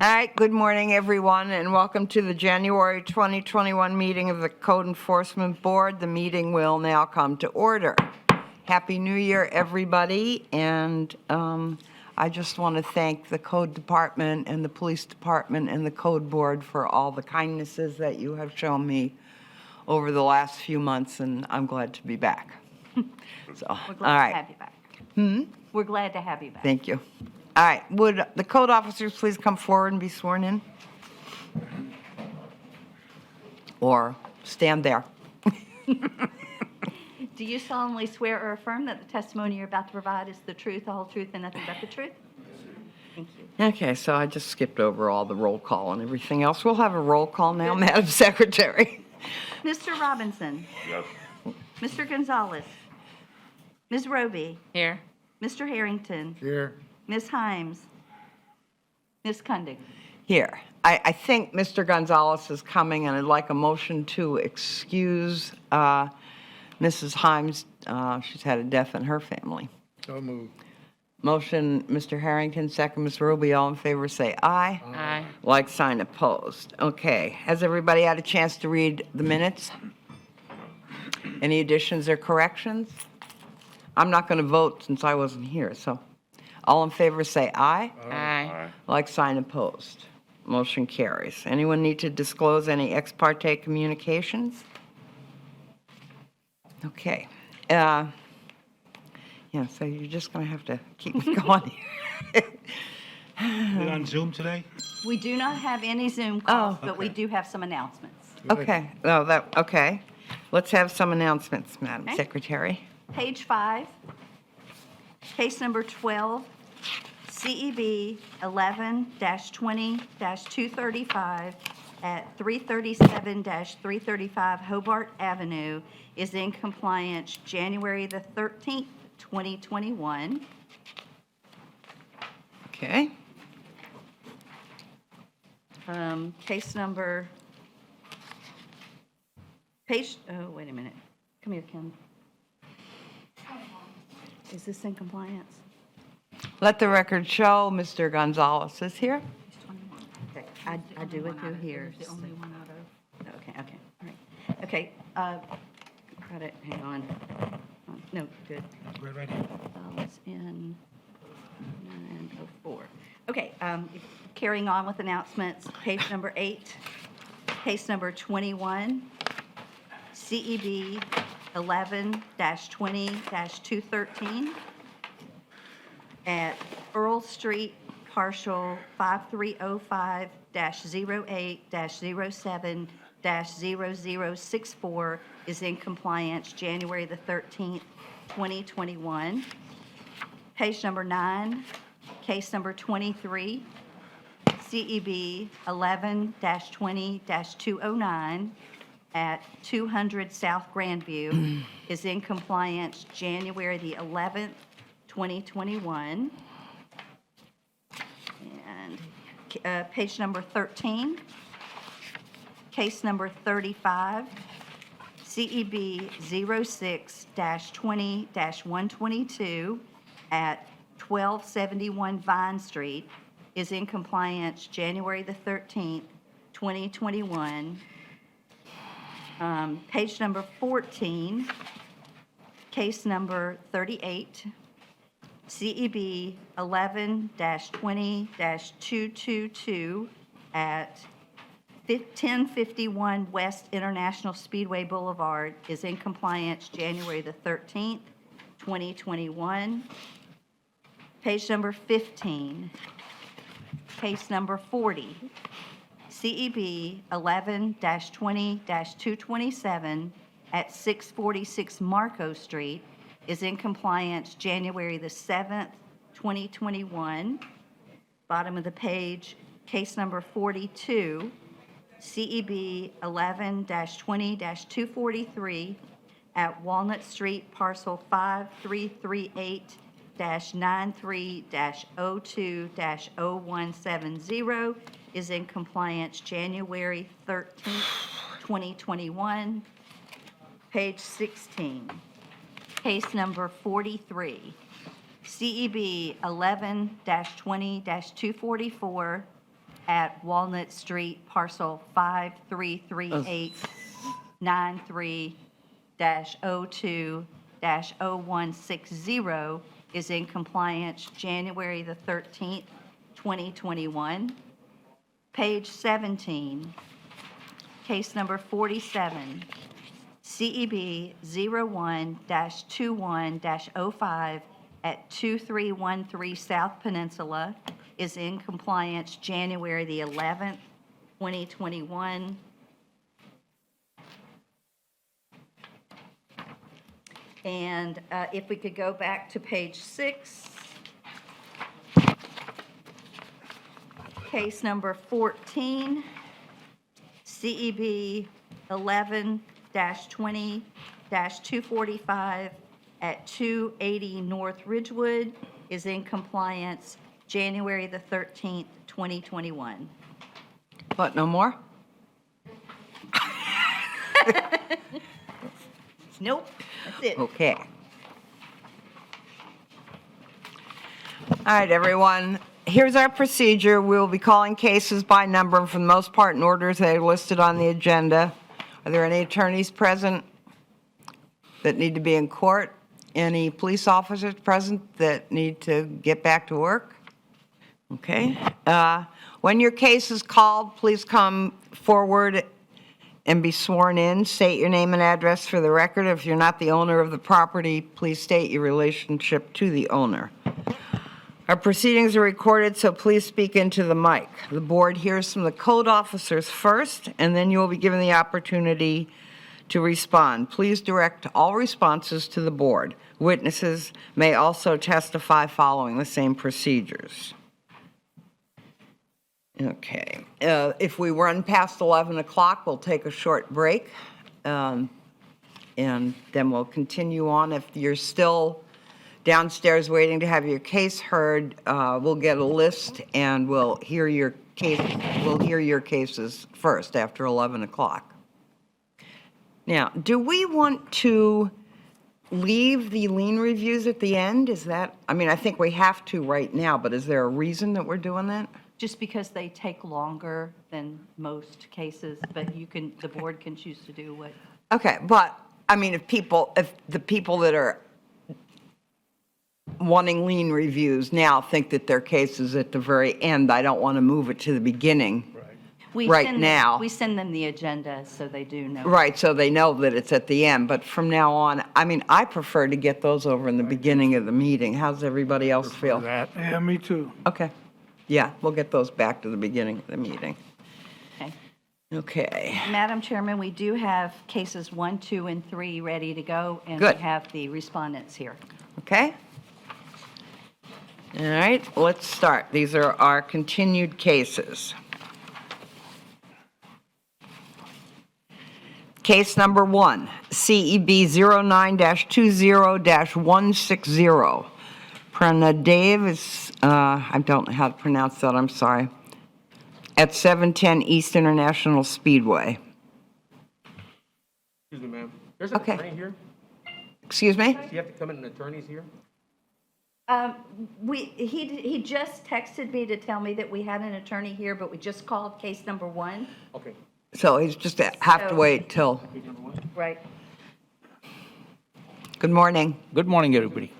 All right, good morning, everyone, and welcome to the January 2021 meeting of the Code Enforcement Board. The meeting will now come to order. Happy New Year, everybody, and I just want to thank the Code Department and the Police Department and the Code Board for all the kindnesses that you have shown me over the last few months, and I'm glad to be back. So, We're all glad right. to have you back. We're glad to have you back. Thank you. All right, would the code officers please come forward and be sworn in? Or stand there. Do you solemnly swear or affirm that the testimony you're about to provide is the truth, the whole truth, and nothing but the truth? Thank you. Okay, so I just skipped over all the roll call and everything else. We'll have a roll call now, Madam Secretary. Mr. Robinson? Yes. Mr. Gonzalez? Ms. Roby? Here. Mr. Harrington? Here. Ms. Himes? Ms. Kundig? Here. I think Mr. Gonzalez is coming, and I'd like a motion to excuse Mrs. Himes. She's had a death in her family. So moved. Motion, Mr. Harrington, second, Ms. Ruby. All in favor, say aye. Aye. Like sign opposed. Okay. Has everybody had a chance to read the minutes? Any additions or corrections? I'm not going to vote since I wasn't here, so all in favor say aye. Aye. Like sign opposed. Motion carries. Anyone need to disclose any ex parte communications? Okay. Yeah, so you're just going to have to keep me going here. We on Zoom today? We do not have any Zoom calls, Oh. but we do have some announcements. Okay. Okay. Let's have some announcements, Madam Okay. Secretary. Page 5, case number 12, CEB 11-20-235 at 337-335 Hobart Avenue is in compliance January the 13th, 2021. Okay. Case number, oh, wait a minute. Come here, Kim. Is this in compliance? Let the record show Mr. Gonzalez is here. Okay, I do it through here. The only one out of. Okay, all right. Okay, got it, hang on. No, good. Right here. It's in 904. Okay, carrying on with announcements, page number 8, case number 21, CEB 11-20-213 at Earl Street, partial 5305-08-07-0064 is in compliance January the 13th, 2021. Page number 9, case number 23, CEB 11-20-209 at 200 South Grandview is in compliance January the 11th, 2021. And page number 13, case number 35, CEB 06-20-122 at 1271 Vine Street is in compliance January the 13th, 2021. Page number 14, case number 38, CEB 11-20-222 at 1051 West International Speedway Boulevard is in compliance January the 13th, 2021. Page number 15, case number 40, CEB 11-20-227 at 646 Marco Street is in compliance January the 7th, 2021. Bottom of the page, case number 42, CEB 11-20-243 at Walnut Street, parcel 5338-93-02-0170 is in compliance January 13th, 2021. Page 16, case number 43, CEB 11-20-244 at Walnut Street, parcel 533893-02-0160 is in compliance January the 13th, 2021. Page 17, case number 47, CEB 01-21-05 at 2313 South Peninsula is in compliance January the 11th, 2021. And if we could go back to page 6, case number 14, CEB 11-20-245 at 280 North Ridgewood is in compliance January the 13th, 2021. What, no more? Nope, that's it. Okay. All right, everyone. Here's our procedure. We'll be calling cases by number, for the most part in orders that are listed on the agenda. Are there any attorneys present that need to be in court? Any police officers present that need to get back to work? Okay. When your case is called, please come forward and be sworn in. State your name and address for the record. If you're not the owner of the property, please state your relationship to the owner. Our proceedings are recorded, so please speak into the mic. The board hears from the code officers first, and then you will be given the opportunity to respond. Please direct all responses to the board. Witnesses may also testify following the same procedures. Okay. If we run past 11 o'clock, we'll take a short break, and then we'll continue on. If you're still downstairs waiting to have your case heard, we'll get a list and we'll hear your cases first after 11 o'clock. Now, do we want to leave the lien reviews at the end? Is that, I mean, I think we have to right now, but is there a reason that we're doing that? Just because they take longer than most cases, but you can, the board can choose to do what. Okay, but, I mean, if the people that are wanting lien reviews now think that their case is at the very end, I don't want to move it to the beginning. We Right send them- now. We send them the agenda so they do know. Right, so they know that it's at the end, but from now on, I mean, I prefer to get those over in the beginning of the meeting. How's everybody else feel? Yeah, me too. Okay, yeah, we'll get those back to the beginning of the meeting. Okay. Okay, Madam Chairman, we do have cases 1, 2, and 3 ready to go, and Good. we have the respondents here. okay? All right, let's start. These are our continued cases. Case number 1, CEB 09-20-160. Pranadev is, I don't know how to pronounce that, I'm sorry, at 710 East International Speedway. Excuse me, ma'am. There's an Okay. attorney here. Excuse me? Do you have to come in, an attorney's here? He just texted me to tell me that we had an attorney here, but we just called case number 1. Okay. So he's just have to wait till, Page number 1. Right. good morning. Good morning, everybody.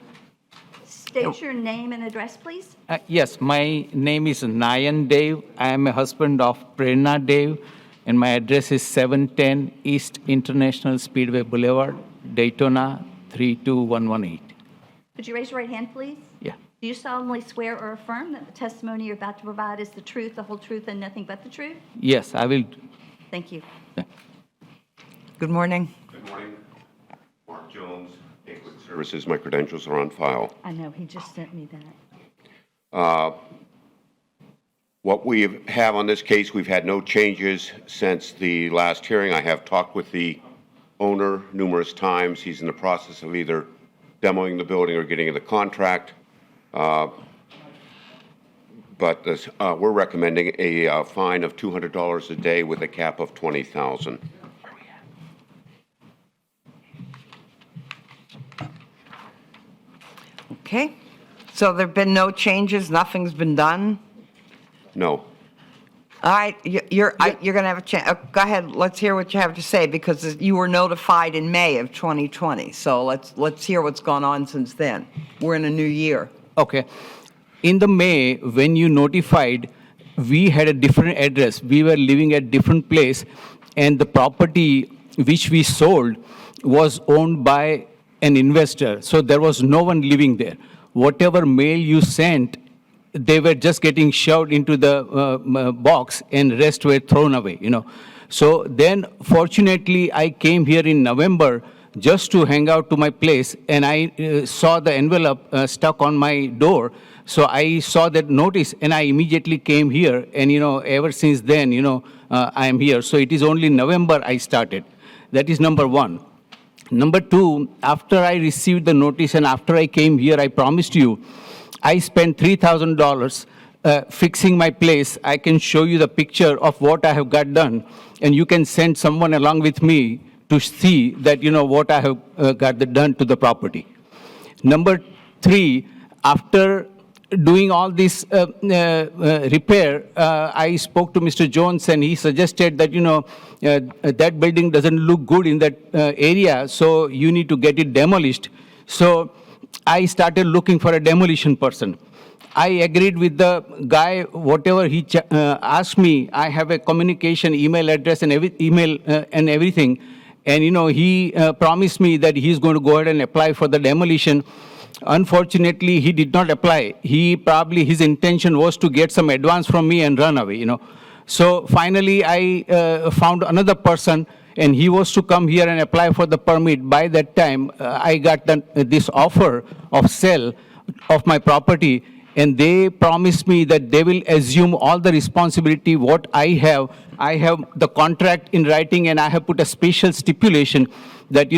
State your name and address, please. Yes, my name is Nayan Dev. I am a husband of Prerna Dev, and my address is 710 East International Speedway Boulevard, Daytona 32118. Could you raise your right hand, please? Yeah. Do you solemnly swear or affirm that the testimony you're about to provide is the truth, the whole truth, and nothing but the truth? Yes, I will. Thank you. Good morning. Good morning. Mark Jones, Lakewood Services. My credentials are on file. I know, he just sent me that. What we have on this case, we've had no changes since the last hearing. I have talked with the owner numerous times. He's in the process of either demoing the building or getting the contract. But we're recommending a fine of $200 a day with a cap of $20,000. Okay, so there've been no changes, nothing's been done? No. All right, you're going to have a chance. Go ahead, let's hear what you have to say, because you were notified in May of 2020. So let's hear what's gone on since then. We're in a new year. Okay. In the May, when you notified, we had a different address. We were living at different place, and the property which we sold was owned by an investor. So there was no one living there. Whatever mail you sent, they were just getting shoved into the box, and rest were thrown away, So then, fortunately, I came here in November just to hang out to my place, and I saw the envelope stuck on my door. So I saw that notice, and I immediately came here, and, ever since then, I am here. So it is only November I started. That is number one. Number two, after I received the notice and after I came here, I promised you, I spent $3,000 fixing my place. I can show you the picture of what I have got done, and you can send someone along with me to see that, what I have got done to the property. Number three, after doing all this repair, I spoke to Mr. Jones, and he suggested that, that building doesn't look good in that area, so you need to get it demolished. So I started looking for a demolition person. I agreed with the guy, whatever he asked me. I have a communication email address and and everything. And, he promised me that he's going to go ahead and apply for the demolition. Unfortunately, he did not apply. His intention was to get some advance from me and run away, So finally, I found another person, and he was to come here and apply for the permit. By that time, I got this offer of sale of my property, and they promised me that they will assume all the responsibility what I have. I have the contract in writing, and I have put a special stipulation that,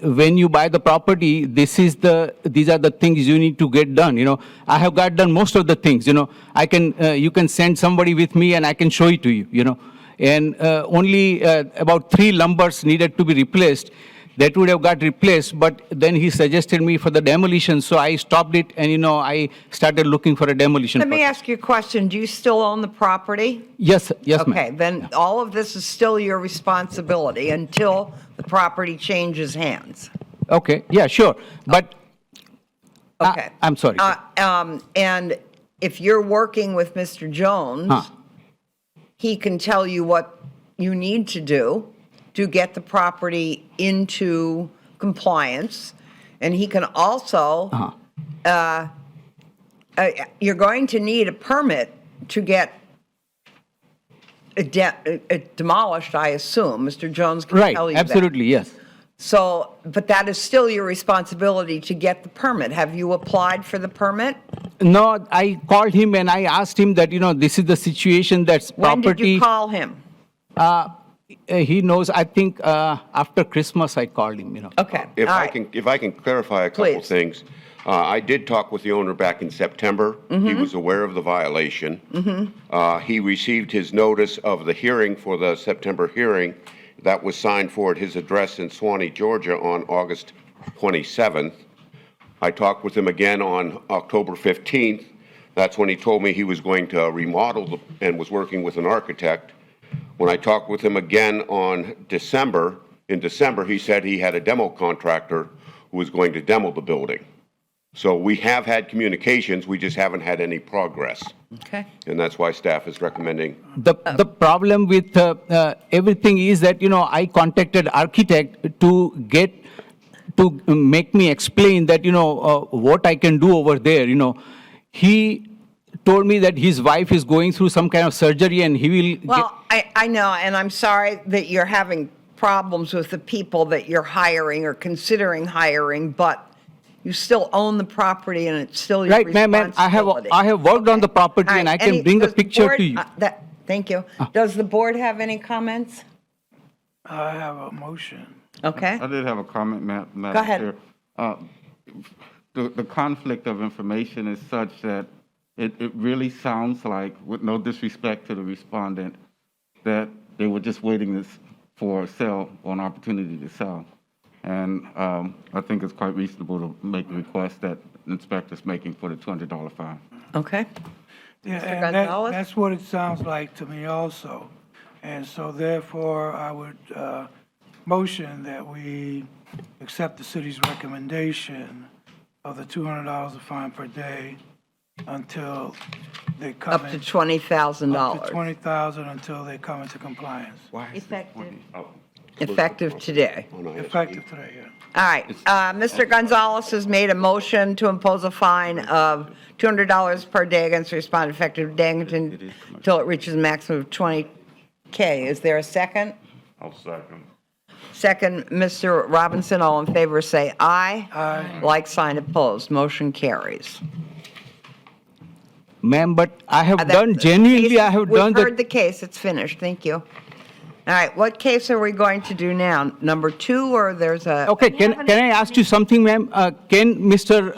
when you buy the property, these are the things you need to get done. I have got done most of the things. You can send somebody with me, and I can show it to you. And only about 3 lumbers needed to be replaced. That would have got replaced, but then he suggested me for the demolition, so I stopped it, and I started looking for a demolition. Let me person. ask you a question. Do you still own the property? Yes, ma'am. Okay, then all of this is still your responsibility until the property changes hands. Okay, yeah, sure, but Okay. I'm sorry. And if you're working with Mr. Jones, he can tell you what you need to do to get the property into compliance. And he can also, you're going to need a permit to get it demolished, I assume. Mr. Jones can Right, tell you that. absolutely, yes. So, but that is still your responsibility to get the permit. Have you applied for the permit? No, I called him and I asked him that, this is the situation, that's When property. did you call him? He knows, I think, after Christmas I called him, Okay, If all I right. can, if I can clarify a couple Please. things. I did talk with the owner back in September. He was aware of the violation. He received his notice of the hearing for the September hearing that was signed for at his address in Suwanee, Georgia on August 27th. I talked with him again on October 15th. That's when he told me he was going to remodel and was working with an architect. When I talked with him again in December, he said he had a demo contractor who was going to demo the building. So we have had communications, we just haven't had any progress. Okay. And that's why staff is recommending. The problem with everything is that, I contacted architect to make me explain that, what I can do over there, He told me that his wife is going through some kind of surgery and he will Well, I know, and I'm sorry that you're having problems with the people that you're hiring or considering hiring, but you still own the property and it's still your Right, ma'am, and responsibility. I have worked on the property All and right, I can bring a does the picture board- to you. Thank you. Does the board have any comments? I have a motion. Okay. I did have a comment, Madam Go ahead. Chair. The conflict of information is such that it really sounds like, with no disrespect to the respondent, that they were just waiting for a sale or an opportunity to sell. And I think it's quite reasonable to make the request that the inspector's making for the $200 fine. Okay. Yeah, Mr. and Gonzalez? that's what it sounds like to me also. And so therefore, I would motion that we accept the city's recommendation of the $200 of fine per day until they come Up to in. $20,000. Up to $20,000 until they come into compliance. Effective. Effective today. Effective today, yeah. All right, Mr. Gonzalez has made a motion to impose a fine of $200 per day against the respondent effective today until it reaches a maximum of 20K. Is there a second? I'll second. Second, Mr. Robinson, all in favor, say aye. Aye. Like sign opposed, motion carries. Ma'am, but I have That- done, genuinely, I have done We've heard the the, case, it's finished, thank you. All right, what case are we going to do now? Number 2, or there's a? okay, can I ask you something, ma'am? Can Mr.,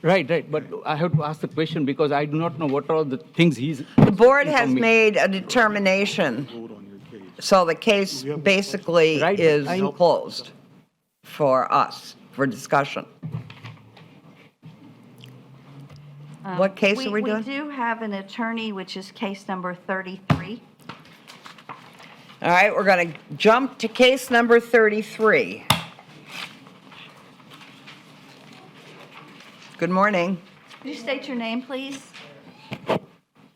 right, but I have to ask the question because I do not know what are the things he's. The board has made a determination, so the case basically Right, is I know. closed for us, for discussion. What case are we doing? We do have an attorney, which is case number 33. All right, we're going to jump to case number 33. Good morning. Could you state your name, please?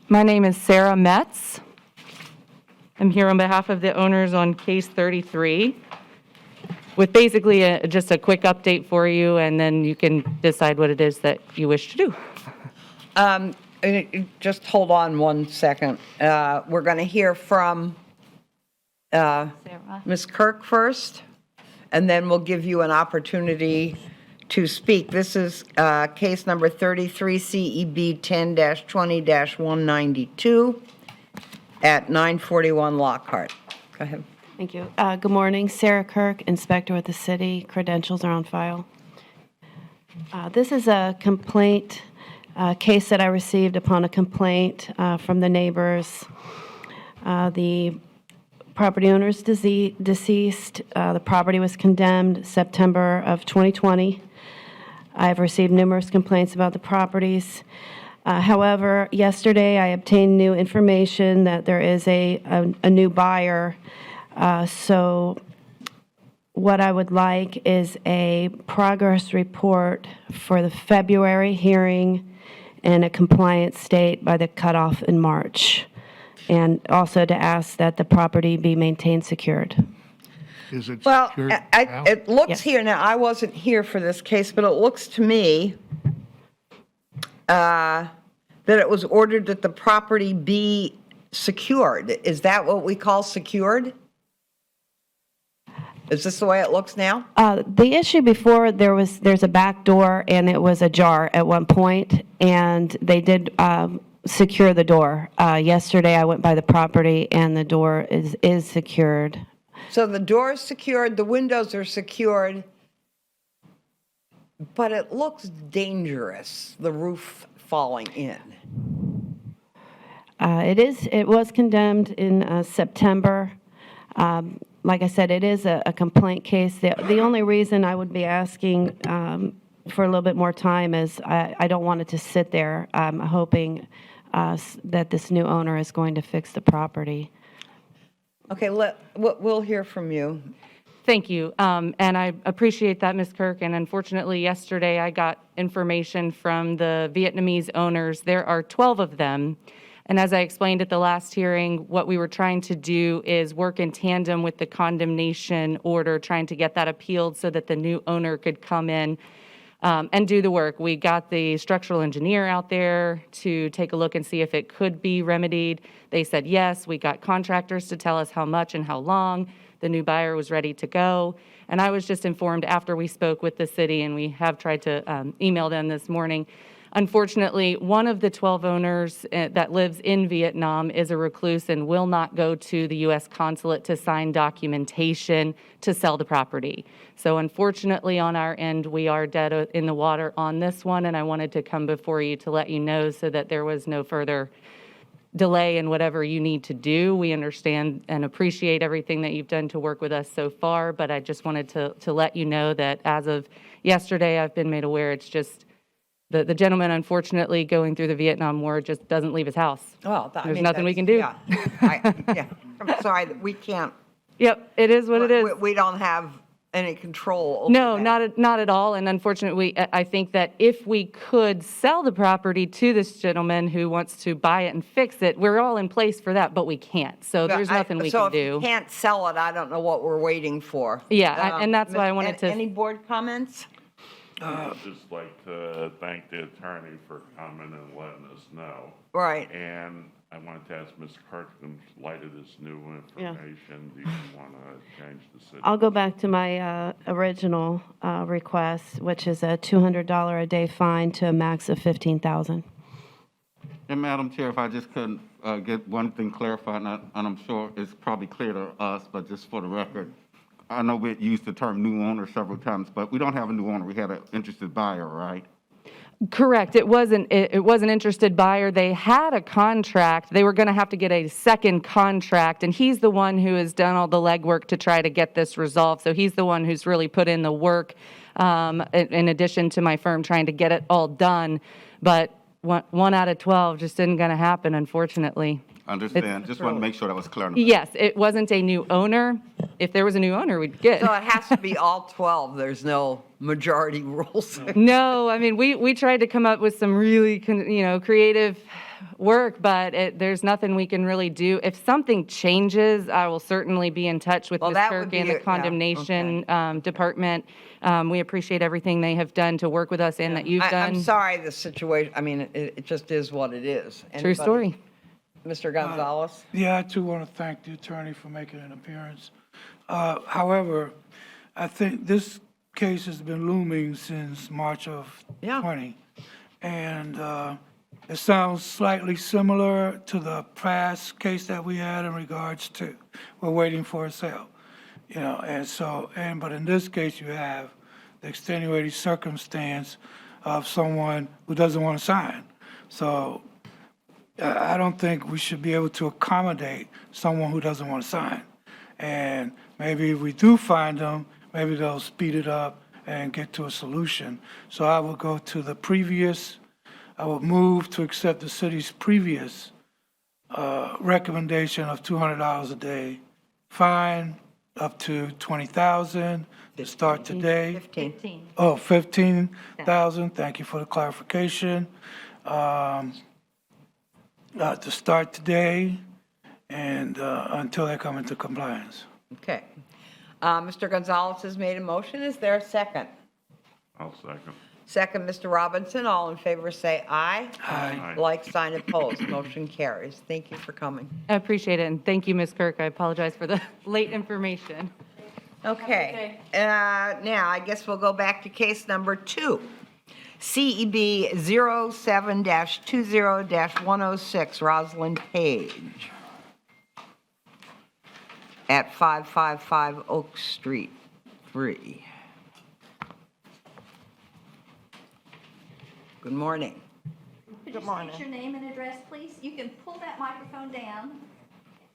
My name is Sarah Metz. I'm here on behalf of the owners on case 33 with basically just a quick update for you, and then you can decide what it is that you wish to do. Just hold on one second. We're going to hear from Sarah. Ms. Kirk first, and then we'll give you an opportunity to speak. This is case number 33 CEB 10-20-192 at 941 Lockhart. Go ahead. Thank you. Good morning. Sarah Kirk, Inspector with the City. Credentials are on file. This is a complaint, case that I received upon a complaint from the neighbors. The property owner is deceased. The property was condemned September of 2020. I've received numerous complaints about the properties. However, yesterday I obtained new information that there is a new buyer. So what I would like is a progress report for the February hearing and a compliance state by the cutoff in March. And also to ask that the property be maintained secured. Is it Well, secured now? it looks Yes. here, now, I wasn't here for this case, but it looks to me that it was ordered that the property be secured. Is that what we call secured? Is this the way it looks now? The issue before, there's a back door and it was ajar at one point, and they did secure the door. Yesterday I went by the property and the door is secured. So the door is secured, the windows are secured, but it looks dangerous, the roof falling in. It was condemned in September. Like I said, it is a complaint case. The only reason I would be asking for a little bit more time is I don't want it to sit there. I'm hoping that this new owner is going to fix the property. Okay, we'll hear from you. Thank you. And I appreciate that, Ms. Kirk. And unfortunately, yesterday I got information from the Vietnamese owners. There are 12 of them. And as I explained at the last hearing, what we were trying to do is work in tandem with the condemnation order, trying to get that appealed so that the new owner could come in and do the work. We got the structural engineer out there to take a look and see if it could be remedied. They said yes. We got contractors to tell us how much and how long. The new buyer was ready to go. And I was just informed after we spoke with the city, and we have tried to email them this morning. Unfortunately, one of the 12 owners that lives in Vietnam is a recluse and will not go to the U.S. consulate to sign documentation to sell the property. So unfortunately, on our end, we are dead in the water on this one, and I wanted to come before you to let you know so that there was no further delay in whatever you need to do. We understand and appreciate everything that you've done to work with us so far, but I just wanted to let you know that as of yesterday, I've been made aware it's just The gentleman, unfortunately, going through the Vietnam War just doesn't leave his house. Well, I There's mean, nothing we can that's- do. Yeah, I'm sorry that we can't. Yep, it is what it is. We don't have any control over No, that. not at all. And unfortunately, I think that if we could sell the property to this gentleman who wants to buy it and fix it, we're all in place for that, but we can't. So there's nothing we So can if you do. can't sell it, I don't know what we're waiting for. Yeah, and that's why I wanted to. Any board comments? I'd just like to thank the attorney for coming and letting us know. Right. And I wanted to ask Ms. Kirk, in light of this new information, do you want to change the city? I'll go back to my original request, which is a $200 a day fine to a max of $15,000. And Madam Chair, if I just could get one thing clarified, and I'm sure it's probably clear to us, but just for the record, I know we used the term new owner several times, but we don't have a new owner. We had an interested buyer, right? Correct. It was an interested buyer. They had a contract. They were going to have to get a second contract, and he's the one who has done all the legwork to try to get this resolved. So he's the one who's really put in the work, in addition to my firm trying to get it all done. But one out of 12 just isn't going to happen, unfortunately. Understand. Just want to make sure that was clear. on the- Yes, it wasn't a new owner. If there was a new owner, we'd get. So it has to be all 12. There's no majority rules. No, I mean, we tried to come up with some really, creative work, but there's nothing we can really do. If something changes, I will certainly be in touch with Well, Ms. that would Kirk be and a- the yeah, condemnation department. We appreciate everything they have done to work with us and that you've done. I'm sorry the situation, I mean, it just is what it is. True Anybody? story. Mr. Gonzalez? Yeah, I too want to thank the attorney for making an appearance. However, I think this case has been looming since March of Yeah. 20. And it sounds slightly similar to the past case that we had in regards to, we're waiting for a sale. But in this case, you have the extenuating circumstance of someone who doesn't want to sign. So I don't think we should be able to accommodate someone who doesn't want to sign. And maybe if we do find them, maybe they'll speed it up and get to a solution. So I will go to the previous, I will move to accept the city's previous recommendation of $200 a day, fine up to $20,000 to start today. 15. Oh, 15,000, thank you for the clarification. To start today and until they come into compliance. Okay. Mr. Gonzalez has made a motion. Is there a second? I'll second. Second, Mr. Robinson. All in favor, say aye. Aye. Like, sign, opposed. Motion carries. Thank you for coming. I appreciate it, and thank you, Ms. Kirk. I apologize for the late information. Okay. Now, I guess we'll go back to case number 2. CEB 07-20-106, Rosalind Page at 555 Oak Street, 3. Good morning. Could you state your name and address, please? You can pull that microphone down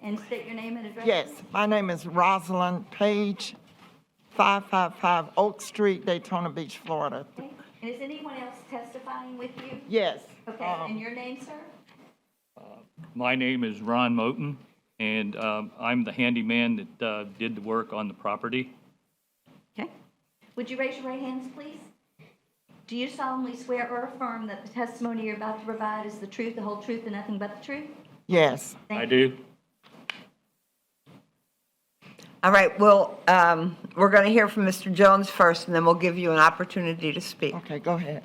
and state your name and address. Yes, please. my name is Rosalind Page, 555 Oak Street, Daytona Beach, Florida. Okay. And is anyone else testifying with you? Yes. Okay, and your name, sir? My name is Ron Moten, and I'm the handyman that did the work on the property. Okay. Would you raise your right hands, please? Do you solemnly swear or affirm that the testimony you're about to provide is the truth, the whole truth, and nothing but the truth? Yes. Thank I you. do. All right, well, we're going to hear from Mr. Jones first, and then we'll give you an opportunity to speak. Okay, go ahead.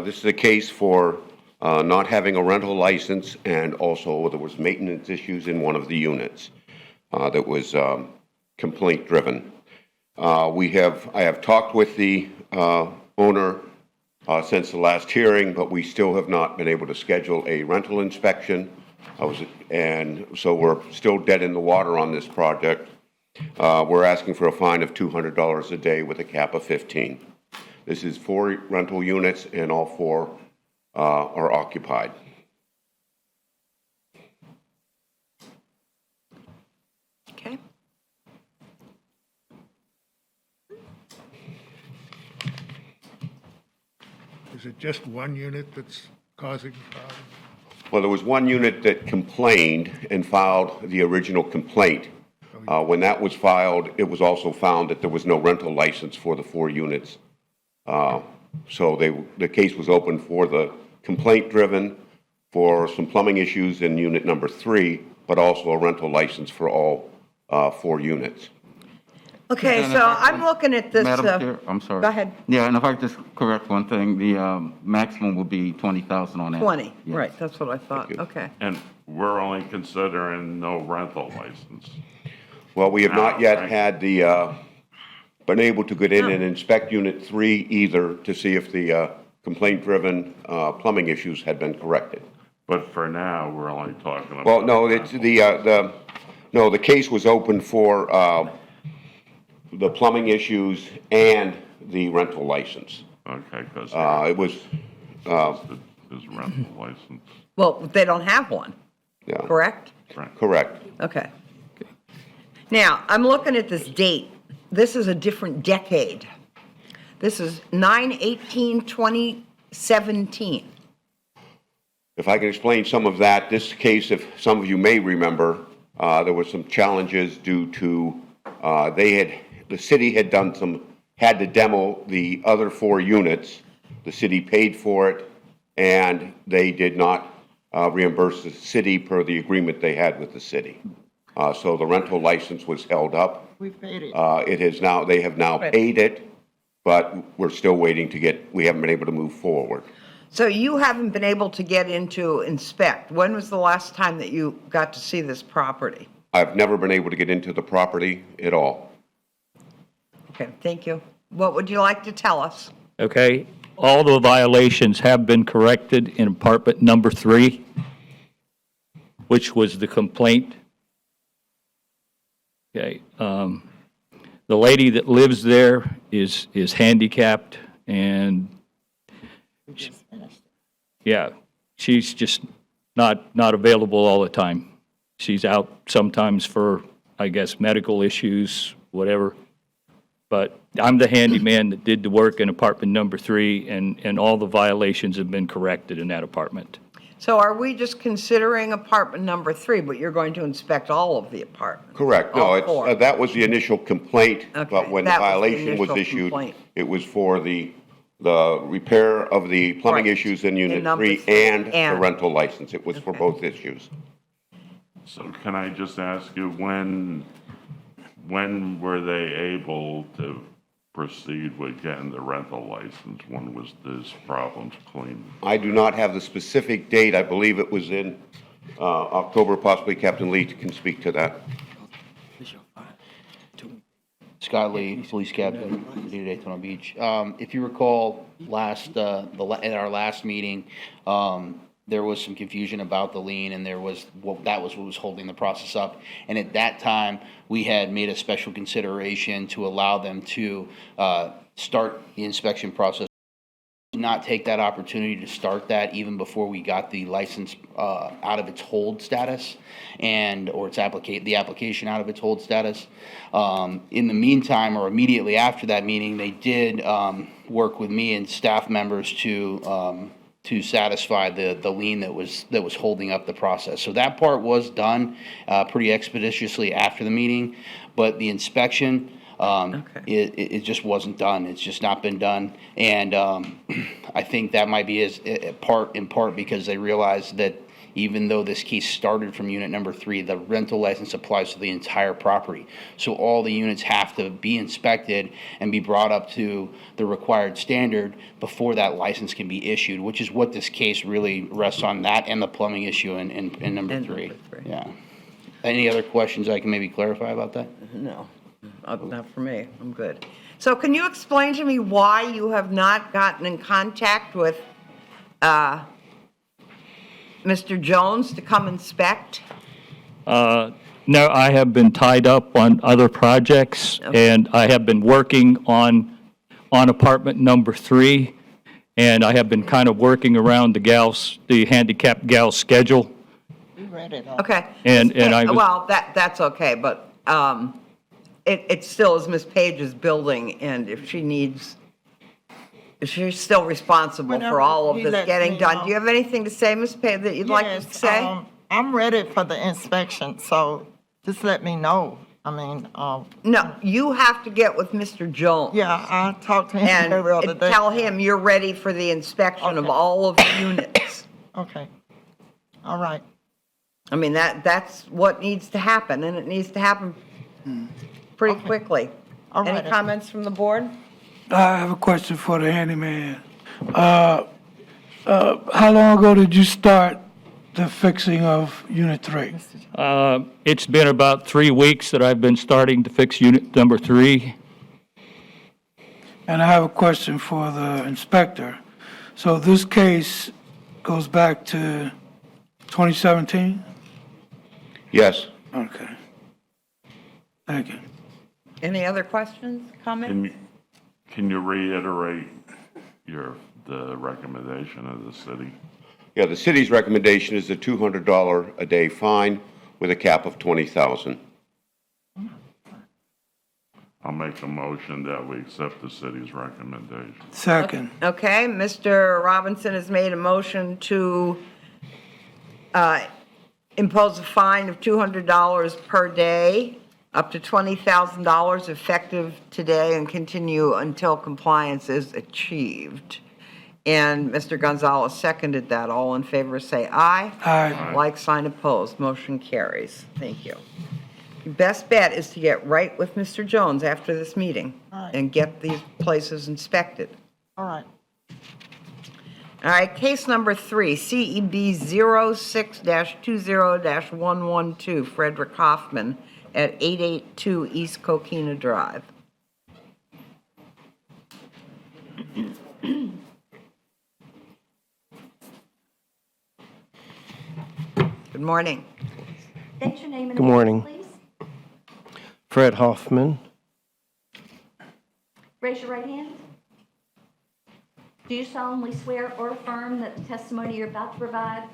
This is a case for not having a rental license, and also there was maintenance issues in one of the units that was complaint-driven. I have talked with the owner since the last hearing, but we still have not been able to schedule a rental inspection. And so we're still dead in the water on this project. We're asking for a fine of $200 a day with a cap of 15. This is 4 rental units, and all 4 are occupied. Okay. Is it just one unit that's causing problems? Well, there was one unit that complained and filed the original complaint. When that was filed, it was also found that there was no rental license for the 4 units. So the case was open for the complaint-driven, for some plumbing issues in unit number 3, but also a rental license for all 4 units. Okay, And so if I I'm looking at this. Madam Chair, I'm sorry. Go ahead. Yeah, and if I could just correct one thing, the maximum would be 20,000 on that. 20, Yes. right, that's what I thought, okay. And we're only considering no rental license. Well, we have not yet Right. had been able to get in and inspect Unit 3 either to see if the complaint-driven plumbing issues had been corrected. But for now, we're only talking about. Well, no, it's the case was open for the plumbing issues and the rental license. Okay, because It was, his rental license. Well, they don't have one, yeah, correct? correct. Okay. Now, I'm looking at this date. This is a different decade. This is 9/18/2017. If I can explain some of that, this case, if some of you may remember, there were some challenges due to, the city had had to demo the other 4 units. The city paid for it, and they did not reimburse the city per the agreement they had with the city. So the rental license was held up. We paid it. They have now paid it, but we're still waiting we haven't been able to move forward. So you haven't been able to get in to inspect. When was the last time that you got to see this property? I've never been able to get into the property at all. Okay, thank you. What would you like to tell us? Okay, all the violations have been corrected in apartment number 3, which was the complaint. Okay, the lady that lives there is handicapped, and yeah, she's just not available all the time. She's out sometimes for, I guess, medical issues, whatever. But I'm the handyman that did the work in apartment number 3, and all the violations have been corrected in that apartment. So are we just considering apartment number 3, but you're going to inspect all of the apartments? Correct. No, All it's, 4. that was the initial complaint, Okay, but when the that was the violation was initial issued, complaint. it was for the repair of the plumbing Right. issues in Unit number 3 three, and the and- rental license. It was for Okay. both issues. So can I just ask you, when were they able to proceed with getting the rental license? When was this problems cleaned? I do not have the specific date. I believe it was in October, possibly Captain Lee can speak to that. Scott Lee, Police Captain, City of Daytona Beach. If you recall, at our last meeting, there was some confusion about the lien, and that was what was holding the process up. And at that time, we had made a special consideration to allow them to start the inspection process. Not take that opportunity to start that even before we got the license out of its hold status, or the application out of its hold status. In the meantime, or immediately after that meeting, they did work with me and staff members to satisfy the lien that was holding up the process. So that part was done pretty expeditiously after the meeting, but the inspection, it just wasn't done. It's just not been done. And I think that might be in part because they realized that even though this case started from unit number 3, the rental license applies to the entire property. So all the units have to be inspected and be brought up to the required standard before that license can be issued, which is what this case really rests on, that and the plumbing issue in number 3. Yeah. Any other questions I can maybe clarify about that? No, not for me. I'm good. So can you explain to me why you have not gotten in contact with Mr. Jones to come inspect? No, I have been tied up on other projects, and I have been working on apartment number 3, and I have been kind of working around the handicapped gal's schedule. We read it all. Okay. And I was- Well, that's okay, but it still is Ms. Page's building, and if she's still responsible for Whenever all of he this lets getting me done. know. Do you have anything to say, Ms. Page, that you'd like to say? I'm ready for the inspection, so just let me know. I mean, No, you have to get with Mr. Jones. yeah, I talked to him And every other day. tell him you're ready for the inspection of Okay. all of the units. Okay, all right. I mean, that's what needs to happen, and it needs to happen pretty quickly. All Any right. comments from the board? I have a question for the handyman. How long ago did you start the fixing of Unit 3? It's been about 3 weeks that I've been starting to fix unit number 3. And I have a question for the inspector. So this case goes back to 2017? Yes. Okay. Thank you. Any other questions, comments? Can you reiterate the recommendation of the city? Yeah, the city's recommendation is a $200 a day fine with a cap of $20,000. I'll make a motion that we accept the city's recommendation. Second. Okay, Mr. Robinson has made a motion to impose a fine of $200 per day, up to $20,000 effective today and continue until compliance is achieved. And Mr. Gonzalez seconded that. All in favor, say aye. Aye. Like sign opposed, motion carries. Thank you. Your best bet is to get right with Mr. Jones after this meeting and get these places inspected. All right. All right, case number 3, CEB 06-20-112, Frederick Hoffman at 882 East Coquina Drive. Good morning. State your name and Good morning. address, please. Fred Hoffman. Raise your right hand. Do you solemnly swear or affirm that the testimony you're about to provide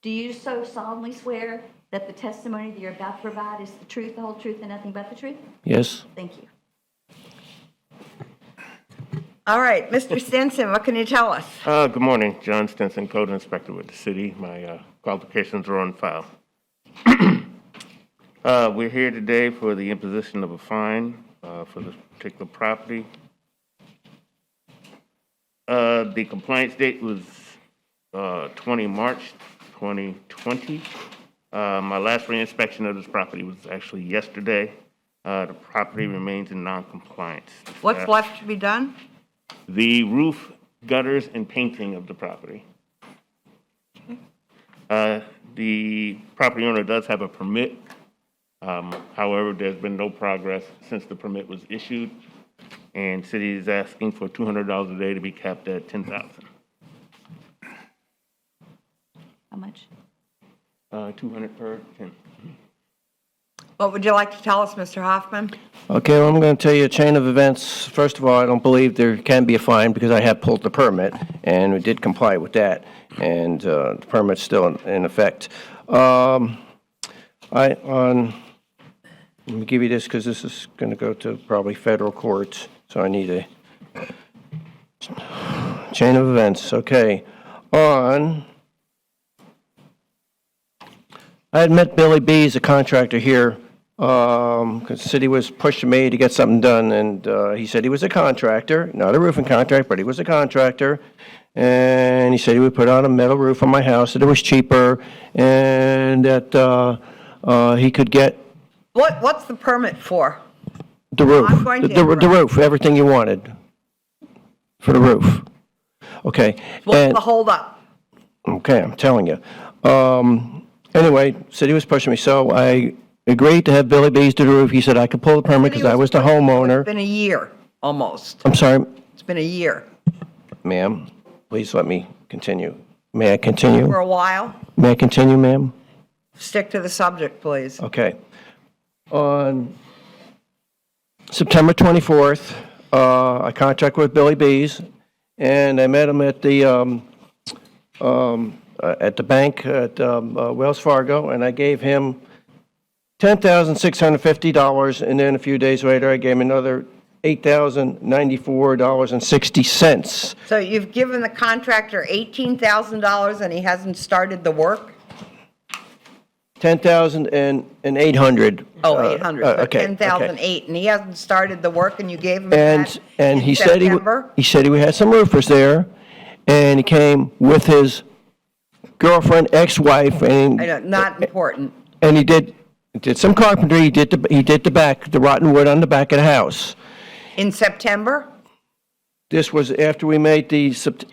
Do you so solemnly swear that the testimony that you're about to provide is the truth, the whole truth, and nothing but the truth? Yes. Thank you. All right, Mr. Stinson, what can you tell us? Good morning, John Stinson, Code Inspector with the city. My qualifications are on file. We're here today for the imposition of a fine for this particular property. The compliance date was 20 March 2020. My last reinspection of this property was actually yesterday. The property remains in non-compliance. What's left to be done? The roof, gutters, and painting of the property. The property owner does have a permit. However, there's been no progress since the permit was issued, and city is asking for $200 a day to be capped at $10,000. How much? 200 per 10. What would you like to tell us, Mr. Hoffman? Okay, well, I'm going to tell you a chain of events. First of all, I don't believe there can be a fine because I have pulled the permit, and we did comply with that, and the permit's still in effect. Let me give you this because this is going to go to probably federal courts, so I need a chain of events. Okay. I had met Billy Bees, a contractor here, because the city was pushing me to get something done, and he said he was a contractor, not a roofing contractor, but he was a contractor, and he said he would put on a metal roof on my house, that it was cheaper, and that he could get What's the permit for? the roof, I'm going to the roof, everything you wanted for the roof. Okay. What's the holdup? Okay, I'm telling you. Anyway, city was pushing me, so I agreed to have Billy Bees do the roof. He said I could pull the permit because I was the homeowner. It's been a year, almost. I'm sorry, It's been a year. ma'am, please let me continue. May I continue? For a while. May I continue, ma'am? Stick to the subject, please. Okay. On September 24th, I contracted with Billy Bees, and I met him at the bank at Wells Fargo, and I gave him $10,650, and then a few days later, I gave him another $8,094.60. So you've given the contractor $18,000 and he hasn't started the work? $10,800. Oh, 800, so okay, 10,008, and he hasn't started the work and you gave him that And in he said September? he said we had some roofers there, and he came with his girlfriend, ex-wife, and I know, not important. he did some carpentry. He did the rotten wood on the back of the house. In September? This was after we made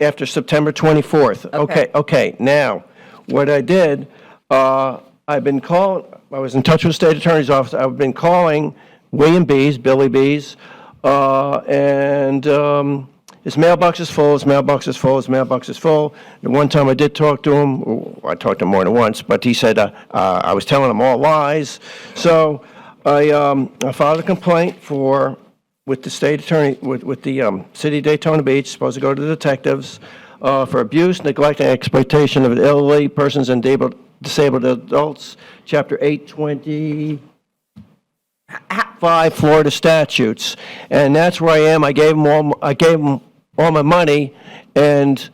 after September 24th. Okay. Now, what I did, I've been calling, I was in touch with the state attorney's office. I've been calling William Bees, Billy Bees, and his mailbox is full, his mailbox is full, his mailbox is full. The one time I did talk to him, I talked to him more than once, but he said I was telling him all lies. So I filed a complaint with the state attorney, with the city of Daytona Beach, supposed to go to the detectives, for abuse, neglect, and exploitation of elderly persons and disabled adults, Chapter 825 Florida statutes. And that's where I am. I gave him all my money, and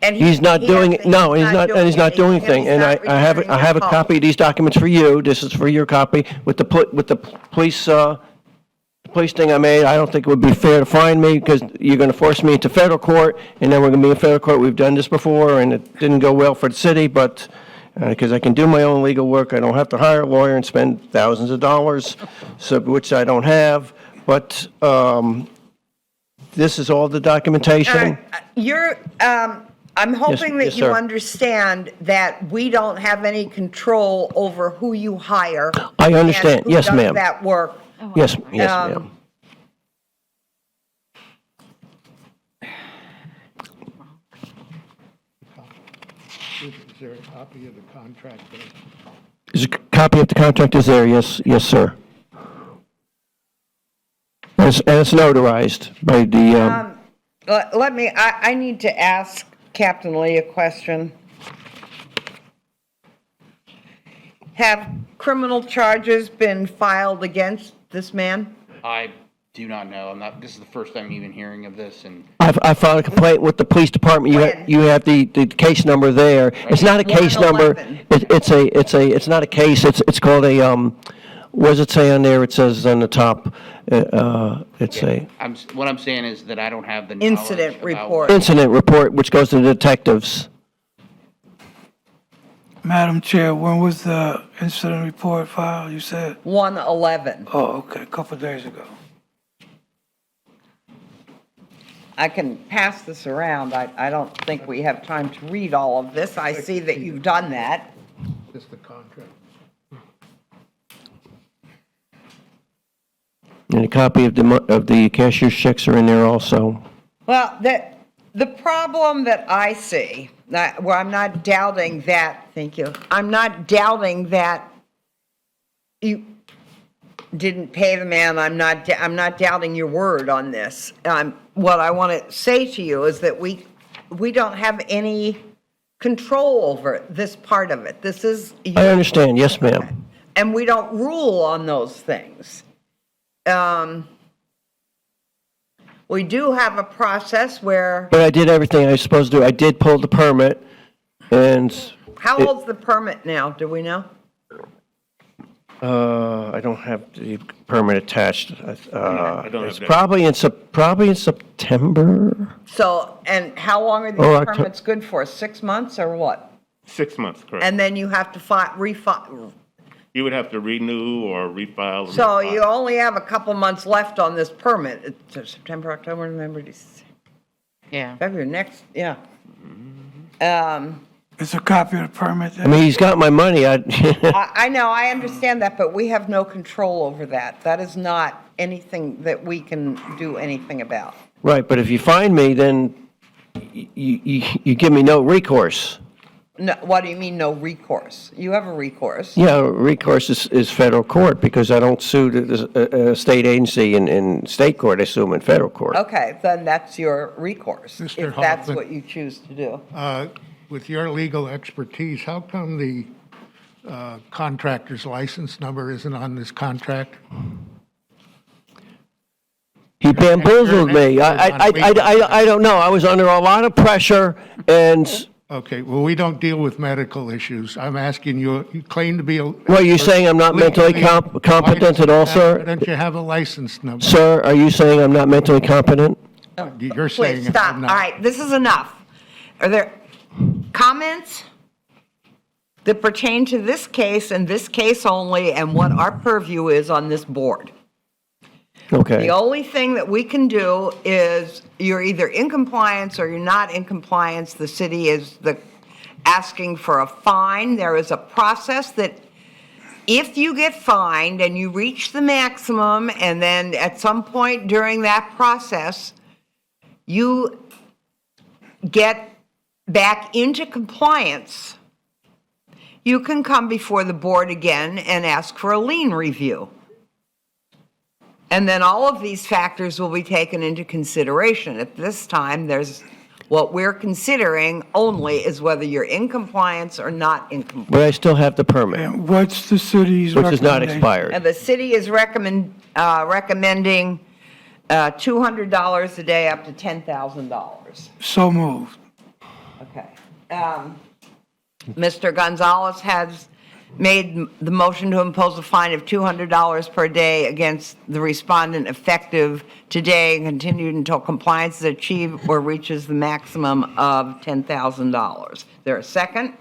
he's not doing it. No, he's not doing anything. And I have a copy of these documents for you. This is for your copy with the police thing I made. I don't think it would be fair to fine me because you're going to force me into federal court, and then we're going to be in federal court. We've done this before, and it didn't go well for the city, but because I can do my own legal work, I don't have to hire a lawyer and spend thousands of dollars, which I don't have. But this is all the documentation. I'm hoping that yes, you sir. understand that we don't have any control over who you hire. I understand. And who Yes, does ma'am. that work. Yes, ma'am. Is there a copy of the contract there? Is a copy of the contract is there? Yes, sir. And it's notarized by the, I need to ask Captain Lee a question. Have criminal charges been filed against this man? I do not know. This is the first time even hearing of this, and I filed a complaint with the police department. You have the case number there. It's not a case number. 111. It's not a case. It's called a, what does it say on there? It says on the top, what I'm saying is that I don't have the knowledge Incident about- report. incident report, which goes to the detectives. Madam Chair, when was the incident report filed, you said? 111. Oh, okay, a couple of days ago. I can pass this around. I don't think we have time to read all of this. I see that you've done that. Just the contract. And a copy of the cashier's checks are in there also. Well, the problem that I see, well, I'm not doubting that, thank you. I'm not doubting that you didn't pay the man. I'm not doubting your word on this. What I want to say to you is that we don't have any control over this part of it. This is. I understand, yes, ma'am. And we don't rule on those things. We do have a process where, But I did everything I was supposed to do. I did pull the permit, and how old's the permit now, do we know? I don't have the permit attached. It's that. probably in September. So, and how long are these Oh, permits good for? 6 months or what? 6 months, correct. And then you have to refile. You would have to renew or refile. So you only have a couple months left on this permit. It's September, October, November, December. Yeah. February, next, yeah. It's a copy of the permit I there? mean, he's got my money. I know, I understand that, but we have no control over that. That is not anything that we can do anything about. Right, but if you find me, then you give me no recourse. No, what do you mean, no recourse? You have a recourse. Yeah, recourse is federal court because I don't sue the state agency in state court. I sue them in federal court. Okay, then that's your recourse, Mr. if that's Hoffman. what you choose to do. With your legal expertise, how come the contractor's license number isn't on this contract? He bamboozled me. I don't know. I was under a lot of pressure, and Okay, well, we don't deal with medical issues. I'm asking you, you claim to be a... what, are you saying I'm not mentally competent at all, Why sir? don't you have a license number? Sir, are you saying I'm not mentally competent? You're saying Please, I'm stop. All not. right, this is enough. Are there comments that pertain to this case and this case only and what our purview is on this board? Okay. The only thing that we can do is you're either in compliance or you're not in compliance. The city is asking for a fine. There is a process that if you get fined and you reach the maximum, and then at some point during that process, you get back into compliance, you can come before the board again and ask for a lien review. And then all of these factors will be taken into consideration. At this time, what we're considering only is whether you're in compliance or not in compliance. But I still have the permit, And what's the city's which is not recommendation? expired. And the city is recommending $200 a day up to $10,000. So moved. Okay. Mr. Gonzalez has made the motion to impose a fine of $200 per day against the respondent effective today and continued until compliance is achieved or reaches the maximum of $10,000. There a second?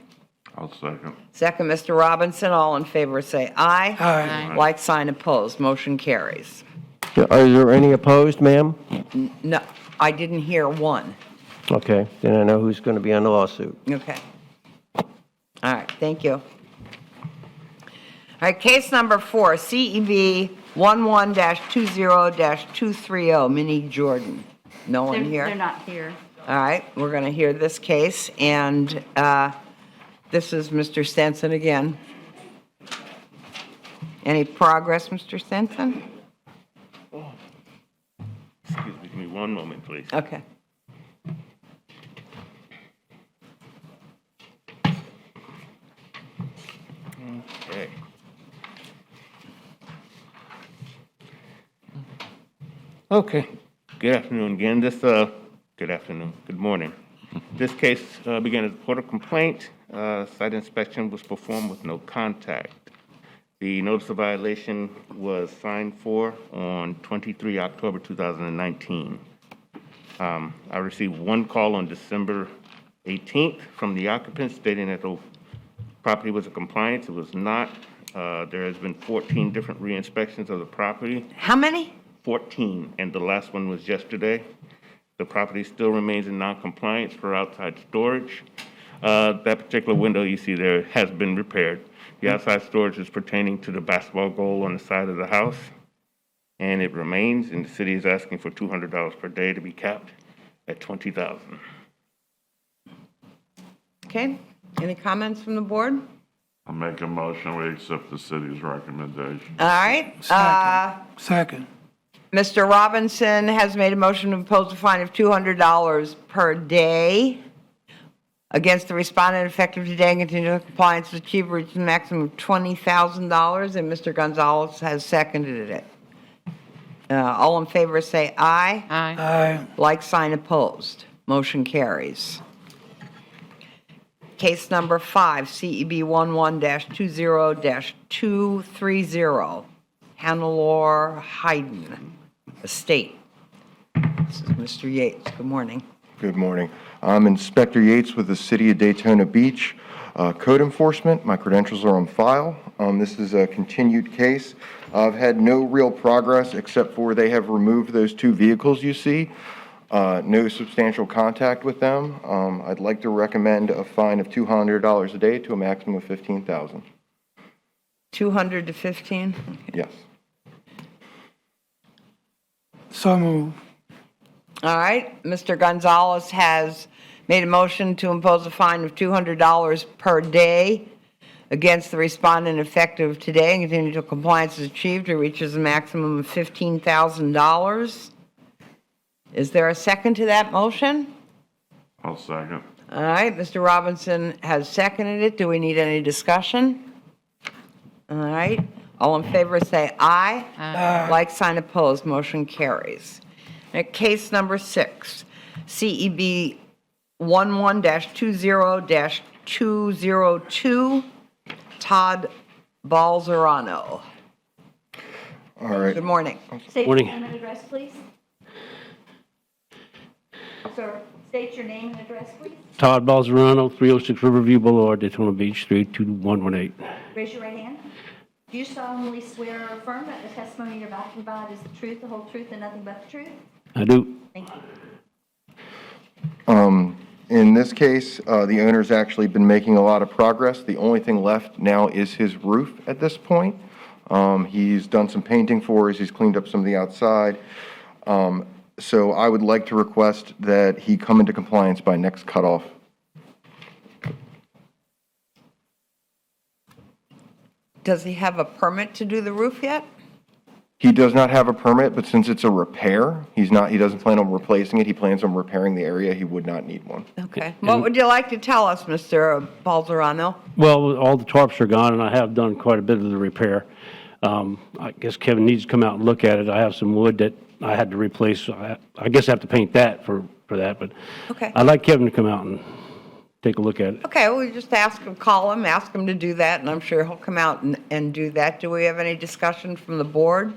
I'll second. Second, Mr. Robinson. All in favor say aye. Aye. Like sign opposed. Motion carries. Are there any opposed, ma'am? No, I didn't hear one. Okay, then I know who's going to be on the lawsuit. Okay. All right, thank you. All right, case number 4, CEB 11-20-230, Minnie Jordan. No one here? They're not here. All right, we're going to hear this case, and this is Mr. Stenson again. Any progress, Mr. Stenson? Excuse me, give me one moment, please. Okay. Okay. Okay, good afternoon again. Good afternoon, good morning. This case began as a report of complaint. Site inspection was performed with no contact. The notice of violation was signed for on 23 October 2019. I received one call on December 18th from the occupant stating that the property was in compliance. It was not. There has been 14 different re-inspections of the property. How many? 14, and the last one was yesterday. The property still remains in non-compliance for outside storage. That particular window you see there has been repaired. The outside storage is pertaining to the basketball goal on the side of the house, and it remains, and the city is asking for $200 per day to be capped at $20,000. Okay, any comments from the board? I'll make a motion, we accept the city's recommendation. All right. Second. Mr. Robinson has made a motion to impose a fine of $200 per day against the respondent effective today and continue compliance with achieve reach the maximum of $20,000, and Mr. Gonzalez has seconded it. All in favor say aye. Aye. Aye. Like sign opposed. Motion carries. Case number 5, CEB 11-20-230, Hannelore Hayden Estate. This is Mr. Yates. Good morning. Good morning. I'm Inspector Yates with the City of Daytona Beach Code Enforcement. My credentials are on file. This is a continued case. I've had no real progress except for they have removed those 2 vehicles you see. No substantial contact with them. I'd like to recommend a fine of $200 a day to a maximum of $15,000. 200 to 15? Yes. So moved. All right. Mr. Gonzalez has made a motion to impose a fine of $200 per day against the respondent effective today and continue until compliance is achieved or reaches a maximum of $15,000. Is there a second to that motion? I'll second. All right, Mr. Robinson has seconded it. Do we need any discussion? All right, all in favor say aye. Aye. Like sign opposed, motion carries. Case number 6, CEB 11-20-202, Todd Balzerano. All right. Good morning. State your Morning. name and address, please. Sir, state your name and address, please. Todd Balzerano, 306 Riverview Boulevard, Daytona Beach, 32118. Raise your right hand. Do you solemnly swear or affirm that the testimony you're about to provide is the truth, the whole truth, and nothing but the truth? I do. Thank you. In this case, the owner's actually been making a lot of progress. The only thing left now is his roof at this point. He's done some painting for us. He's cleaned up some of the outside. So I would like to request that he come into compliance by next cutoff. Does he have a permit to do the roof yet? He does not have a permit, but since it's a repair, he doesn't plan on replacing it. He plans on repairing the area. He would not need one. Okay. What would you like to tell us, Mr. Balzerano? Well, all the tarps are gone, and I have done quite a bit of the repair. I guess Kevin needs to come out and look at it. I have some wood that I had to replace. I guess I have to paint that for that, but Okay. I'd like Kevin to come out and take a look at it. Okay, well, we just call him, ask him to do that, and I'm sure he'll come out and do that. Do we have any discussion from the board?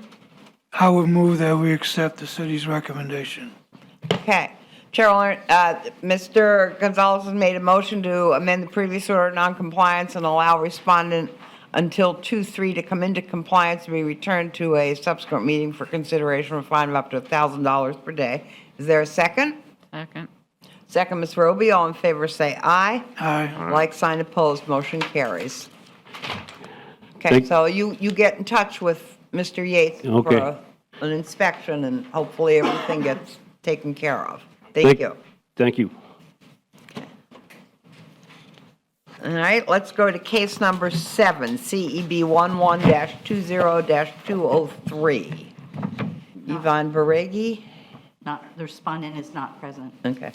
I would move that we accept the city's recommendation. Okay. Chairman, Mr. Gonzalez has made a motion to amend the previous order of noncompliance and allow respondent until 2/3 to come into compliance and be returned to a subsequent meeting for consideration of a fine of up to $1,000 per day. Is there a second? Second. Second, Ms. Roby. All in favor, say aye. Aye. Like sign opposed, motion carries. Okay, Thank- so you get in touch with Mr. Yates Okay. for an inspection, and hopefully everything gets taken care of. Thank you. Thank you. All right, let's go to case number 7, CEB 11-20-203. Yvonne Baregi? Not, the respondent is not present. Okay.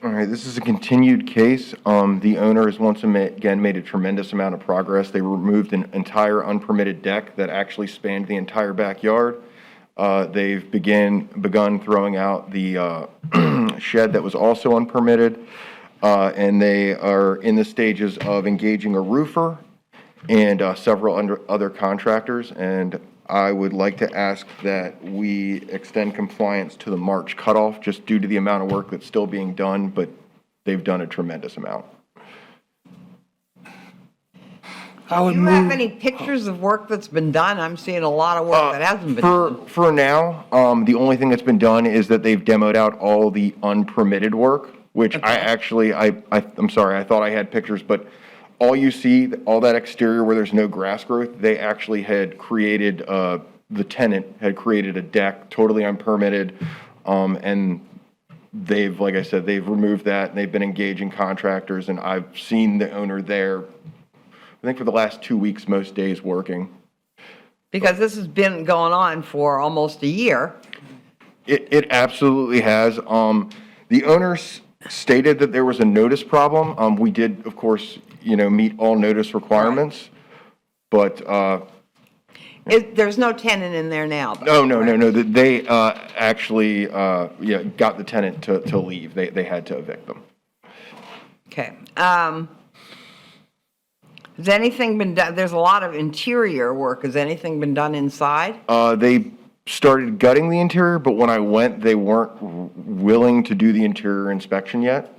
All right, this is a continued case. The owner has once again made a tremendous amount of progress. They removed an entire unpermitted deck that actually spanned the entire backyard. They've begun throwing out the shed that was also unpermitted, and they are in the stages of engaging a roofer and several other contractors. And I would like to ask that we extend compliance to the March cutoff, just due to the amount of work that's still being done, but they've done a tremendous amount. I would Do you have move, any pictures of work that's been done? I'm seeing a lot of work that hasn't been done. For now, the only thing that's been done is that they've demoed out all the unpermitted work, which I'm sorry, I thought I had pictures, but all you see, all that exterior where there's no grass growth, they actually had created, the tenant had created a deck totally unpermitted, and they've, like I said, they've removed that, and they've been engaging contractors, and I've seen the owner there, I think for the last 2 weeks, most days working. Because this has been going on for almost a year. It absolutely has. The owners stated that there was a notice problem. We did, of course, meet all notice requirements, but, There's no tenant in there now. no. They actually, got the tenant to leave. They had to evict them. Okay. Has anything been done? There's a lot of interior work. Has anything been done inside? They started gutting the interior, but when I went, they weren't willing to do the interior inspection yet.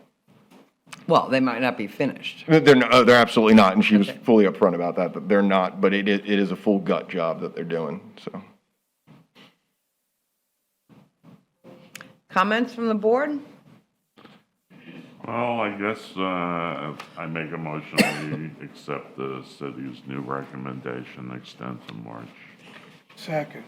Well, they might not be finished. They're absolutely not, and she was fully upfront about that they're not, but it is a full gut job that they're doing, so. Comments from the board? Well, I guess I make a motion we accept the city's new recommendation, extend to March. second.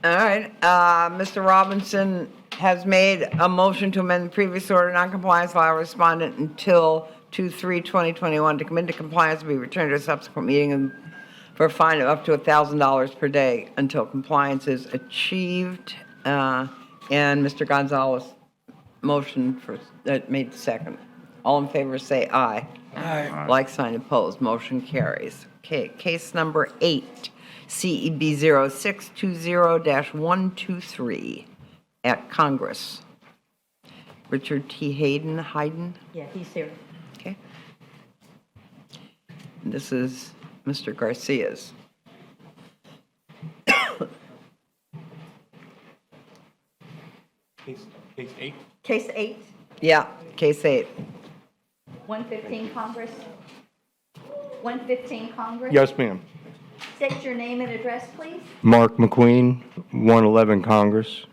All right, Mr. Robinson has made a motion to amend the previous order of noncompliance, allow respondent until 2/3/2021 to come into compliance and be returned to a subsequent meeting and for a fine of up to $1,000 per day until compliance is achieved. And Mr. Gonzalez motion made second. All in favor say aye. Aye. Like sign opposed, motion carries. Okay, case number 8, CEB 0620-123 at Congress. Richard T. Hayden? Yeah, he's here. Okay. This is Mr. Garcia's. Case 8? Case 8, Yeah, case 8. 115 Congress. 115 Congress. Yes, ma'am. State your name and address, please. Mark McQueen, 111 Congress,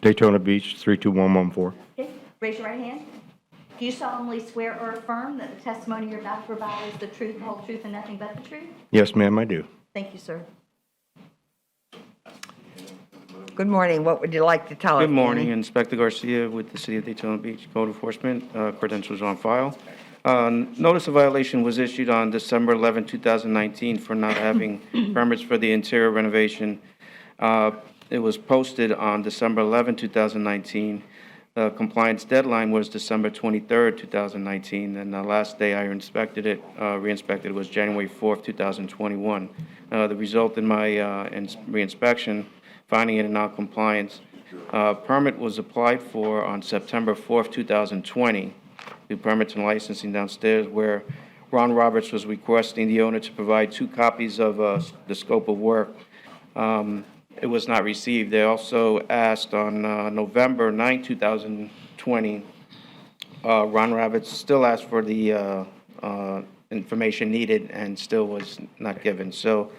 Daytona Beach, 32114. Okay, raise your right hand. Do you solemnly swear or affirm that the testimony you're about to provide is the truth, the whole truth, and nothing but the truth? Yes, ma'am, I do. Thank you, sir. Good morning, what would you like to tell us? Good morning, Danny? Inspector Garcia with the City of Daytona Beach Code Enforcement, credentials are on file. Notice of violation was issued on December 11, 2019 for not having permits for the interior renovation. It was posted on December 11, 2019. The compliance deadline was December 23, 2019, and the last day I inspected it, re-inspected it was January 4, 2021. The result in my re-inspection, finding it in non-compliance, permit was applied for on September 4, 2020. The permits and licensing downstairs where Ron Roberts was requesting the owner to provide 2 copies of the scope of work. It was not received. They also asked on November 9, 2020, Ron Roberts still asked for the information needed and still was not given. So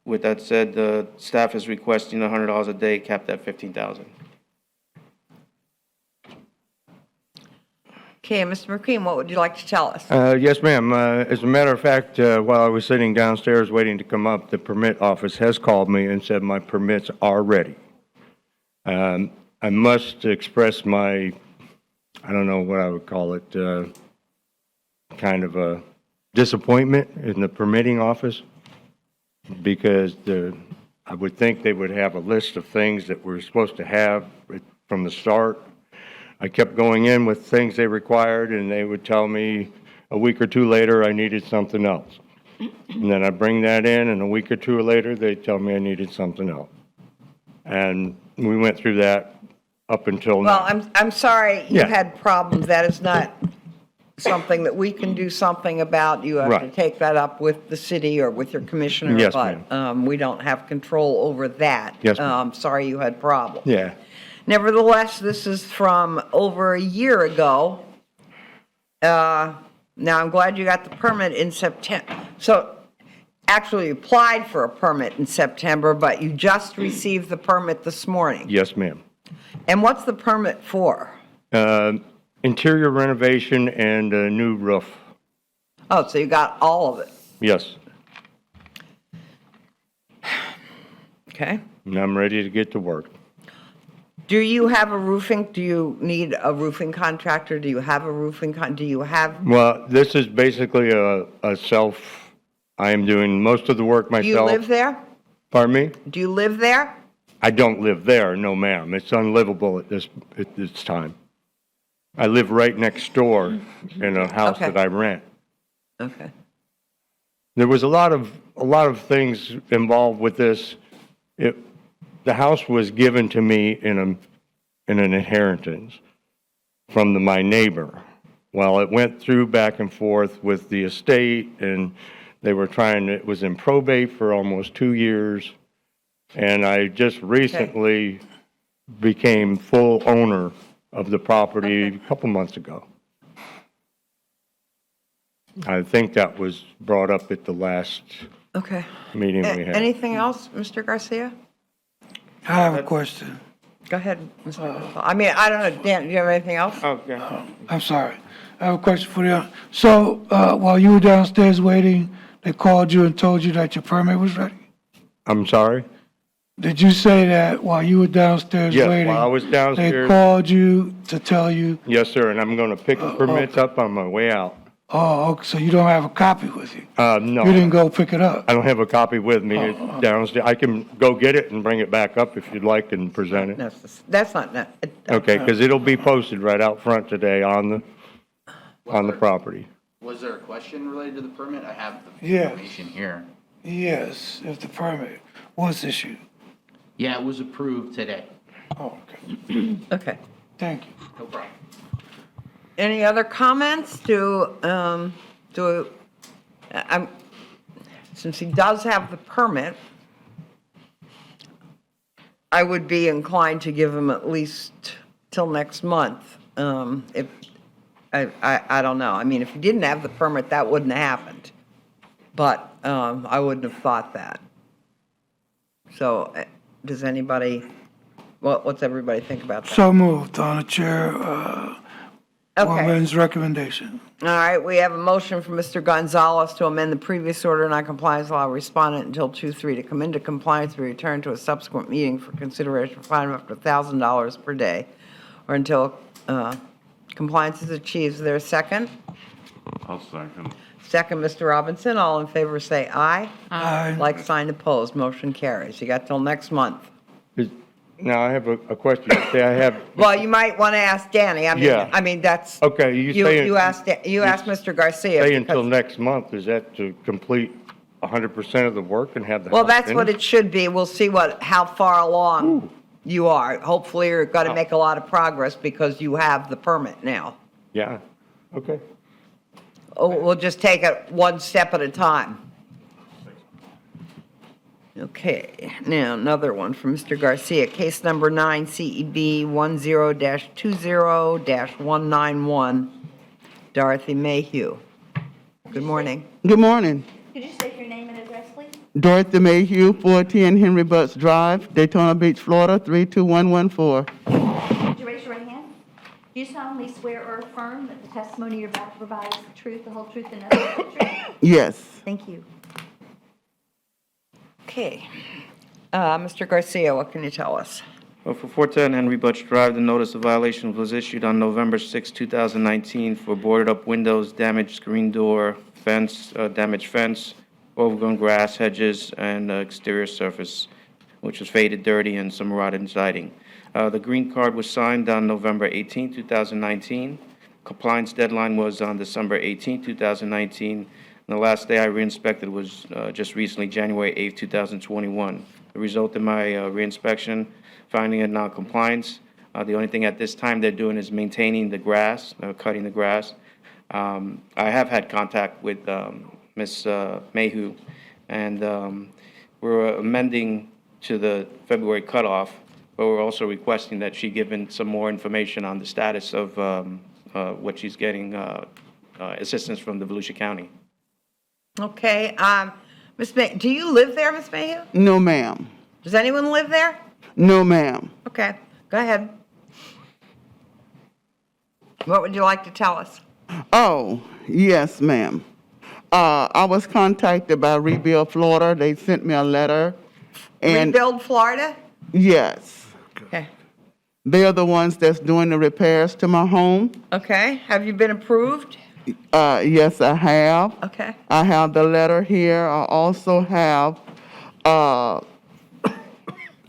with that said, the staff is requesting $100 a day, capped at $15,000. Okay, Mr. McQueen, what would you like to tell us? Yes, ma'am. As a matter of fact, while I was sitting downstairs waiting to come up, the permit office has called me and said my permits are ready. I must express my, I don't know what I would call it, kind of a disappointment in the permitting office, because I would think they would have a list of things that we're supposed to have from the start. I kept going in with things they required, and they would tell me a week or 2 later I needed something else. And then I bring that in, and a week or 2 later, they tell me I needed something else. And we went through that up until now. Well, I'm sorry you Yeah. had problems. That is not something that we can do something about. You have to Right. take that up with the city or with your commissioner. Yes, but we don't have control over that. Yes, ma'am. Sorry you had problems. Yeah. Nevertheless, this is from over a year ago. Now, I'm glad you got the permit in September. So, actually, you applied for a permit in September, but you just received the permit this morning. Yes, ma'am. And what's the permit for? Interior renovation and a new roof. Oh, so you got all of it. Yes. Okay. And I'm ready to get to work. Do you have a roofing, do you need a roofing contractor? Do you have a roofing do you have, Well, this is basically a I am doing most of the work myself. do you live there? Pardon me? Do you live there? I don't live there, no ma'am. It's unlivable at this time. I live right next door in a house Okay. that I rent. Okay. There was a lot of things involved with this. The house was given to me in an inheritance from my neighbor. Well, it went through back and forth with the estate, and they were it was in probate for almost 2 years, and I just recently became full owner of the property a couple months ago. I think that was brought up at the last Okay. meeting we had. Anything else, Mr. Garcia? I have a question. Go ahead, Mr. I mean, I don't know, Dan, do you have anything else? Okay. I'm sorry. I have a question for you. So, while you were downstairs waiting, they called you and told you that your permit was ready? I'm sorry? Did you say that while you were downstairs Yes, waiting? while I was They downstairs. called you to tell you, Yes, sir, and I'm going to pick the permits up on my way out. oh, okay, so you don't have a copy with you? No. You didn't go pick it up? I don't have a copy with me. It's downstairs. I can go get it and bring it back up if you'd like and present it. That's not, Okay, because it'll be posted right out front today on on the property. Was there a question related to the permit? I have the Yeah. information here. Yes, if the permit was issued. Yeah, it was approved today. Oh, okay. Okay. Thank you. No problem. Any other comments since he does have the permit, I would be inclined to give him at least till next month. If, I don't know. I mean, if he didn't have the permit, that wouldn't have happened. But, I wouldn't have thought that. So, does anybody, what's everybody think about that? So moved on the chair, Okay. woman's recommendation. All right, we have a motion from Mr. Gonzalez to amend the previous order of non-compliance, allow respondent until 2/3 to come into compliance, be returned to a subsequent meeting for consideration of fine of up to $1,000 per day, or until compliance is achieved. Is there a second? I'll second. Second, Mr. Robinson. All in favor say aye. Aye. Like sign opposed, motion carries. You got till next month. Now, I have a question. Say I have, Well, you might want to ask Danny. Yeah. I mean, that's, okay, you asked Mr. Garcia. say until because- next month, is that to complete 100% of the work and have the Well, house that's what finished? it should be. We'll see how far along you are. Hopefully, you're going to make a lot of progress because you have the permit now. Yeah, okay. We'll just take it one step at a time. Okay, now another one from Mr. Garcia. Case number 9, CEB 10-20-191, Dorothy Mayhew. Good morning. Good morning. Could you state your name and address, please? Dorothy Mayhew, 410 Henry Butts Drive, Daytona Beach, Florida, 32114. Would you raise your right hand? Do you solemnly swear or affirm that the testimony you're about to provide is the truth, the whole truth, and nothing but the truth? Yes. Thank you. Okay. Mr. Garcia, what can you tell us? Well, for 410 Henry Butch Drive, the notice of violation was issued on November 6, 2019 for boarded up windows, damaged screen door, fence, damaged fence, overgrown grass, hedges, and exterior surface, which was faded, dirty, and some rotted siding. The green card was signed on November 18, 2019. Compliance deadline was on December 18, 2019. And the last day I re-inspected was just recently, January 8, 2021. The result of my re-inspection, finding a non-compliance. The only thing at this time they're doing is maintaining the grass, cutting the grass. I have had contact with Ms. Mayhew, and we're amending to the February cutoff, but we're also requesting that she give in some more information on the status of what she's getting assistance from the Volusia County. Okay, Ms. May, do you live there, Ms. Mayhew? No, ma'am. Does anyone live there? No, ma'am. Okay, go ahead. What would you like to tell us? Oh, yes, ma'am. I was contacted by Rebuild Florida. They sent me a letter. And Rebuild Florida? yes, Okay. they are the ones that's doing the repairs to my home. Okay, have you been approved? Yes, I have. Okay. I have the letter here. I also have, I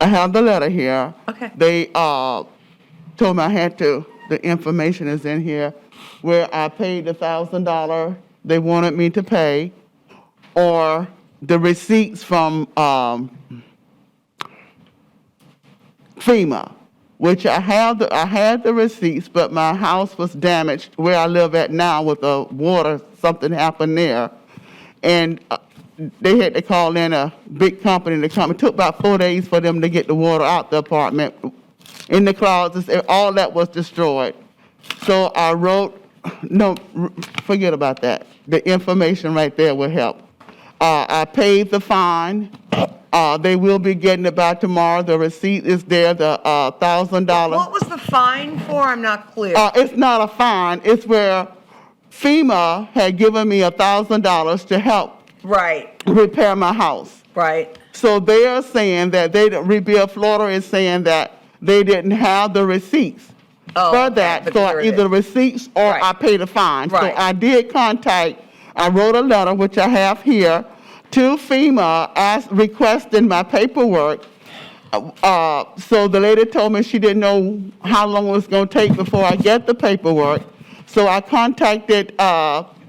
have the letter here. Okay. They told me I had to, the information is in here, where I paid the $1,000 they wanted me to pay, or the receipts from FEMA, which I had the receipts, but my house was damaged where I live at now with the water, something happened there. And they had to call in a big company to come. It took about 4 days for them to get the water out the apartment. In the closets, all that was destroyed. So I wrote, no, forget about that. The information right there will help. I paid the fine. They will be getting it by tomorrow. The receipt is there, the $1,000. What was the fine for? I'm not clear. It's not a fine. It's where FEMA had given me $1,000 to help Right, repair my house. right. So they are saying that Rebuild Florida is saying that they didn't have the receipts for that. but So here it either is. receipts or Right. I paid a fine. Right. So I did contact, I wrote a letter, which I have here, to FEMA requesting my paperwork. So the lady told me she didn't know how long it was going to take before I get the paperwork. So I contacted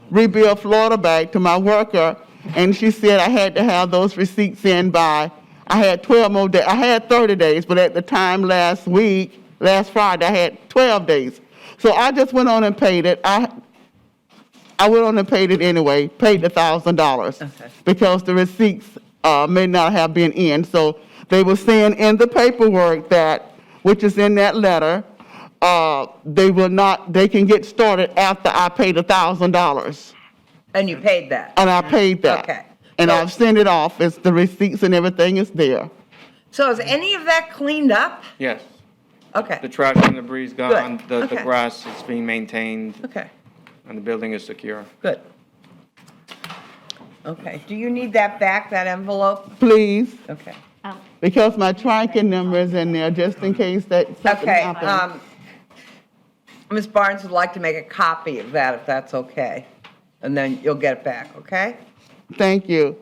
Rebuild Florida Bank to my worker, and she said I had to have those receipts in by, I had 12 more days. I had 30 days, but at the time last Friday, I had 12 days. So I just went on and paid it. I went on and paid it anyway, paid the $1,000 because the receipts may not have been in. So they were saying in the paperwork that, which is in that letter, they can get started after I pay the $1,000. And you paid that? And I paid that. Okay. And So- I've sent it off. It's the receipts and everything is there. So is any of that cleaned up? Yes. Okay. The trash and debris is gone, the Okay. grass is being maintained, Okay, and the building is secure. good. Okay, do you need that back, that envelope? Please, Okay. because my tracking number is in there just in case that something Okay, happens. Ms. Barnes would like to make a copy of that, if that's okay. And then you'll get it back, okay? Thank you.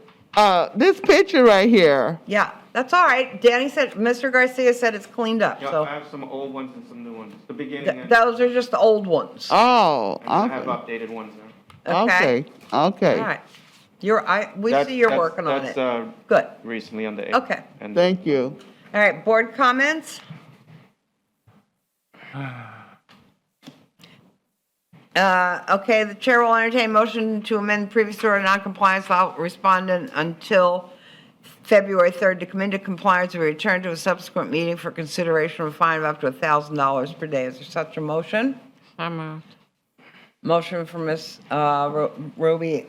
This picture right here, Yeah, that's all right. Danny said, Mr. Garcia said it's cleaned up, Yeah, I so have some old ones and some new ones. The beginning, those are just the old ones. oh, I have okay, updated ones now. okay, okay. All right. We That's- see you're that's- working on that's, it. Good. Recently on the 8th. Okay. And Thank you. All right, board comments? Okay, the chair will entertain motion to amend previous order of noncompliance, allow respondent until February 3rd to come into compliance or return to a subsequent meeting for consideration of a fine of up to $1,000 per day. Is there such a motion? So moved. Motion from Ms. Roby.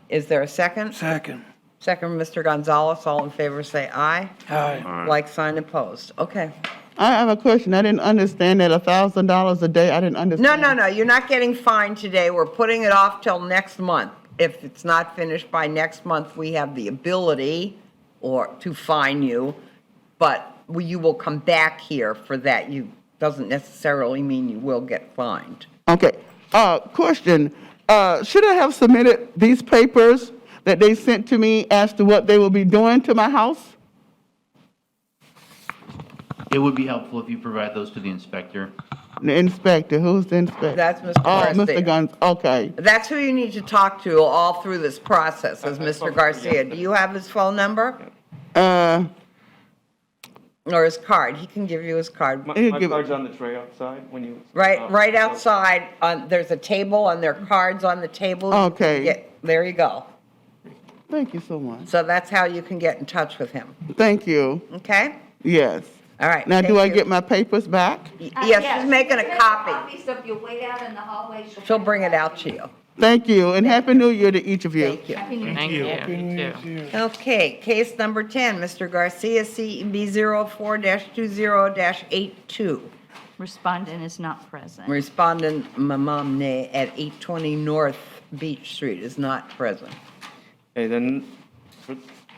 Is there a second? Second. Second from Mr. Gonzalez. All in favor, say aye. Aye. Like sign opposed. Okay. I have a question. I didn't understand that $1,000 a day. I didn't understand. No, you're not getting fined today. We're putting it off till next month. If it's not finished by next month, we have the ability to fine you, but you will come back here for that. Doesn't necessarily mean you will get fined. Okay, question. Should I have submitted these papers that they sent to me as to what they will be doing to my house? It would be helpful if you provide those to the inspector. The inspector, who's the inspector? That's Mr. Oh, Garcia. Mr. Guns, okay. That's who you need to talk to all through this process, is Mr. Garcia. Do you have his phone number or his card? He can give you his card. My card's on the tray outside when you. Right outside, there's a table and there are cards on the table. Okay. There you go. Thank you so much. So that's how you can get in touch with him, Thank you. okay? Yes. All right. Now, do thank I you. get my papers back? Yes, she's making a copy. So if you wait out in the hallway, She'll bring it out to you. Thank you, and Happy New Year to each of you. Thank you. Happy New Year. Thank you. You too. Okay, case number 10, Mr. Garcia, CB 04-20-82. Respondent is not present. Respondent Mamamne at 820 North Beach Street is not present. Okay, then,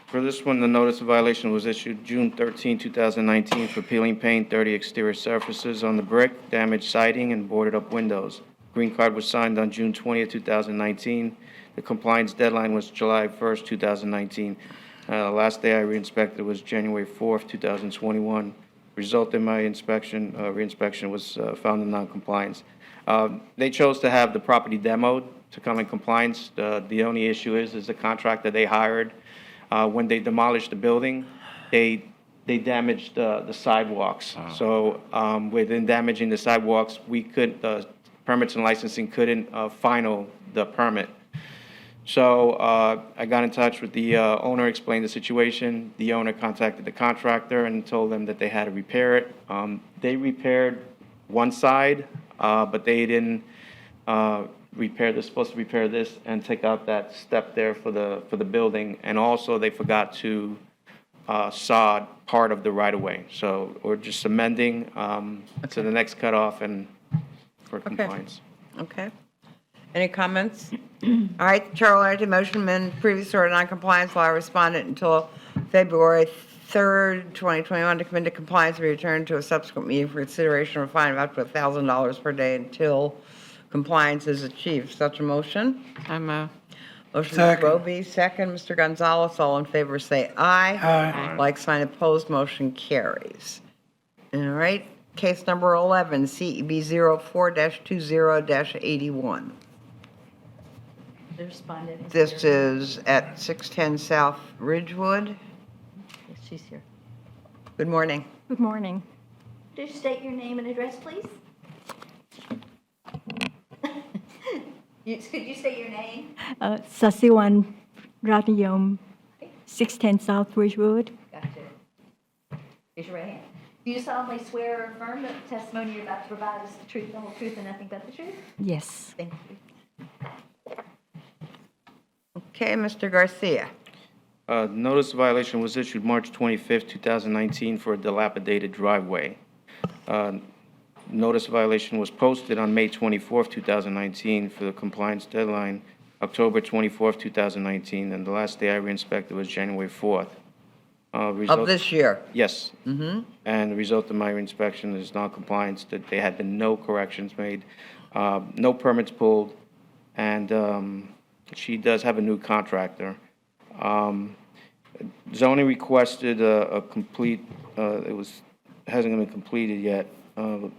for this one, the notice of violation was issued June 13, 2019 for peeling paint, dirty exterior surfaces on the brick, damaged siding, and boarded up windows. Green card was signed on June 20, 2019. The compliance deadline was July 1st, 2019. Last day I re-inspected was January 4th, 2021. Result in my re-inspection was found in non-compliance. They chose to have the property demoed to come in compliance. The only issue is the contractor they hired, when they demolished the building, they damaged the sidewalks. So within damaging the sidewalks, permits and licensing couldn't final the permit. So I got in touch with the owner, explained the situation. The owner contacted the contractor and told them that they had to repair it. They repaired one side, but they didn't they're supposed to repair this and take out that step there for the building. And also they forgot to sod part of the right-of-way. So we're just amending to the next cutoff and for compliance. Okay. Any comments? All right, the chair will entertain motion to amend previous order of non-compliance, allow respondent until February 3rd, 2021 to come into compliance and return to a subsequent meeting for consideration of a fine of up to $1,000 per day until compliance is achieved. Such a motion? So moved. Motion, Ms. Second. Roby, second. Mr. Gonzalez, all in favor say aye. Aye. Like sign opposed, motion carries. All right, case number 11, CEB 04-20-81. The respondent is This here. is at 610 South Ridgewood. Yes, she's here. Good morning. Good morning. Could you state your name and address, please? Could you state your name? Sasiwan Ratnayom, 610 South Ridgewood. Gotcha. Raise your right hand. Do you solemnly swear or affirm that the testimony you're about to provide is the truth, the whole truth, and nothing but the truth? Yes. Thank you. Okay, Mr. Garcia. Notice of violation was issued March 25th, 2019 for a dilapidated driveway. Notice of violation was posted on May 24th, 2019 for the compliance deadline, October 24th, 2019, and the last day I re-inspected was January 4th. Of this year? Yes. Mm-hmm. And the result of my reinspection is non-compliance, that there had been no corrections made, no permits pulled, and she does have a new contractor. Zoning requested a complete, hasn't been completed yet.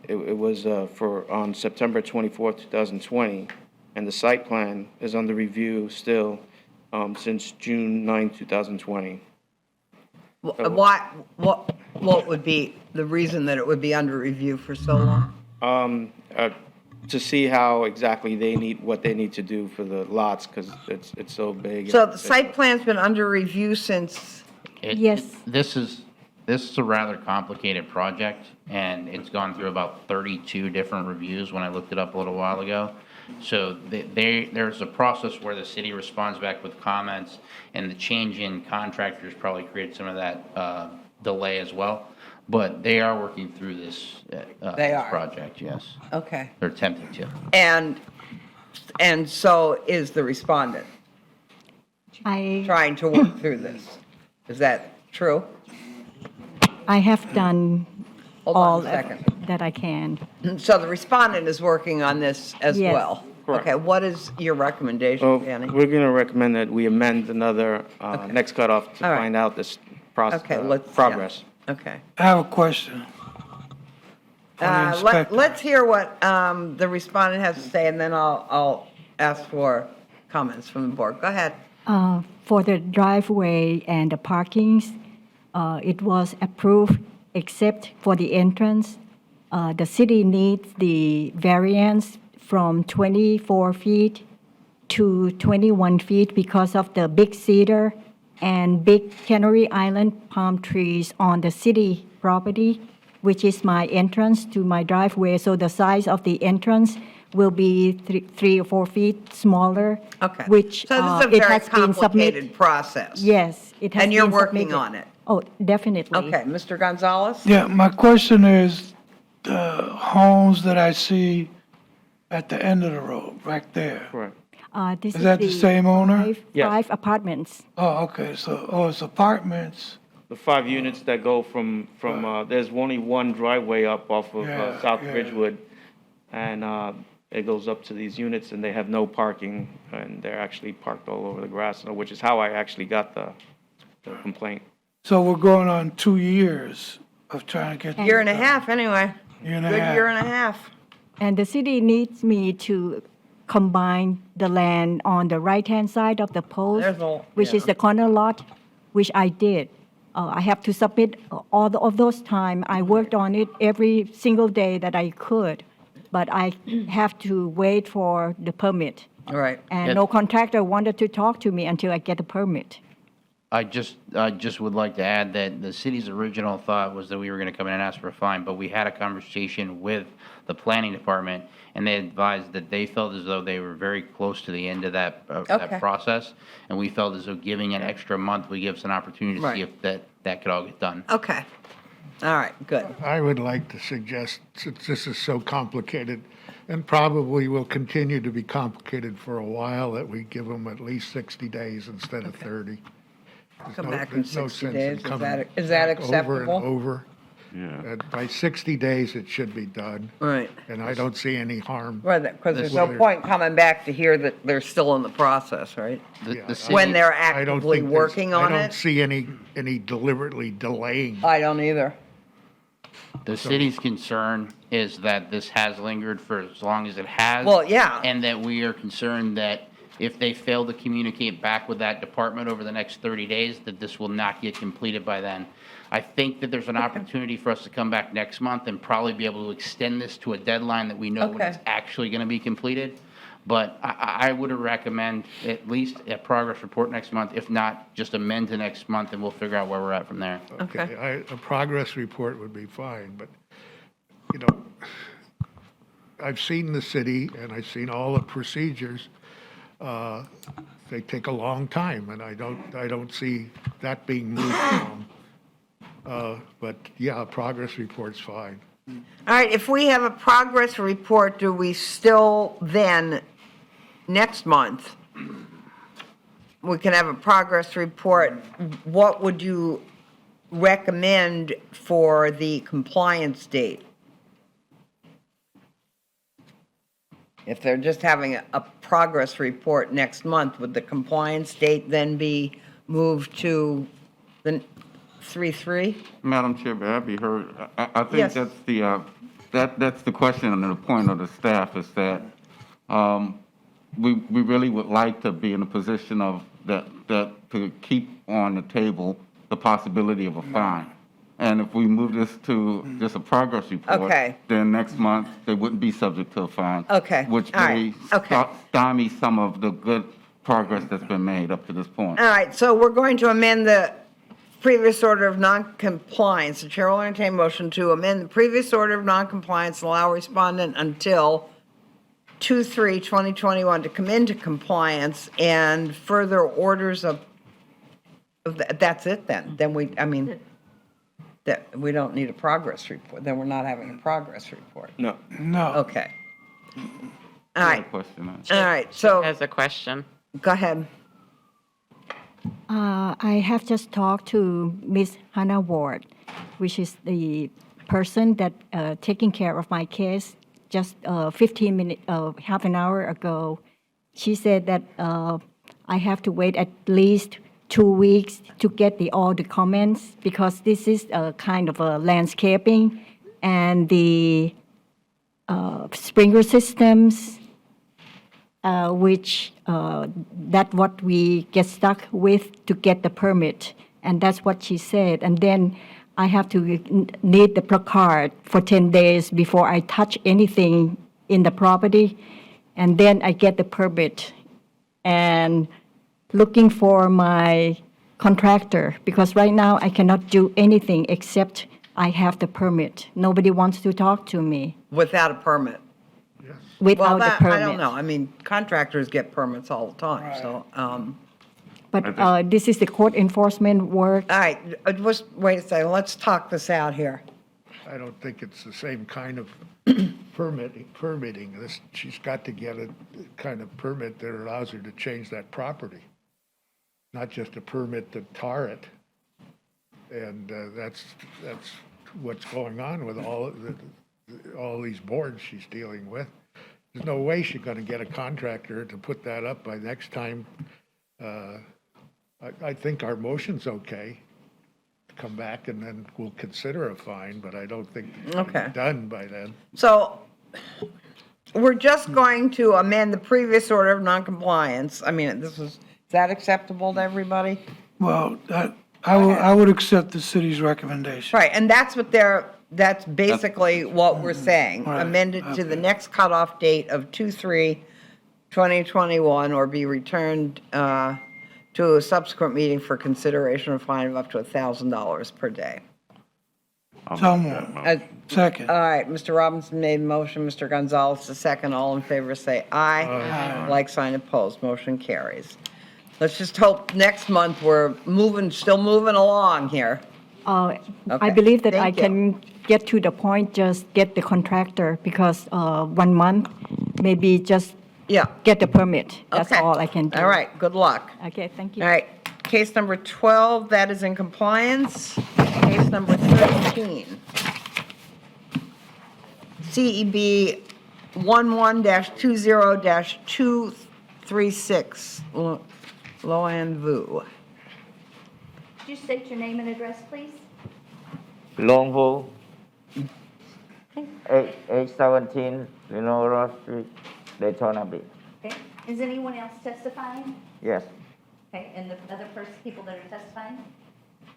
It was on September 24th, 2020, and the site plan is under review still since June 9, 2020. What would be the reason that it would be under review for so long? To see how exactly what they need to do for the lots, because it's so big. So the site plan's been under review since? Yes. This is a rather complicated project, and it's gone through about 32 different reviews when I looked it up a little while ago. So there's a process where the city responds back with comments, and the change in contractors probably created some of that delay as well. But they are working through this project, yes. Okay. They're attempting to. And so is the respondent trying to work through this. Is that true? I have done Hold on all a second. that I can. So the respondent is working on this as Yes. well? Correct. Okay, what is your recommendation, Well, Danny? we're going to recommend that we amend another next cutoff to All right. find out this process, Okay, let's- yeah. progress. Okay. I have a question. For the inspector. Let's hear what the respondent has to say, and then I'll ask for comments from the board. Go ahead. For the driveway and the parkings, it was approved except for the entrance. The city needs the variance from 24 feet to 21 feet because of the big cedar and big Canary Island palm trees on the city property, which is my entrance to my driveway. So the size of the entrance will be 3 or 4 feet smaller. Okay. Which So this is a it very has been submitted. complicated process. Yes, it has And you're been working submitted. on it? Oh, definitely. Okay, Mr. Gonzalez? Yeah, my question is, the homes that I see at the end of the road, right there. Correct. This Is that the same owner? Yes. 5 apartments. Oh, okay, so, it's apartments. The 5 units that go from there's only one driveway up off of Yeah, South yeah. Ridgewood, and it goes up to these units, and they have no parking, and they're actually parked all over the grass, which is how I actually got the complaint. So we're going on 2 years of trying to get. Year and a half, anyway. Year and a Good half. year and a half. And the city needs me to combine the land on the right-hand side of the post, There's a- which is yeah. the corner lot, which I did. I have to submit all of those time. I worked on it every single day that I could, but I have to wait for the permit. All right. And no contractor wanted to talk to me until I get the permit. I just would like to add that the city's original thought was that we were going to come in and ask for a fine, but we had a conversation with the planning department, and they advised that they felt as though they were very close to the end of that Okay. process, and we felt as though giving an extra month would give us an opportunity to Right. see if that could all get done. Okay. All right, good. I would like to suggest, since this is so complicated, and probably will continue to be complicated for a while, that we give them at least 60 days instead of 30. There's Come no- back in there's no 60 sense in days. Is coming that back acceptable? Over and over. Yeah. By 60 days, it should be done. Right. And I don't see any harm. Right, because there's no Whether- point coming back to hear that they're still in the process, right? When they're I don't actively think there's- working on I don't it? see any deliberately delaying. I don't either. The city's concern is that this has lingered for as long as it has. Well, yeah. And that we are concerned that if they fail to communicate back with that department over the next 30 days, that this will not get completed by then. I think that there's an opportunity for us to come back next month and probably be able to extend this to a deadline that we know when it's actually going to be completed. But I would recommend at least a progress report next month. If not, just amend to next month and we'll figure out where we're at from there. Okay, a progress report would be fine, but, you know, I've seen the city and I've seen all the procedures. They take a long time, and I don't see that being moved along. But yeah, a progress report's fine. All right, if we have a progress report, do we still then, next month, we can have a progress report? What would you recommend for the compliance date? If they're just having a progress report next month, would the compliance date then be moved to the 3/3? Madam Chair, may I be heard? I think Yes. that's that's the question and the point of the staff is that we really would like to be in a position of that to keep on the table the possibility of a fine. And if we move this to just a progress report, Okay. then next month they wouldn't be subject to a fine. Okay. Which All may right. Okay. stymie some of the good progress that's been made up to this point. All right, so we're going to amend the previous order of noncompliance. The chair will entertain a motion to amend the previous order of noncompliance, and allow respondent until 2/3/2021 to come into compliance, and further orders of that's it then? Then that we don't need a progress report, then we're not having a progress report? No. No. Okay. All right, Question. all right, so, Has a question. go ahead. I have just talked to Miss Hannah Ward, which is the person that taking care of my case just 15 minutes, half an hour ago. She said that I have to wait at least 2 weeks to get all the comments, because this is a kind of a landscaping, and the sprinkler systems, which that's what we get stuck with to get the permit, and that's what she said. And then I have to need the placard for 10 days before I touch anything in the property, and then I get the permit. And looking for my contractor, because right now I cannot do anything except I have the permit. Nobody wants to talk to me Without a permit? without the permit. I don't know, I mean, contractors get permits all the time, so, But this is the court enforcement work. all right, just wait a second, let's talk this out here. I don't think it's the same kind of permitting. She's got to get a kind of permit that allows her to change that property, not just a permit to tar it. And that's what's going on with all these boards she's dealing with. There's no way she's going to get a contractor to put that up by next time. I think our motion's okay. Come back and then we'll consider a fine, but I don't think it'll Okay. be done by then. So, we're just going to amend the previous order of noncompliance. I mean, is that acceptable to everybody? Well, I would accept the city's recommendation. Right, and that's that's basically what we're saying. Right, Amend it to the okay. next cutoff date of 2/3/2021, or be returned to a subsequent meeting for consideration of fine of up to $1,000 per day. So moved. Second. All right, Mr. Robinson made a motion, Mr. Gonzalez the second. All in favor say aye. Aye. Like sign opposed, motion carries. Let's just hope next month we're still moving along here. I Okay, believe that I thank you. can get to the point, just get the contractor, because 1 month, maybe just get the permit. That's Okay. all I can do. All right, good luck. Okay, thank you. All right, case number 12, that is in compliance. Case number 13. CEB 11-20-236, Loan Vu. Could you state your name and address, please? Long Ho, 817 Lenora Street, Daytona Beach. Okay, is anyone else testifying? Yes. Okay, and the other people that are testifying?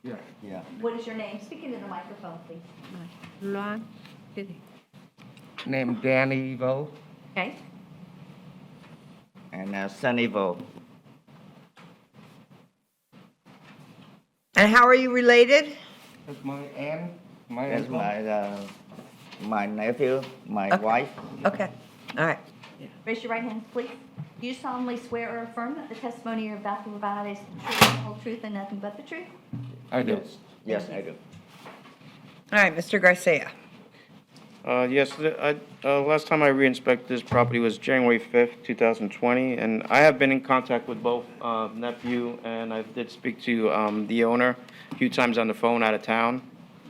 Yeah. Yeah. What is your name? Speak into the microphone, please. Luan. Name Danny Vo Okay, and Sunny Vo. And how are you related? That's my aunt. That's my nephew, my wife. Okay, all right. raise your right hands, please. Do you solemnly swear or affirm that the testimony you're about to provide is the truth, the whole truth, and nothing but the truth? I do. Yes, I do. All right, Mr. Garcia. Yes, last time I re-inspected this property was January 5th, 2020, and I have been in contact with both nephew, and I did speak to the owner a few times on the phone out of town.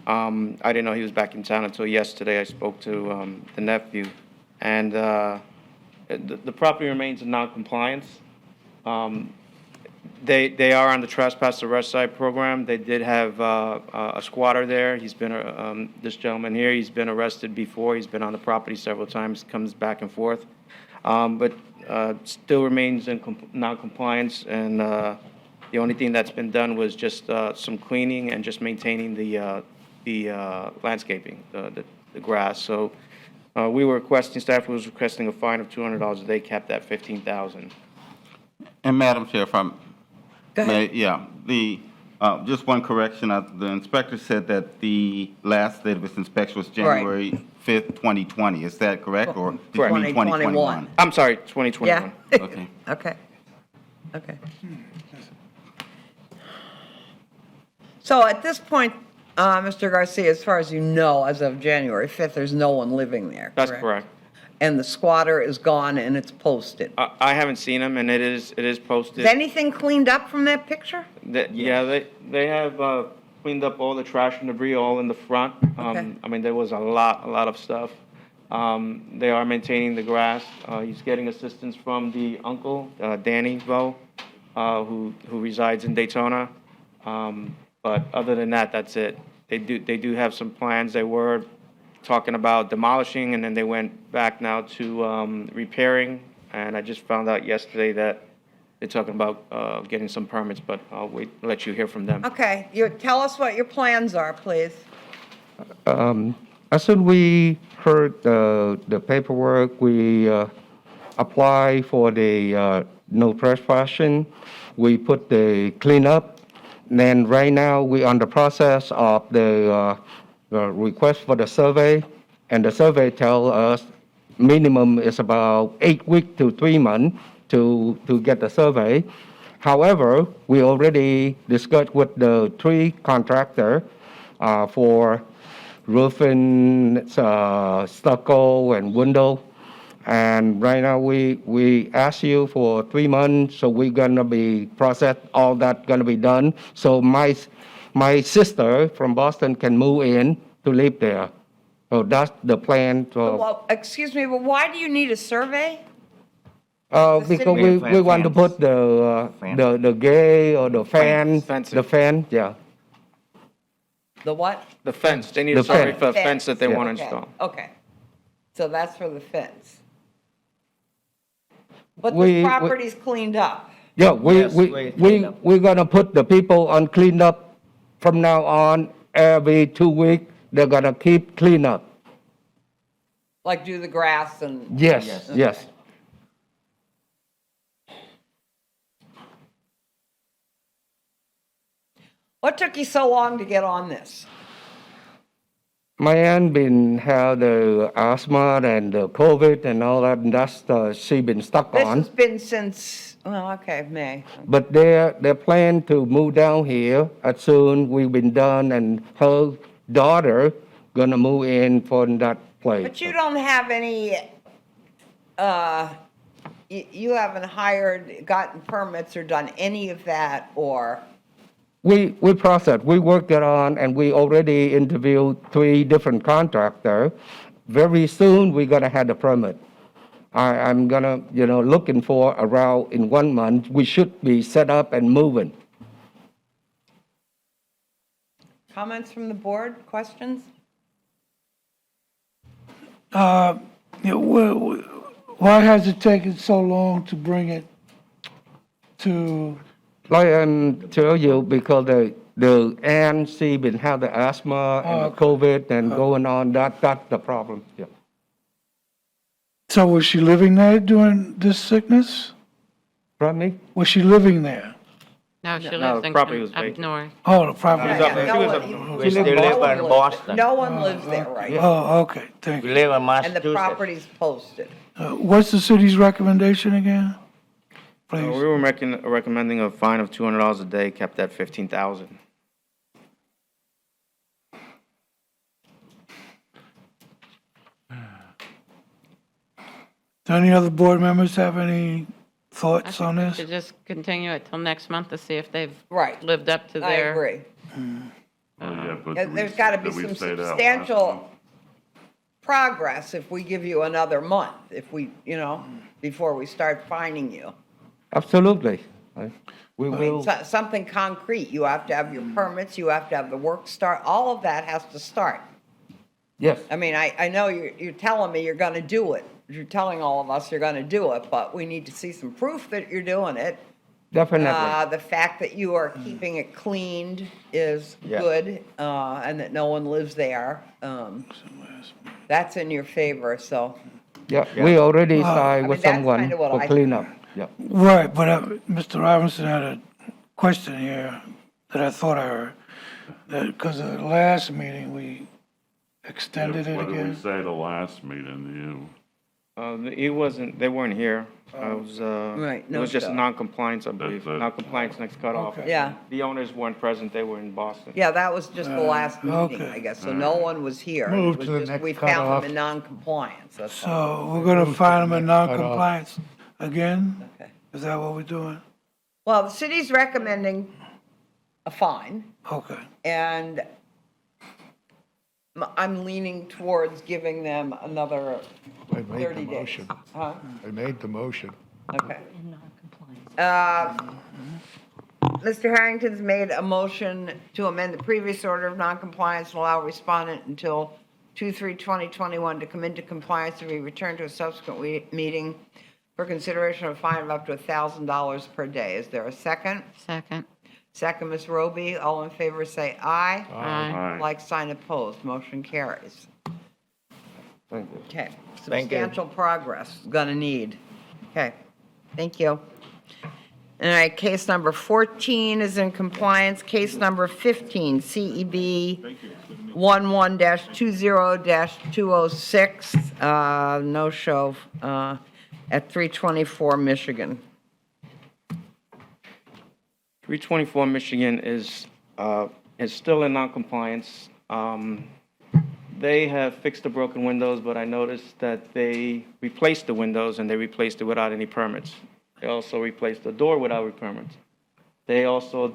I didn't know he was back in town until yesterday. I spoke to the nephew, and the property remains in non-compliance. They are on the trespass arrest site program. They did have a squatter there. He's been, this gentleman here, he's been arrested before. He's been on the property several times, comes back and forth. But still remains in non-compliance, and the only thing that's been done was just some cleaning and just maintaining the landscaping, the grass. So we were requesting, staff was requesting a fine of $200 a day, capped at $15,000. And Madam Chair, if I'm, yeah, just one correction. The inspector said that the last date of his inspection was January 5th, 2020. Is that correct, or did you mean 2021? I'm sorry, 2021. Yeah. Okay. Okay. Okay. So at this point, Mr. Garcia, as far as you know, as of January 5th, there's no one living there, That's correct. And the squatter is gone and it's posted. I haven't seen them, and it is posted. Is anything cleaned up from that picture? Yeah, they have cleaned up all the trash and debris all in the front. Okay. I mean, there was a lot of stuff. They are maintaining the grass. He's getting assistance from the uncle, Danny Vo, who resides in Daytona. But other than that, that's it. They do have some plans. They were talking about demolishing, and then they went back now to repairing. And I just found out yesterday that they're talking about getting some permits, but I'll let you hear from them. Okay, tell us what your plans are, please. As soon we heard the paperwork, we apply for the no trespassing. We put the cleanup. Then right now, we're on the process of the request for the survey, and the survey tell us minimum is about 8 weeks to 3 months to get the survey. However, we already discussed with the 3 contractor for roofing, stucco, and window. And right now, we ask you for 3 months, so we're gonna be process, all that gonna be done. So my sister from Boston can move in to live there. So that's the plan. Well, excuse me, but why do you need a survey? Because we want to put the gate or the fan, the fan, yeah. The what? The fence. They need a survey for the fence that they want to Okay, install. Okay, so that's for the fence. But We- the property's cleaned up. Yeah, Yes, we're gonna put the people on clean up from now on, every 2 weeks, they're gonna keep clean up. Like do the grass and? Yes, Okay. yes. What took you so long to get on this? My aunt had the asthma and the COVID and all that, and that's, she been stuck This on. has been since, well, okay, May. But they plan to move down here as soon we've been done, and her daughter gonna move in from that place. But you don't have any, you haven't gotten permits or done any of that, or? We processed, we worked it on, and we already interviewed 3 different contractors. Very soon, we're gonna have the permit. I'm gonna, looking for around in 1 month, we should be set up and moving. Comments from the board, questions? Why has it taken so long to bring it to, Like I tell you, because the aunt, she been have the asthma and the COVID and going on, that's the problem, yeah. so was she living there during this sickness? Pardon me? Was she living there? No, she No, lives the in property was up vacant. north. Oh, the property. She was up Yeah, there. no She was one- up there. We still live in Boston. No one lives there right now, Oh, okay, thank We you. live in and the Massachusetts. property's posted. What's the city's recommendation again? We Please. were recommending a fine of $200 a day, kept at 15,000. Do any other board members have any thoughts on this? To just continue it till next month to see if they've Right. lived up to I their. agree. Oh, yeah, but did we- There's got to be did we some say that last substantial month? progress if we give you another month, if we, before we start fining you. Absolutely. We I mean, will, something concrete. You have to have your permits, you have to have the work start, all of that has to start. yes, I mean, I know you're telling me you're gonna do it. You're telling all of us you're gonna do it, but we need to see some proof that you're doing it. definitely. The fact that you are keeping it cleaned is Yeah. good, and that no one lives there. That's in your favor, so. Yeah, we already I signed mean, with that's someone kinda what for I- cleanup, yeah. Right, but Mr. Robinson had a question here that I thought I heard. That because of the last meeting, we extended it What did we again? say the last meeting to you? They weren't here. It was, Right, it no was just show. non-compliance, I believe. That's it. Non-compliance next cutoff. Okay. Yeah. The owners weren't present, they were in Boston. Yeah, that was just the last meeting, okay. I guess, so no one was here. It Move was to the just next we found cutoff. them in non-compliance, that's all. So we're gonna find them in Cutoff. non-compliance again? Okay. Is that what we're doing? Well, the city's recommending a fine, Okay. and I'm leaning towards giving them another I made 30 the days. motion. Huh? I made the motion. Okay. Mr. Harrington's made a motion to amend the previous order of noncompliance and allow respondent until 2/3/2021 to come into compliance and be returned to a subsequent meeting for consideration of a fine of up to $1,000 per day. Is there a second? Second. Second, Ms. Roby. All in favor say aye. Aye. Like sign opposed. Motion carries. Thank you. Okay. Thank you. Substantial progress, gonna need. Okay, thank you. All right, case number 14 is in compliance. Case number 15, CEB 11-20-206, no show at 324 Michigan. 324 Michigan is still in non-compliance. They have fixed the broken windows, but I noticed that they replaced the windows, and they replaced it without any permits. They also replaced the door without permits. They also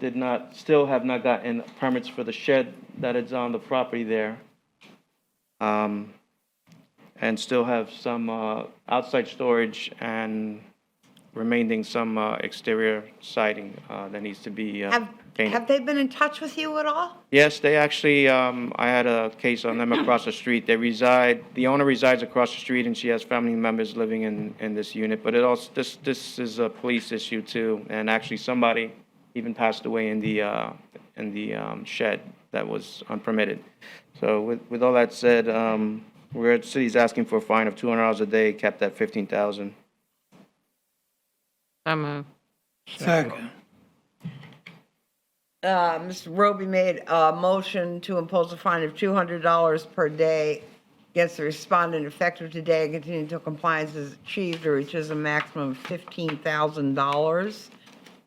still have not gotten permits for the shed that is on the property there. And still have some outside storage and remaining some exterior siding that needs to be painted. Have they been in touch with you at all? Yes, they actually, I had a case on them across the street. The owner resides across the street, and she has family members living in this unit. But this is a police issue too, and actually somebody even passed away in the shed that was unpermitted. So with all that said, the city's asking for a fine of $200 a day, capped at 15,000. So moved. Second. Mr. Roby made a motion to impose a fine of $200 per day against the respondent effective today and continue until compliance is achieved or reaches a maximum of $15,000.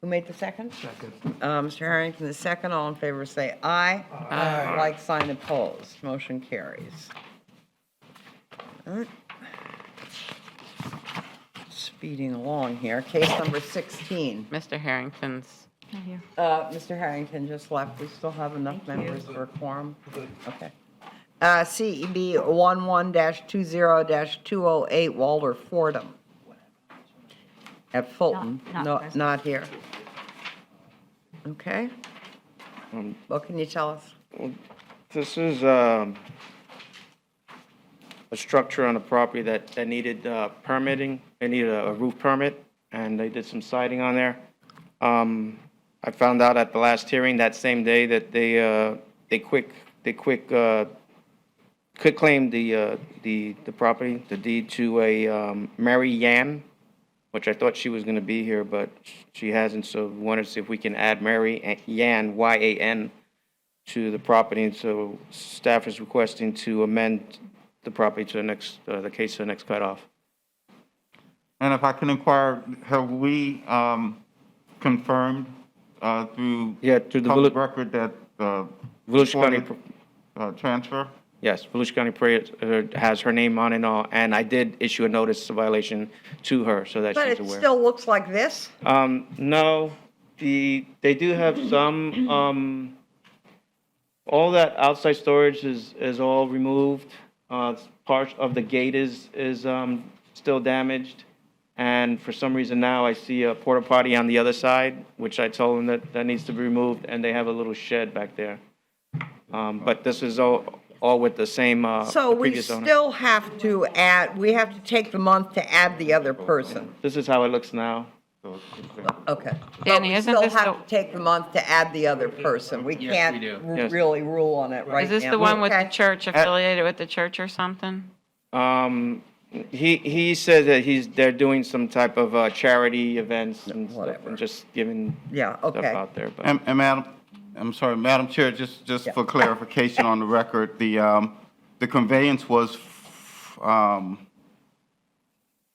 Who made the second? Second. Mr. Harrington, the second. All in favor say aye. Aye. Like sign opposed. Motion carries. All right. Speeding along here. Case number 16. Mr. Harrington's. Mr. Harrington just left. We still have enough members for a quorum? Okay. CEB 11-20-208 Walter Fordham at Fulton. No, not here. Okay. What can you tell us? This is a structure on a property that needed permitting. They needed a roof permit, and they did some siding on there. I found out at the last hearing that same day that they quit claimed the property, the deed to a Mary Yan, which I thought she was going to be here, but she hasn't. So we wanted to see if we can add Mary Yan, Y-A-N, to the property. And so staff is requesting to amend the property to the case to the next cutoff. And if I can inquire, have we confirmed through Yeah, through the public record that Volusia County, transfer? yes, Volusia County has her name on it and all, and I did issue a notice of violation to her so that But she's it aware. still looks like this? No, they do have some, all that outside storage is all removed. Part of the gate is still damaged. And for some reason now, I see a porta potty on the other side, which I told them that needs to be removed, and they have a little shed back there. But this is all with the same, So the we previous owner. still have to add, we have to take the month to add the other person. This is how it looks now. Okay. But Danny, we isn't still this have to take the month to add the other person. We Yes, can't we do. Yes. really rule on it right now. Is this the one with the Okay. church, affiliated with the church or something? He said that they're doing some type of charity events and stuff, and just giving Yeah, stuff okay. out there. But And Madam, I'm sorry, Madam Chair, just for clarification on the record, the conveyance was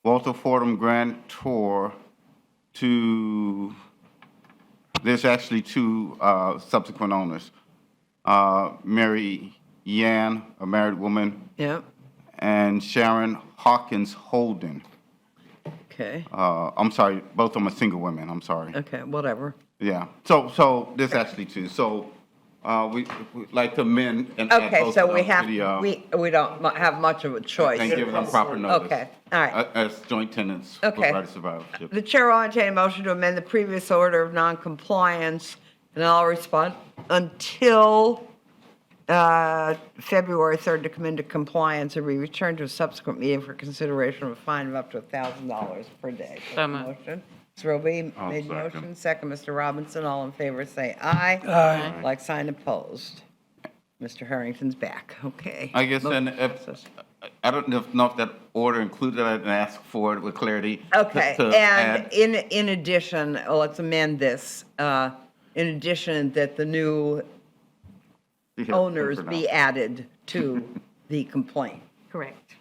Walter Fordham grantor to, there's actually two subsequent owners. Mary Yan, a married woman, Yeah, and Sharon Hawkins Holden. okay, I'm sorry, both of them are single women, I'm sorry. okay, whatever. Yeah, so there's actually two. So we'd like to amend and add Okay, both so of we them have, to the, we don't have much of a choice. and give them proper notice. Okay, all right. As joint tenants for Okay. right of survivorship. The chair will entertain a motion to amend the previous order of noncompliance, and I'll respond until February 3rd to come into compliance and be returned to a subsequent meeting for consideration of a fine of up to $1,000 per day. So moved. Motion. Ms. Roby I'll made the second. motion. Second, Mr. Robinson. All in favor, say aye. Aye. Like sign opposed. Mr. Harrington's back. Okay. I guess then if, I don't know if that order included, I'd ask for it with clarity. Okay, to and add- in addition, let's amend this, in addition that the new owners be added to the complaint. Correct.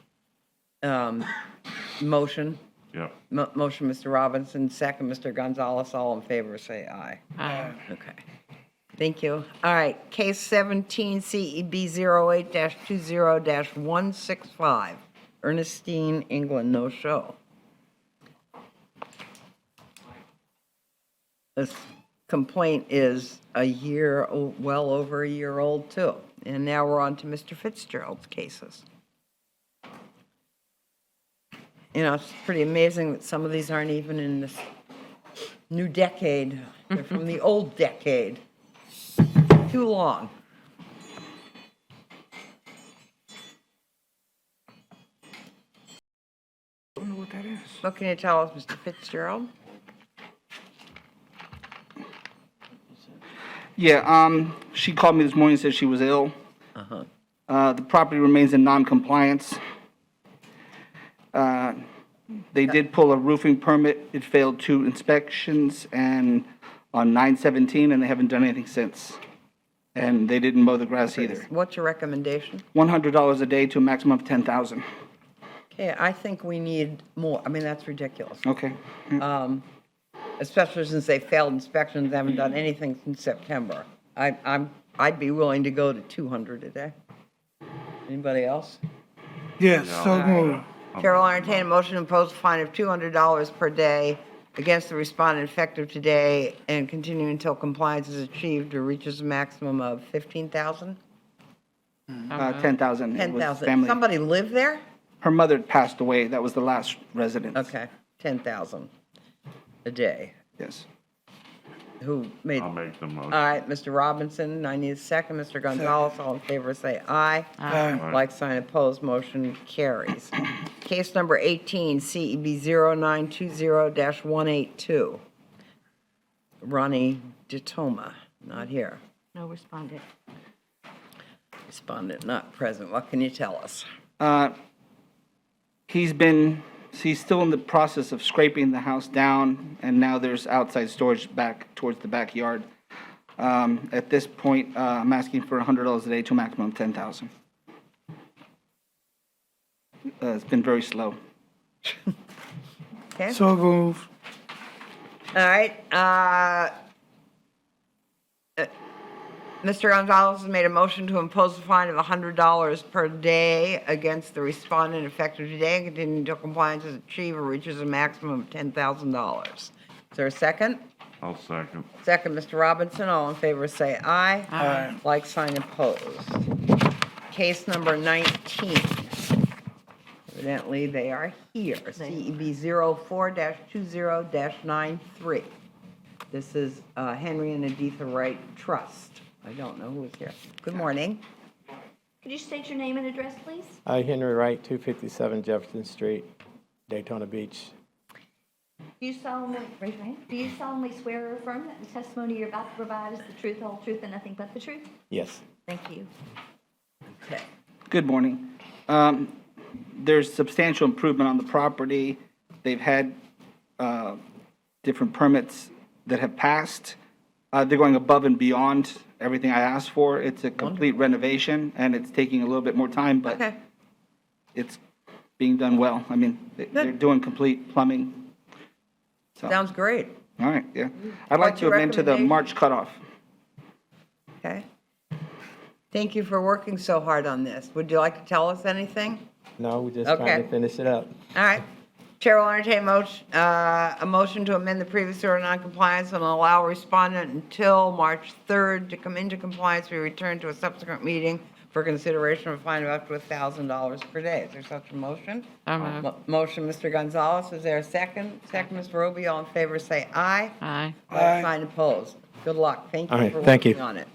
Motion, Yep. motion, Mr. Robinson, second, Mr. Gonzalez, all in favor, say aye. Aye. Okay. Thank you. All right, case 17 CEB 08-20-165, Ernestine England, no show. This complaint is well over a year old, too. And now we're on to Mr. Fitzgerald's cases. You know, it's pretty amazing that some of these aren't even in this new decade. They're from the old decade. Too long. I don't know what that is. What can you tell us, Mr. Fitzgerald? Yeah, she called me this morning and said she was ill. The property remains in non-compliance. They did pull a roofing permit. It failed 2 inspections and on 9/17, and they haven't done anything since. And they didn't mow the grass either. What's your recommendation? $100 a day to a maximum of $10,000. Okay, I think we need more. I mean, that's ridiculous. Okay. Especially since they failed inspections, haven't done anything since September. I'd be willing to go to 200 a day. Anybody else? Yes, so moved. Chair will entertain a motion to impose a fine of $200 per day against the respondent effective today and continue until compliance is achieved or reaches a maximum of 15,000? 10,000. It was 10,000. family. Somebody live there? Her mother had passed away. That was the last residence. Okay, 10,000 a day. Yes. Who made? I'll make the motion. All right, Mr. Robinson, I need a second. Mr. Gonzalez, all in favor, say aye. Aye. Like sign opposed, motion carries. Case number 18, CEB 0920-182. Ronnie DeToma, not here. No respondent. Respondent not present. What can you tell us? He's still in the process of scraping the house down, and now there's outside storage back towards the backyard. At this point, I'm asking for $100 a day to a maximum of $10,000. It's been very slow. Okay. So moved. All right, Mr. Gonzalez has made a motion to impose a fine of $100 per day against the respondent effective today and continue until compliance is achieved or reaches a maximum of $10,000. Is there a second? I'll second. Second, Mr. Robinson, all in favor say aye. Aye. Like sign opposed. Case number 19. Evidently, they are here, CEB 04-20-93. This is Henry and Editha Wright Trust. I don't know who is here. Good morning. Could you state your name and address, please? Henry Wright, 257 Jefferson Street, Daytona Beach. Do you solemnly, raise your hand. Do you solemnly swear or affirm that the testimony you're about to provide is the truth, the whole truth, and nothing but the truth? Yes. Thank you. Okay. Good morning. There's substantial improvement on the property. They've had different permits that have passed. They're going above and beyond everything I asked for. It's a complete renovation, and it's taking a little bit more time, but Okay. it's being done well. I mean, they're doing complete plumbing. So, Sounds great. all right, yeah. I'd like What's to your amend to the recommendation? March cutoff. Okay. Thank you for working so hard on this. Would you like to tell us anything? No, we're just Okay. trying to finish it up. All right. Chair will entertain a motion to amend the previous order of noncompliance and allow respondent until March 3rd to come into compliance. We return to a subsequent meeting for consideration of a fine of up to $1,000 per day. Is there such a motion? So moved. Motion, Mr. Gonzalez. Is there a second? Second, Ms. Roby. All in favor, say aye. Aye. Like sign opposed. Good luck. Thank you All right, for thank you. working on it.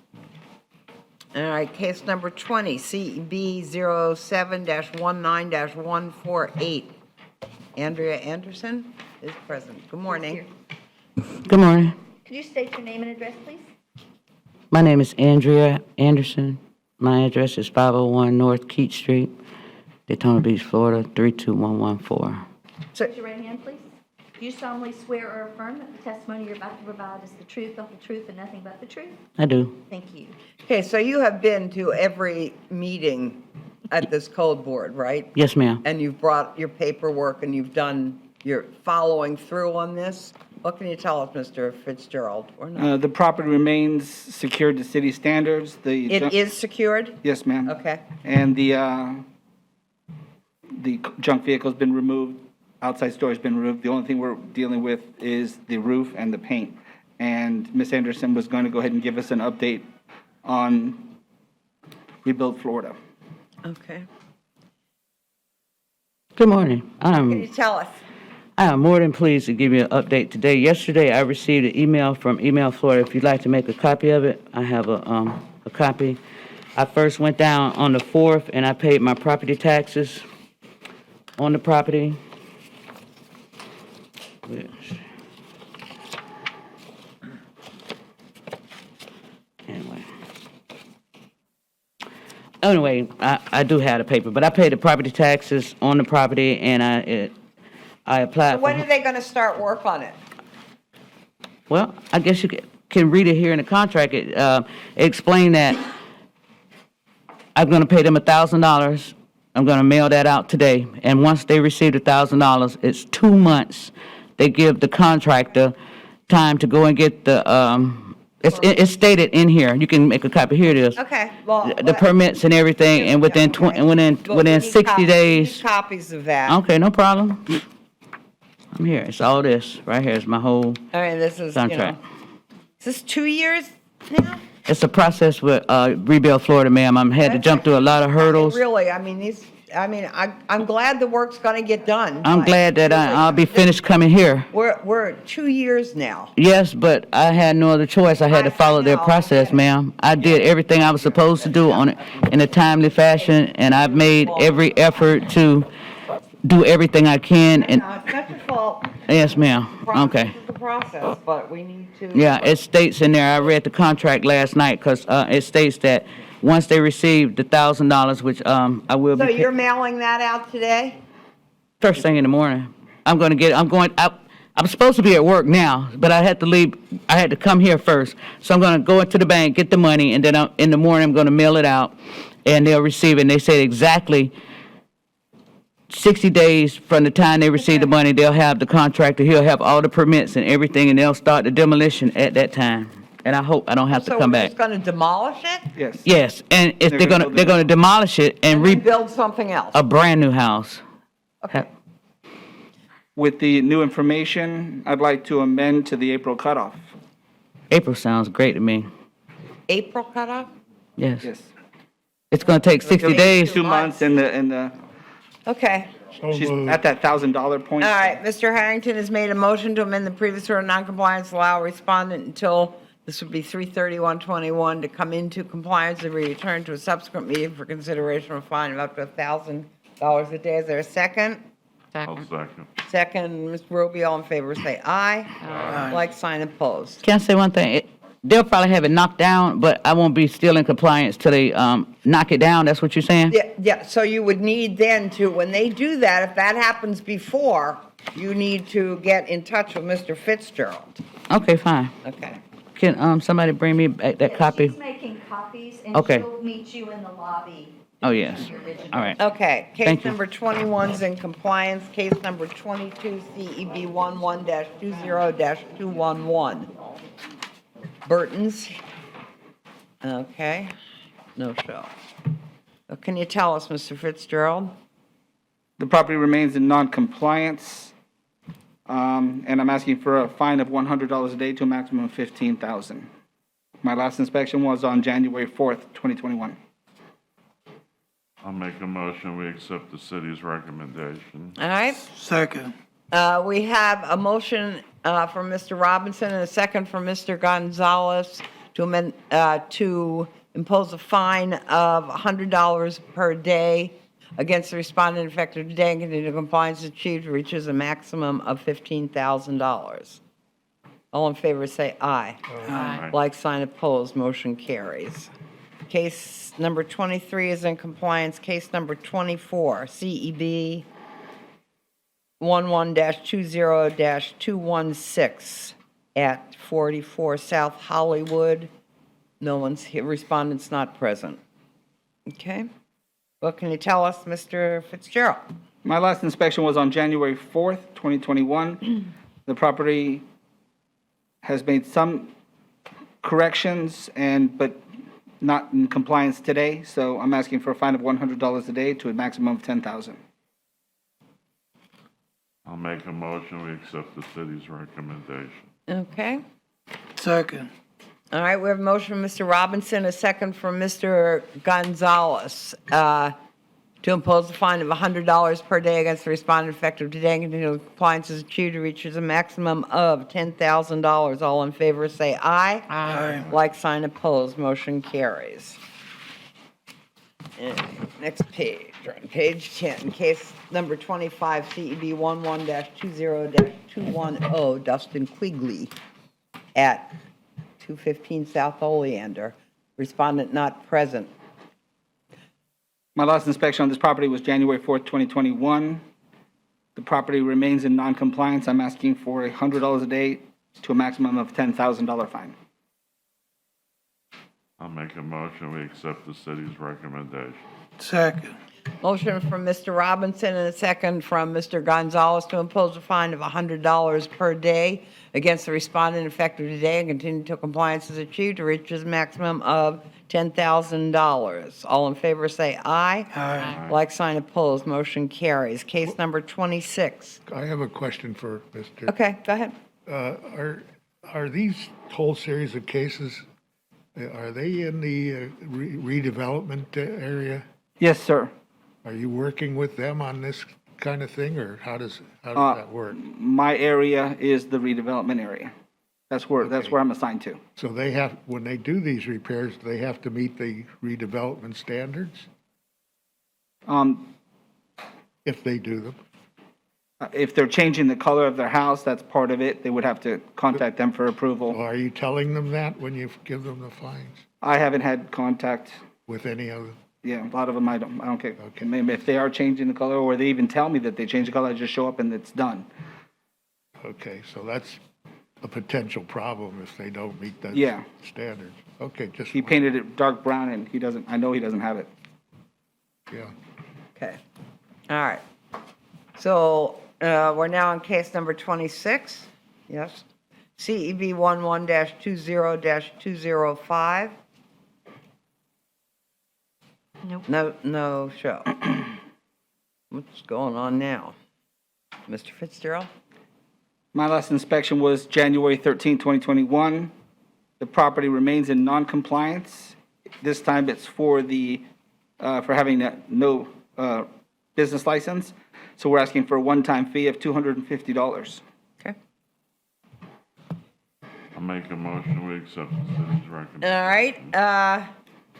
All right, case number 20, CEB 07-19-148. Andrea Anderson is present. Good morning. Good morning. Could you state your name and address, please? My name is Andrea Anderson. My address is 501 North Keat Street, Daytona Beach, Florida, 32114. Raise your right hand, please. Do you solemnly swear or affirm that the testimony you're about to provide is the truth, the whole truth, and nothing but the truth? I do. Thank you. Okay, so you have been to every meeting at this code board, right? Yes, ma'am. And you've brought your paperwork and you're following through on this? What can you tell us, Mr. Fitzgerald, or not? The property remains secured to city standards. It is secured? Yes, ma'am. Okay. And the junk vehicle's been removed, outside storage has been removed. The only thing we're dealing with is the roof and the paint. And Ms. Anderson was going to go ahead and give us an update on Rebuild Florida. Okay. Good morning. What can you tell us? I am more than pleased to give you an update today. Yesterday, I received an email from Email Florida. If you'd like to make a copy of it, I have a copy. I first went down on the 4th, and I paid my property taxes on the property. Anyway, I do have the paper, but I paid the property taxes on the property, and I applied So for... when are they going to start work on it? Well, I guess you can read it here in the contract. It explained that I'm going to pay them $1,000. I'm going to mail that out today. And once they receive the $1,000, it's 2 months. They give the contractor time to go and get the, it's stated in here. You can make a copy. Here it is. Okay, well. The permits and everything, and within within 60 days. Copies of that. Okay, no problem. I'm here. It's all this. Right here is my whole I mean, this is, you know, contract. is this 2 years now? It's a process with Rebuild Florida, ma'am. I had to jump through a lot of hurdles. Really, I mean, these, I mean, I'm glad the work's going to get done. I'm but glad that I'll be finished coming here. We're 2 years now. Yes, but I had no other choice. I had to follow their know. process, ma'am. I did everything I was supposed to do on it in a timely fashion, and I've made every effort to do everything I can. And No, it's not your fault. yes, ma'am. Okay. Process is the process, but we need to. Yeah, it states in there, I read the contract last night, because it states that once they receive the $1,000, which I will So be, you're mailing that out today? first thing in the morning. I'm supposed to be at work now, but I had to leave, I had to come here first. So I'm gonna go into the bank, get the money, and then in the morning, I'm gonna mail it out, and they'll receive it. And they said exactly 60 days from the time they receive the money, they'll have the contractor, he'll have all the permits and everything, and they'll start the demolition at that time. And I hope I don't have to So come we're back. just going to demolish it? Yes. Yes, and if they're gonna demolish it and And rebuild something else? a brand-new house. Okay. With the new information, I'd like to amend to the April cutoff. April sounds great to me, April cutoff? yes. Yes. It's gonna take 60 days. 2 months in the, Okay. she's at that $1,000 point. All right, Mr. Harrington has made a motion to amend the previous order of noncompliance, allow respondent until, this would be 3/31/21, to come into compliance and return to a subsequent meeting for consideration of a fine of up to $1,000 a day. Is there a second? I'll second. Second, Ms. Ruby, all in favor, say aye. Aye. Like, sign, opposed. Can I say one thing? They'll probably have it knocked down, but I won't be still in compliance till they knock it down, that's what you're saying? Yeah, so you would need then to, when they do that, if that happens before, you need to get in touch with Mr. Fitzgerald. Okay, fine. Okay. Can somebody bring me back that She's copy? making copies, and Okay. she'll meet you in the lobby. Oh, yes. All right. Okay, case Thank you. number 21 is in compliance, case number 22, CEB 11-20-211. Burton's. Okay, no show. Can you tell us, Mr. Fitzgerald? The property remains in non-compliance, and I'm asking for a fine of $100 a day to a maximum of $15,000. My last inspection was on January 4th, 2021. I'll make a motion, we accept the city's recommendation. All right, Second. we have a motion from Mr. Robinson and a second from Mr. Gonzalez to amend, to impose a fine of $100 per day against the respondent effective today and continue compliance achieved reaches a maximum of $15,000. All in favor, say aye. Aye. Like, sign, opposed, motion carries. Case number 23 is in compliance. Case number 24, CEB 11-20-216 at 44 South Hollywood. No one's here, respondent's not present. Okay. What can you tell us, Mr. Fitzgerald? My last inspection was on January 4th, 2021. The property has made some corrections but not in compliance today, so I'm asking for a fine of $100 a day to a maximum of $10,000. I'll make a motion, we accept the city's recommendation. Okay. Second. All right, we have a motion from Mr. Robinson, a second from Mr. Gonzalez, to impose a fine of $100 per day against the respondent effective today and continue compliance is achieved to reaches a maximum of $10,000. All in favor, say aye. Aye. Like, sign, opposed, motion carries. And next page, we're on page 10, case number 25, CEB 11-20-210, Dustin Quigley at 215 South Oleander. Respondent not present. My last inspection on this property was January 4th, 2021. The property remains in non-compliance. I'm asking for $100 a day to a maximum of $10,000 fine. I'll make a motion, we accept the city's recommendation. Second. Motion from Mr. Robinson and a second from Mr. Gonzalez to impose a fine of $100 per day against the respondent effective today and continue until compliance is achieved to reach a maximum of $10,000. All in favor, say aye. Aye. Like, sign, opposed, motion carries. Case number 26. I have a question for Mr. Okay, go ahead. Are these whole series of cases, are they in the redevelopment area? Yes, sir. Are you working with them on this kind of thing, or how does that work? My area is the redevelopment area. That's where I'm assigned to. So they have, when they do these repairs, they have to meet the redevelopment standards, if they do them? If they're changing the color of their house, that's part of it. They would have to contact them for approval. Are you telling them that when you give them the fines I haven't had contact. with any of them? Yeah, a lot of them I don't care. Okay. Maybe if they are changing the color, or they even tell me that they changed the color, I just show up and it's done. Okay, so that's a potential problem if they don't meet that Yeah. standards. Okay, just, He painted it dark brown and I know he doesn't have it. yeah. Okay. All right. So we're now on case number 26. Yes. CEB 11-20-205. Nope. No show. What's going on now? Mr. Fitzgerald? My last inspection was January 13, 2021. The property remains in non-compliance. This time it's for having no business license. So we're asking for a one-time fee of $250. Okay. I'll make a motion, we accept the city's recommendation. All right.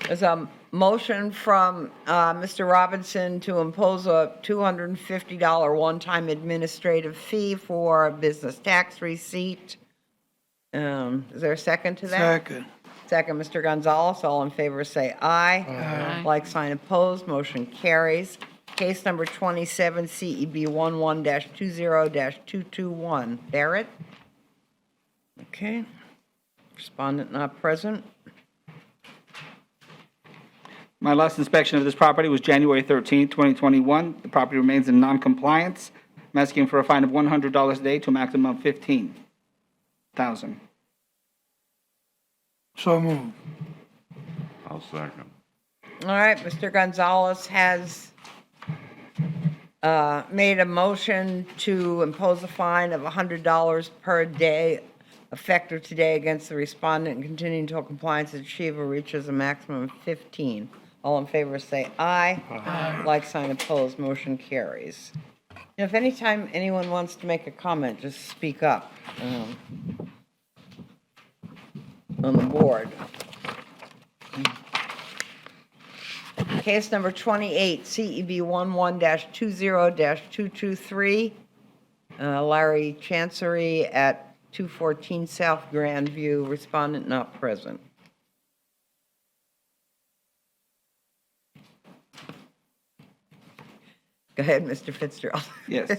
There's a motion from Mr. Robinson to impose a $250 one-time administrative fee for business tax receipt. Is there a second to that? Second. Second, Mr. Gonzalez. All in favor, say aye. Aye. Like sign opposed, motion carries. Case number 27, CEB 11-20-221. Barrett? Okay. Respondent not present. My last inspection of this property was January 13, 2021. The property remains in non-compliance. I'm asking for a fine of $100 a day to a maximum of $15,000. So moved. I'll second. All right, Mr. Gonzalez has made a motion to impose a fine of $100 per day effective today against the respondent and continue until compliance is achieved or reaches a maximum of 15. All in favor say aye. Aye. Like sign opposed, motion carries. Now, if anytime anyone wants to make a comment, just speak up on the board. Case number 28, CEB 11-20-223, Larry Chancery at 214 South Grandview, respondent not present. Go ahead, Mr. Fitzgerald. Yes.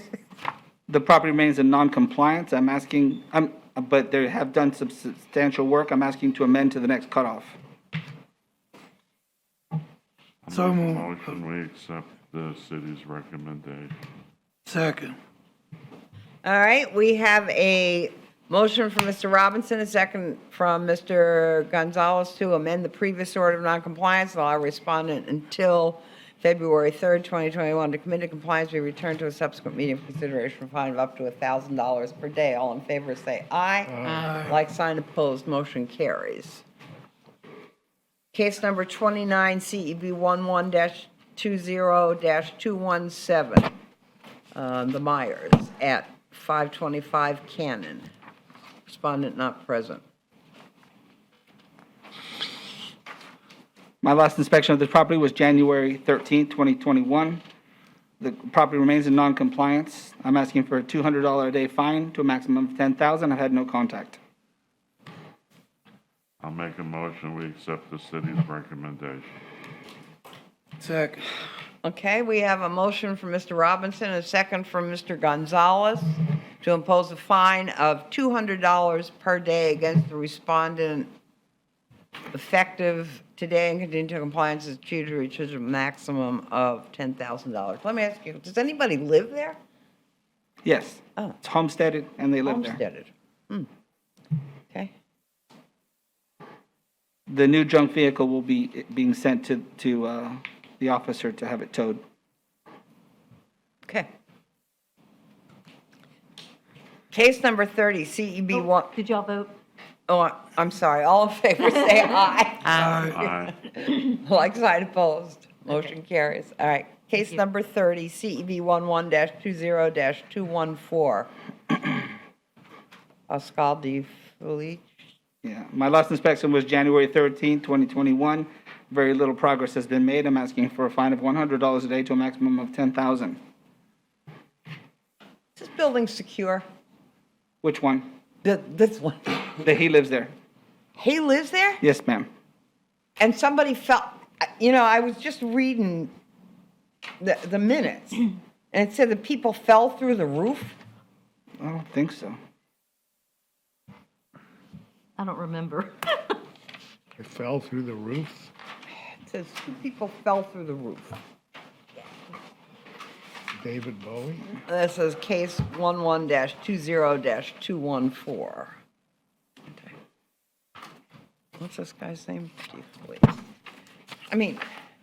The property remains in non-compliance. But they have done some substantial work. I'm asking to amend to the next cutoff. So Make a moved. motion, we accept the city's recommendation. Second. All right, we have a motion from Mr. Robinson, a second from Mr. Gonzalez to amend the previous order of noncompliance and allow respondent until February 3rd, 2021 to commit to compliance, be returned to a subsequent meeting for consideration for a fine of up to $1,000 per day. All in favor say aye. Aye. Like sign opposed, motion carries. Case number 29, CEB 11-20-217, the Myers at 525 Cannon. Respondent not present. My last inspection of this property was January 13, 2021. The property remains in non-compliance. I'm asking for a $200 a day fine to a maximum of $10,000. I've had no contact. I'll make a motion, we accept the city's recommendation. Second. Okay, we have a motion from Mr. Robinson, a second from Mr. Gonzalez to impose a fine of $200 per day against the respondent effective today and continue to compliance is achieved to reach a maximum of $10,000. Let me ask you, does anybody live there? Yes. Oh. It's homesteaded and they live there. Homesteaded. Okay. The new junk vehicle will be being sent to the officer to have it towed. Okay. Case number 30, CEB 1. Did y'all vote? Oh, I'm sorry. All in favor, say aye. Aye. Like sign opposed. Motion carries. All right. Case number 30, CEB 11-20-214. Pascal Di Felice. Yeah, my last inspection was January 13, 2021. Very little progress has been made. I'm asking for a fine of $100 a day to a maximum of $10,000. Is this building secure? Which one? This one. That he lives there. He lives there? Yes, ma'am. And somebody fell, I was just reading the minutes, and it said the people fell through the roof? I don't think so. I don't remember. It fell through the roof? It says two people fell through the roof. David Bowie? This is case 11-20-214. Okay. What's this guy's name? Chief of Police. I mean,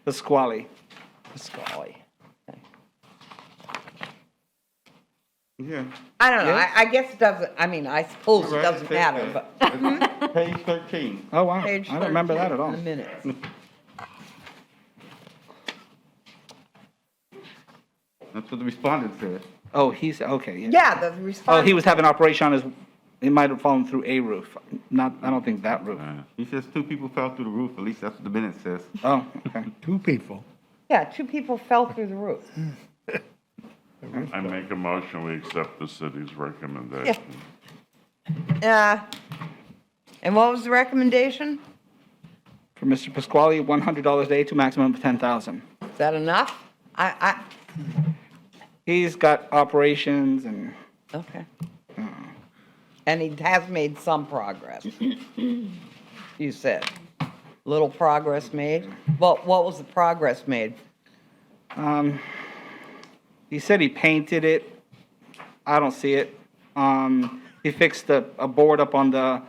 Pasquale. Pasquale. Okay. Yeah. I don't know. Yes? I guess it doesn't, I suppose it Right, doesn't it's matter, there. but. Page 13. Oh, wow. Page I don't remember that at 13 all. in the minutes. That's what the respondent said. Oh, he's, okay, yeah. Yeah, the Oh, response. he was having operation on his, it might have fallen through a roof. Not, I don't think that roof. He says two people fell through the roof, at least that's what the minute says. Oh, okay. Two people. Yeah, two people fell through the roof. I make a motion, we accept the city's recommendation. And what was the recommendation? For Mr. Pasquale, $100 a day to a maximum of $10,000. Is that enough? He's got operations and Okay. And he has made some progress. You said. Little progress made? Well, what was the progress made? he said he painted it. I don't see it. He fixed a board up on the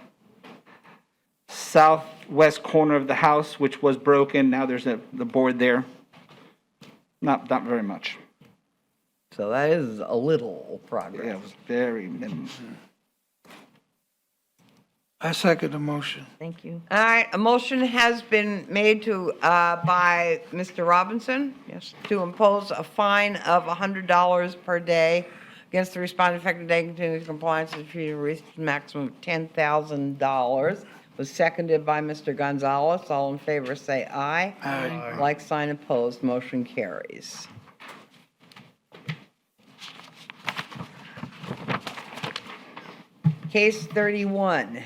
southwest corner of the house, which was broken. Now there's the board there. Not very much. So that is a little progress. Yeah, it was very minimal. I second the motion. Thank you. All right, a motion has been made to, by Mr. Robinson. Yes. To impose a fine of $100 per day against the respondent effective day continuing compliance with the treaty to reach the maximum of $10,000. Was seconded by Mr. Gonzalez. All in favor say aye. Aye. Like sign opposed, motion carries. Case 31.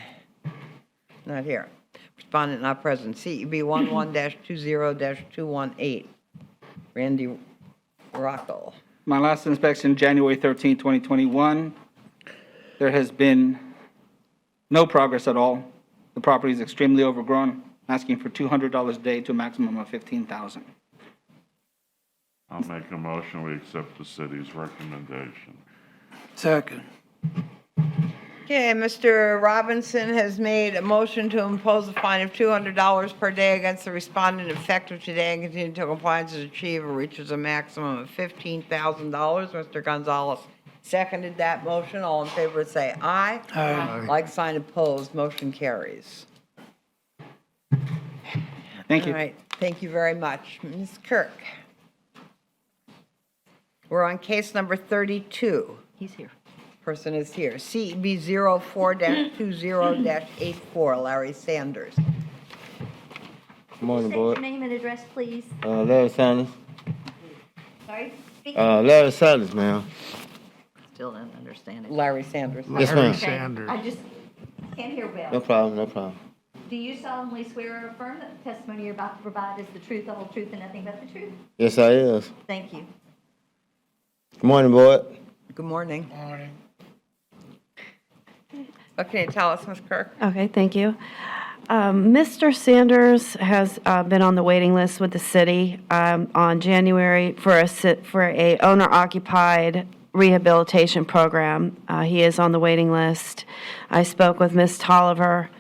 Not here. Respondent not present. CEB 11-20-218. Randy Rockel. My last inspection, January 13, 2021. There has been no progress at all. The property is extremely overgrown, asking for $200 a day to a maximum of $15,000. I'll make a motion, we accept the city's recommendation. Second. Okay, Mr. Robinson has made a motion to impose a fine of $200 per day against the respondent effective today and continue until compliance is achieved or reaches a maximum of $15,000. Mr. Gonzalez seconded that motion. All in favor say aye. Aye. Like sign opposed, motion carries. Thank you. All right, thank you very much. Ms. Kirk. We're on case number 32. He's here. Person is here. CEB 04-20-84, Larry Sanders. Good morning, State your board. name and address, please. Larry Sanders. Sorry? Speak. Larry Sanders, ma'am. Still don't understand it. Larry Sanders. Yes, ma'am. Okay, I just can't hear well. No problem, no problem. Do you solemnly swear or affirm that the testimony you're about to provide is the truth, the whole truth, and nothing but the truth? Yes, I is. Thank you. Good morning, board. Good morning. Morning. What can you tell us, Ms. Kirk? Okay, thank you. Mr. Sanders has been on the waiting list with the city on January for a owner-occupied rehabilitation program. He is on the waiting list. I spoke with Ms. Tolliver,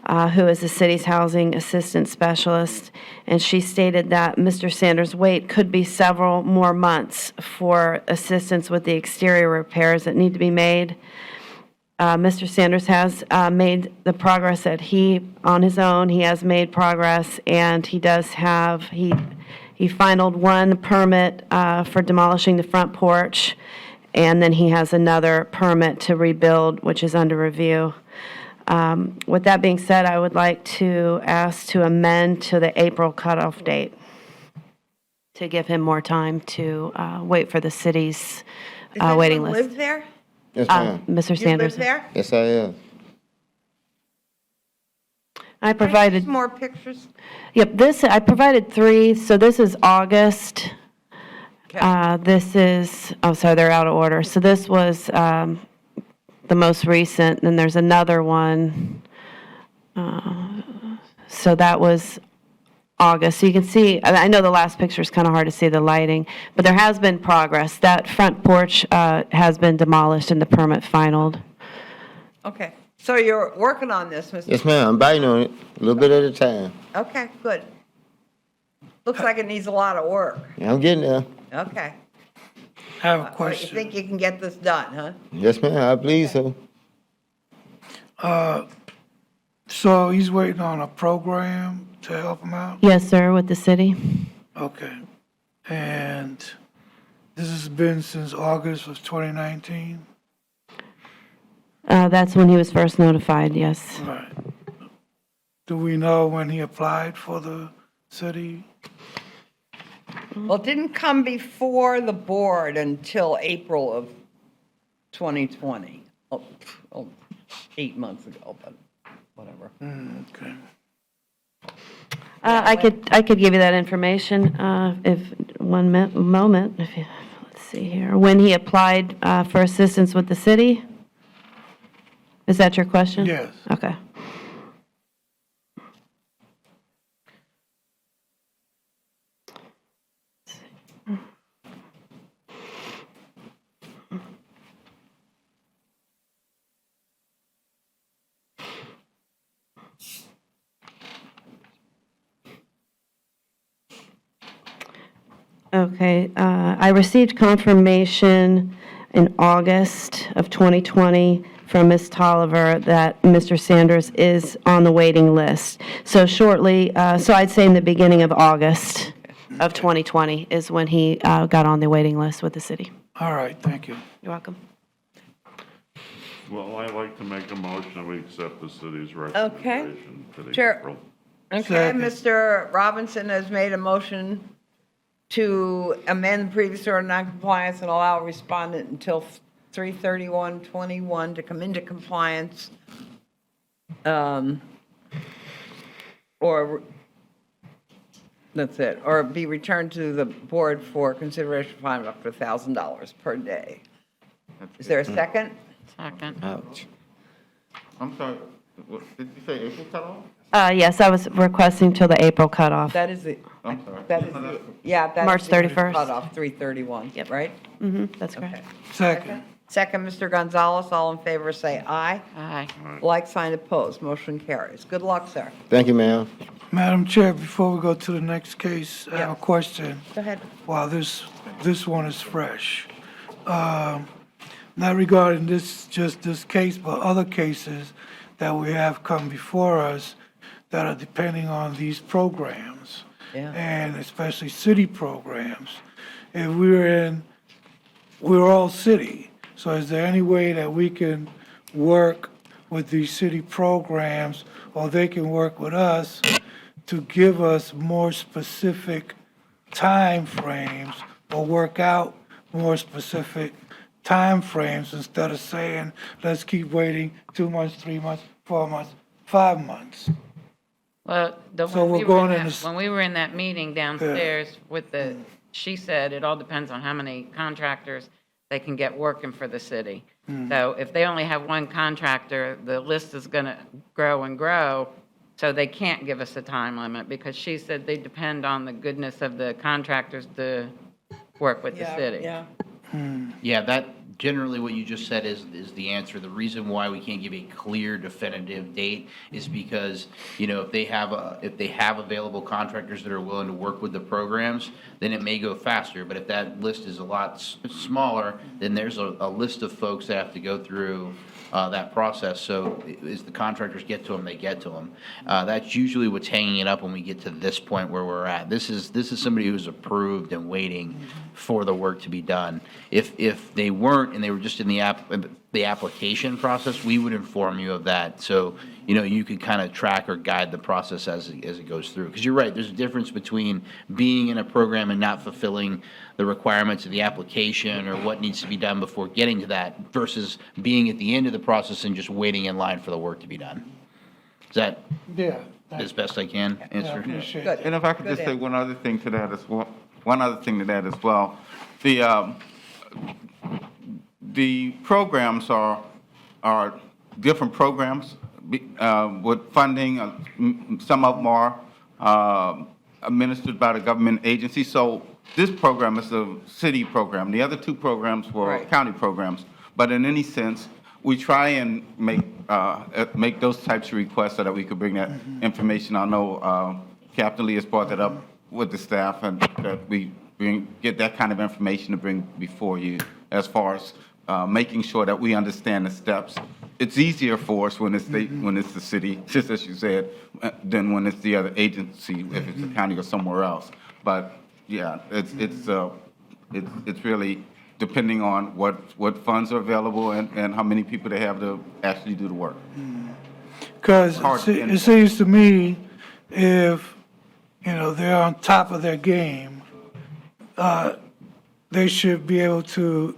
who is the city's housing assistant specialist, and she stated that Mr. Sanders' wait could be several more months for assistance with the exterior repairs that need to be made. Mr. Sanders has made the progress that on his own, he has made progress, and he does have, he He finalized one permit for demolishing the front porch, and then he has another permit to rebuild, which is under review. With that being said, I would like to ask to amend to the April cutoff date to give him more time to wait for the city's waiting Does list. anyone live there? Yes, ma'am. Mr. You Sanders. live there? Yes, I am. I provided. Some more pictures? Yep, I provided 3, so this is August. This is, oh, sorry, they're out of order. So this was the most recent, and there's another one. So that was August. So you can see, I know the last picture is kind of hard to see the lighting, but there has been progress. That front porch has been demolished and the permit finalized. Okay, so you're working on this, Mr. Yes, ma'am. I'm biting on it a little bit at a time. Okay, good. Looks like it needs a lot of work. Yeah, I'm getting there. Okay. I have a You question. think you can get this done, huh? Yes, ma'am. I believe so. So he's waiting on a program to help him out? Yes, sir, with the city. Okay. And this has been since August of 2019? That's when he was first notified, yes. Right. Do we know when he applied for the city? Well, it didn't come before the board until April of 2020. 8 months ago, but whatever. Okay. I could give you that information if one moment. If you, let's see here. When he applied for assistance with the city? Is that your question? Yes. Okay. Okay, I received confirmation in August of 2020 from Ms. Tolliver that Mr. Sanders is on the waiting list. So shortly, so I'd say in the beginning of August of 2020 is when he got on the waiting list with the city. All right, thank you. You're welcome. Well, I'd like to make a motion that we accept the city's recommendation to the Sure. April. Okay, Second. Mr. Robinson has made a motion to amend the previous order of noncompliance and allow respondent until 3/31/21 to come into compliance, or, that's it, or be returned to the board for consideration fine of up to $1,000 per day. Is there a second? Second. Ouch. I'm sorry, what, did you say April cutoff? Yes, I was requesting till the April cutoff. That is the, I'm sorry. that is the, yeah, that's March the 31st. cutoff, 3/31, right? That's correct. Okay. Second. Second, Mr. Gonzalez, all in favor, say aye. Aye. Like sign opposed, motion carries. Good luck, sir. Thank you, ma'am. Madam Chair, before we go to the next case, I have a question. Go ahead. While this one is fresh. Not regarding just this case, but other cases that we have come before us that are depending on these programs. Yeah. And especially city programs. If we're all city, so is there any way that we can work with these city programs, or they can work with us to give us more specific time frames, or work out more specific time frames instead of saying, let's keep waiting 2 months, 3 months, 4 months, 5 months? Well, So we're going in this- when we were in that meeting downstairs with she said it all depends on how many contractors they can get working for the city. So if they only have one contractor, the list is going to grow and grow, so they can't give us a time limit, because she said they depend on the goodness of the contractors to work with the city. Yeah. Yeah, Generally, what you just said is the answer. The reason why we can't give a clear definitive date is because, if they have available contractors that are willing to work with the programs, then it may go faster. But if that list is a lot smaller, then there's a list of folks that have to go through that process. So as the contractors get to them, they get to them. That's usually what's hanging it up when we get to this point where we're at. This is somebody who's approved and waiting for the work to be done. If they weren't and they were just in the application process, we would inform you of that. So, you could kind of track or guide the process as it goes through. Because you're right, there's a difference between being in a program and not fulfilling the requirements of the application or what needs to be done before getting to that versus being at the end of the process and just waiting in line for the work to be done. Is that Yeah. as best I can answer? appreciate Good. And if I could just Good say answer. one other thing to that as well, the programs are different programs with funding. Some of them are administered by the government agency. So this program is a city program. The other two programs were Right. county programs. But in any sense, we try and make those types of requests so that we could bring that information. I know Captain Lee has brought that up with the staff, and that we get that kind of information to bring before you as far as making sure that we understand the steps. It's easier for us when it's the city, just as you said, than when it's the other agency, if it's the county or somewhere else. But yeah, it's really depending on what funds are available and how many people they have to actually do the work. Because Hard to it seems to me, if, they're on top of their game, they should be able to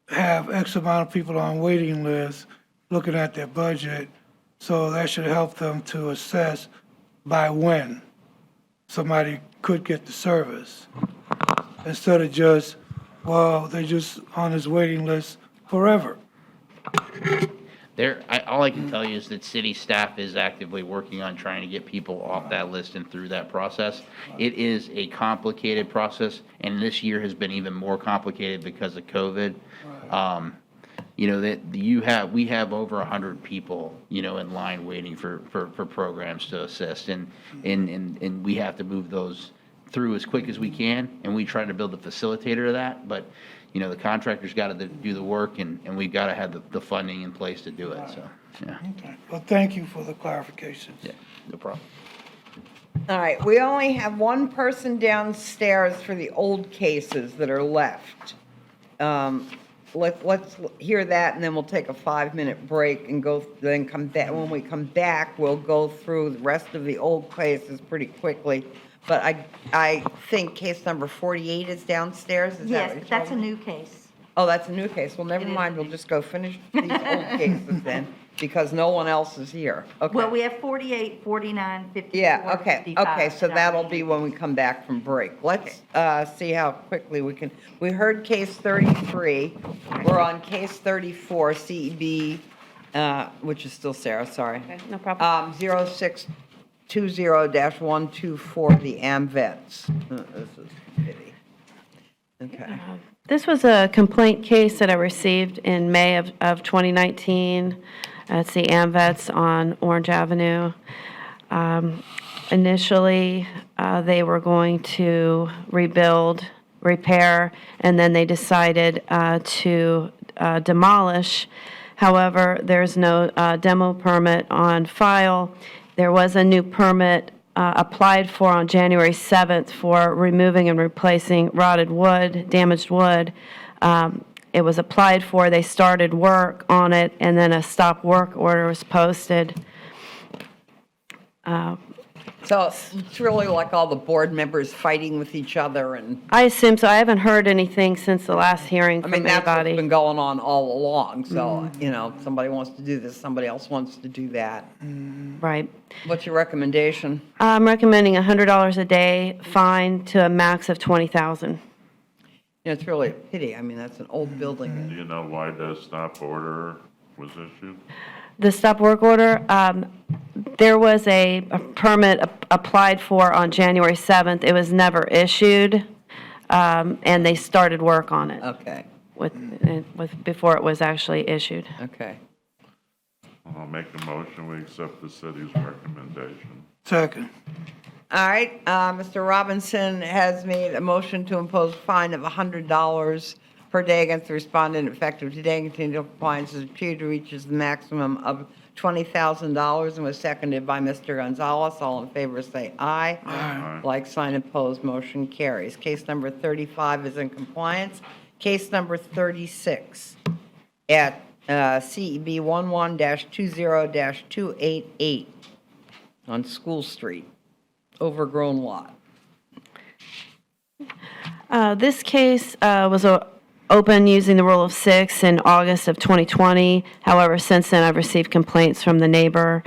have X amount of people on waiting lists, looking at their budget, so that should help them to assess by when somebody could get the service. Instead of just, they're just on this waiting list forever. All I can tell you is that city staff is actively working on trying to get people off that list and through that process. It is a complicated process, and this year has been even more complicated because of COVID. We have over 100 people, in line waiting for programs to assist, and we have to move those through as quick as we can, and we try to build a facilitator of that, but, the contractor's got to do the work, and we've got to have the funding in place to do it, so, yeah. Okay. Well, thank you for the clarifications. Yeah, no problem. All right, we only have one person downstairs for the old cases that are left. Let's hear that, and then we'll take a 5-minute break and then come back. When we come back, we'll go through the rest of the old cases pretty quickly. But I think case number 48 is downstairs, is that Yes, what you're but that's a telling me? new case. Oh, that's a new case. Well, never mind, we'll just go finish these old cases then, because no one else is here. Okay. Well, we have 48, 49, 54, Yeah, okay, 55. so that'll be when we come back from break. Let's see how quickly we can, we heard case 33, we're on case 34, CEB, which is still Sarah, sorry. No problem. 0620-124, the AMVets. This is a pity. Okay. This was a complaint case that I received in May of 2019. It's the AMVets on Orange Avenue. Initially, they were going to rebuild, repair, and then they decided to demolish. However, there's no demo permit on file. There was a new permit applied for on January 7th for removing and replacing rotted wood, damaged wood. It was applied for, they started work on it, and then a stop work order was posted. So it's really like all the board members fighting with each other and, I assume so. I haven't heard anything since the last hearing I from mean, that's what's anybody. been going on all along. So, somebody wants to do this, somebody else wants to do that. Right. What's your recommendation? I'm recommending $100 a day fine to a max of $20,000. It's really a pity. I mean, that's an old building. Do you know why the stop order was issued? The stop work order, there was a permit applied for on January 7th. It was never issued, and they started work on it. Okay. before it was actually issued. Okay. I'll make a motion, we accept the city's recommendation. Second. All right, Mr. Robinson has made a motion to impose a fine of $100 per day against the respondent effective today, and continual compliance is achieved, reaches the maximum of $20,000, and was seconded by Mr. Gonzalez. All in favor say aye. Aye. Like sign opposed, motion carries. Case number 35 is in compliance. Case number 36 at CEB 11-20-288 on School Street, overgrown lot. This case was open using the rule of 6 in August of 2020. However, since then, I've received complaints from the neighbor.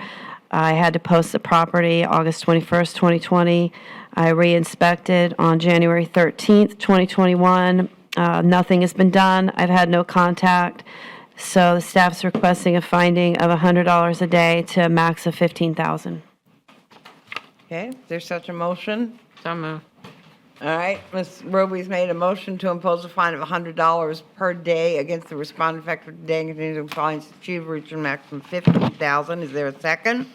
I had to post the property August 21st, 2020. I re-inspected on January 13th, 2021. Nothing has been done. I've had no contact. So the staff's requesting a finding of $100 a day to a max of $15,000. Okay, is there such a motion? So moved. All right, Ms. Roby's made a motion to impose a fine of $100 per day against the respondent effective today, and continue to compliance achieved, reaching maximum $15,000. Is there a second?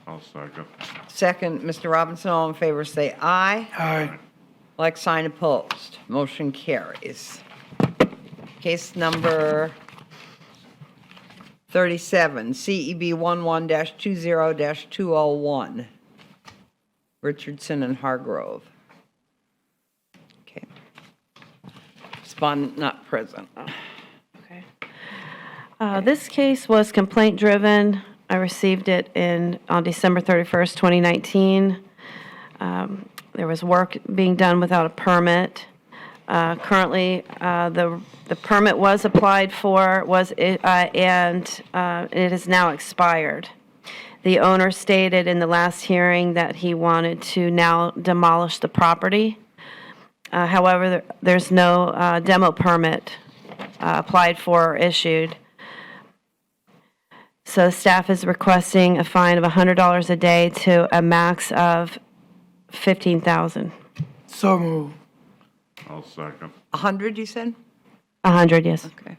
I'll second. Second, Mr. Robinson, all in favor say aye. Aye. Like sign opposed. Motion carries. Case number 37, CEB 11-20-201, Richardson and Hargrove. Okay. Respondent not present. This case was complaint-driven. I received it on December 31st, 2019. There was work being done without a permit. Currently, the permit was applied for, and it is now expired. The owner stated in the last hearing that he wanted to now demolish the property. However, there's no demo permit applied for or issued. So staff is requesting a fine of $100 a day to a max of $15,000. So moved. I'll second. 100, you said? 100, yes. Okay.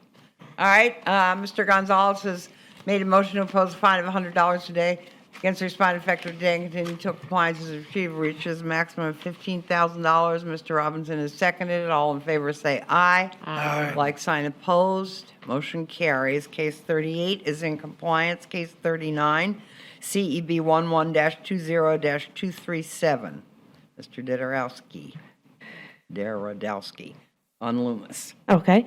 All right, Mr. Gonzalez has made a motion to impose a fine of $100 today against the respondent effective today, and continue until compliance is achieved, reaches a maximum of $15,000. Mr. Robinson has seconded it. All in favor say aye. Aye. Like sign opposed. Motion carries. Case 38 is in compliance. Case 39, CEB 11-20-237. Mr. Daradowski on Loomis. Okay.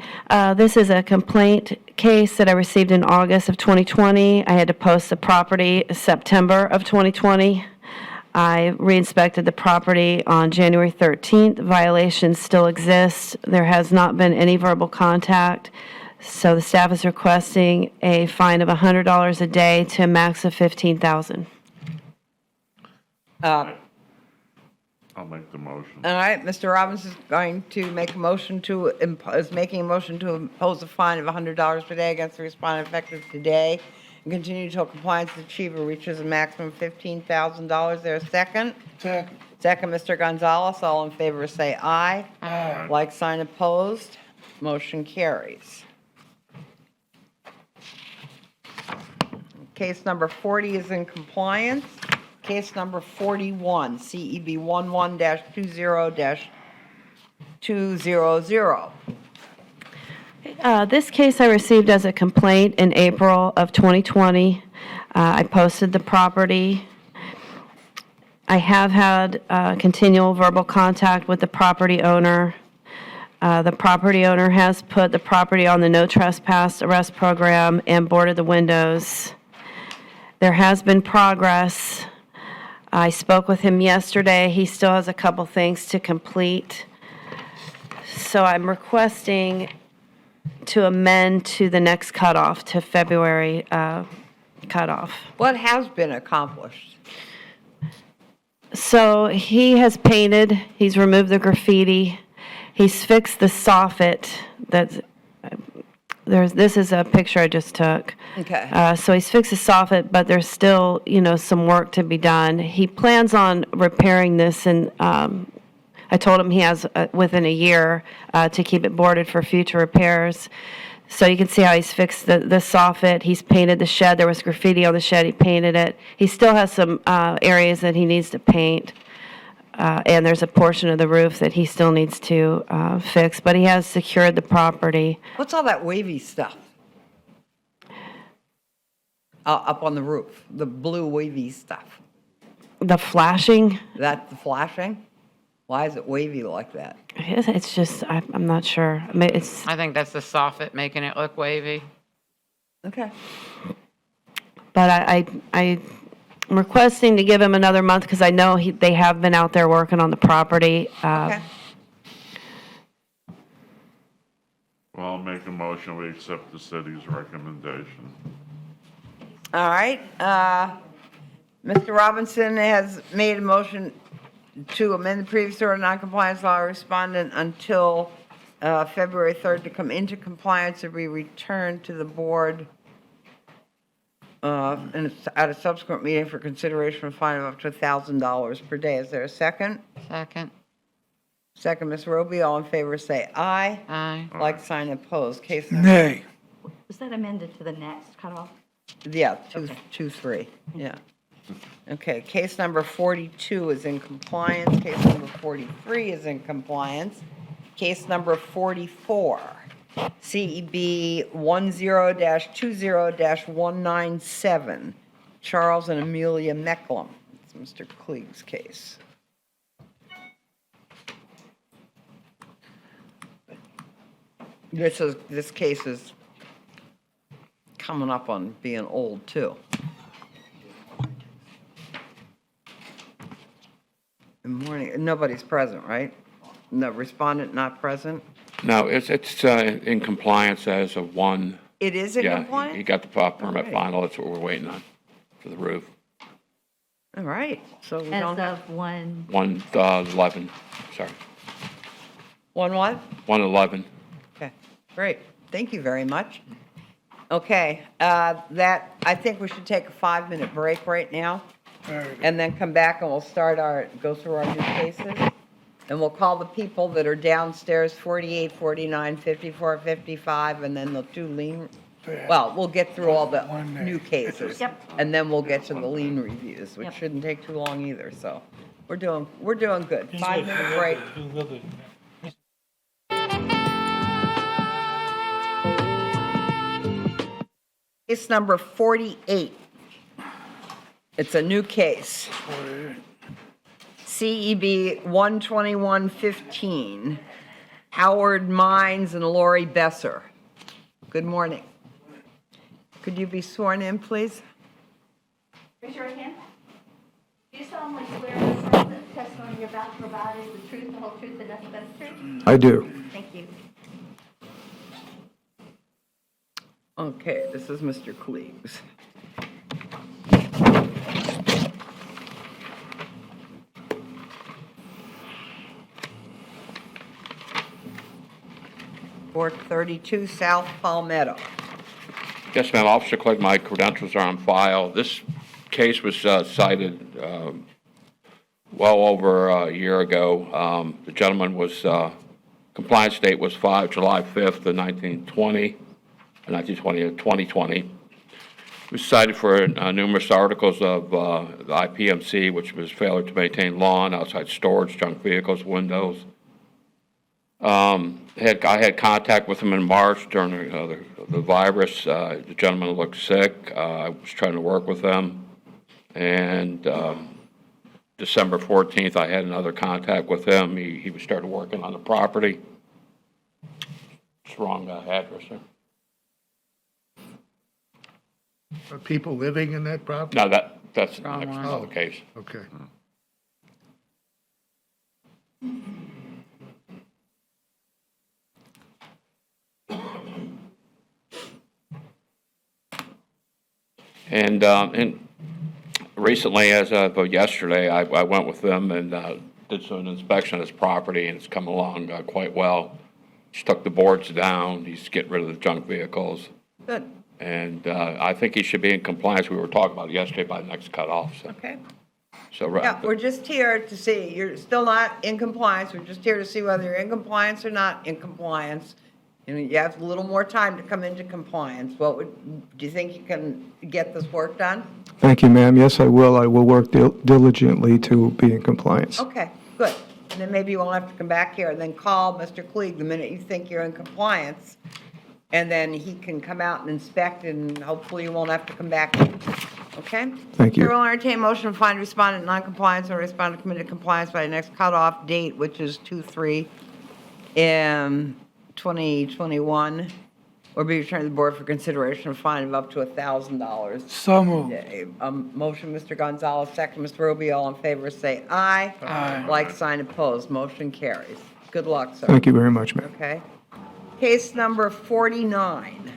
This is a complaint case that I received in August of 2020. I had to post the property September of 2020. I re-inspected the property on January 13th. Violations still exist. There has not been any verbal contact. So the staff is requesting a fine of $100 a day to a max of $15,000. I'll make the motion. All right, Mr. Robbins is going to make a motion to, making a motion to impose a fine of $100 per day against the respondent effective today, and continue until compliance is achieved or reaches a maximum of $15,000. There a second? Second. Second, Mr. Gonzalez. All in favor say aye. Aye. Like sign opposed. Motion carries. Case number 40 is in compliance. Case number 41, CEB 11-20-200. This case I received as a complaint in April of 2020. I posted the property. I have had continual verbal contact with the property owner. The property owner has put the property on the no trespass arrest program and boarded the windows. There has been progress. I spoke with him yesterday. He still has a couple things to complete. So I'm requesting to amend to the next cutoff, to February cutoff. What has been accomplished? So he has painted, he's removed the graffiti, he's fixed the soffit that's, this is a picture I just took. Okay. So he's fixed the soffit, but there's still, some work to be done. He plans on repairing this in I told him he has within a year to keep it boarded for future repairs. So you can see how he's fixed the soffit. He's painted the shed. There was graffiti on the shed. He painted it. He still has some areas that he needs to paint. And there's a portion of the roof that he still needs to fix, but he has secured the property. What's all that wavy stuff? Up on the roof, the blue wavy stuff. The flashing, That's the flashing? Why is it wavy like that? it's just, I'm not sure. I mean, it's, I think that's the soffit making it look wavy. Okay. but I'm requesting to give him another month because I know they have been out there working on the property. Okay. Well, I'll make a motion, we accept the city's recommendation. All right. Mr. Robinson has made a motion to amend the previous order of noncompliance law respondent until February 3rd to come into compliance and be returned to the board and at a subsequent meeting for consideration of fine of up to $1,000 per day. Is there a second? Second. Second, Ms. Roby. All in favor, say aye. Aye. Like sign opposed. Case number. Nay. Was that amended to the next cutoff? Yeah, 2-3, yeah. Okay, case number 42 is in compliance, case number 43 is in compliance. Case number 44, CEB 10-20-197, Charles and Amelia Mecklem. It's Mr. Klieg's case. This case is coming up on being old, too. Good morning. Nobody's present, right? No respondent not present? No, it's in compliance as of one. It is in Yeah, compliance? he got the permit Alright. final, that's what we're waiting on for the roof. All right, so we As don't have... of one, 111, sorry, One what? 111. Okay, great. Thank you very much. Okay, I think we should take a 5-minute break right now, and then come back and we'll go through our new cases. And we'll call the people that are downstairs, 48, 49, 54, 55, and then the 2 lien, well, we'll get through all the new cases. Yep. And then we'll get to the lien reviews, which Yep. shouldn't take too long either, so we're doing good. 5-minute break. Case number 48. It's a new case. CEB 12115, Howard Mines and Lori Besser. Good morning. Could you be sworn in, please? raise your right hand. Do you solemnly swear or affirm that the testimony you're about to provide is the truth, the whole truth, and nothing but the truth? I do. Thank you. Okay, this is Mr. Klieg's. Four 32 South Palmetto. Yes, ma'am, Officer Clegg, my credentials are on file. This case was cited well over a year ago. The gentleman was, compliance date was July 5th of 2020. He was cited for numerous articles of the IPMC, which was failure to maintain lawn, outside storage, junk vehicles, windows. I had contact with him in March during the virus. The gentleman looked sick. I was trying to work with him. And December 14th, I had another contact with him. He started working on the property. It's wrong address, sir. Are people living in that property? No, that's the Wrong next one. other case. Okay. And recently, as of yesterday, I went with them and did some inspection of his property, and it's come along quite well. He's took the boards down. He's getting rid of the junk vehicles. Good, And I think he should be in compliance. We were talking about it yesterday by the next cutoff. So. okay. So, Yeah, we're just here to see, you're still not in compliance, we're just here to see whether you're in compliance or not in compliance. And you have a little more time to come into compliance. Do you think you can get this work done? Thank you, ma'am. Yes, I will. I will work diligently to be in compliance. Okay, good. And then maybe you won't have to come back here and then call Mr. Klieg the minute you think you're in compliance. And then he can come out and inspect and hopefully you won't have to come back. Okay? Thank you. Chair will entertain a motion to find respondent non-compliance or respondent committed compliance by the next cutoff date, which is 2/3/2021, or be returned to the board for consideration of fine of up to $1,000. So moved. Motion, Mr. Gonzalez, second, Mr. Rubio, all in favor, say aye. Aye. Like sign opposed, motion carries. Good luck, sir. Thank you very much, ma'am. Okay. Case number 49.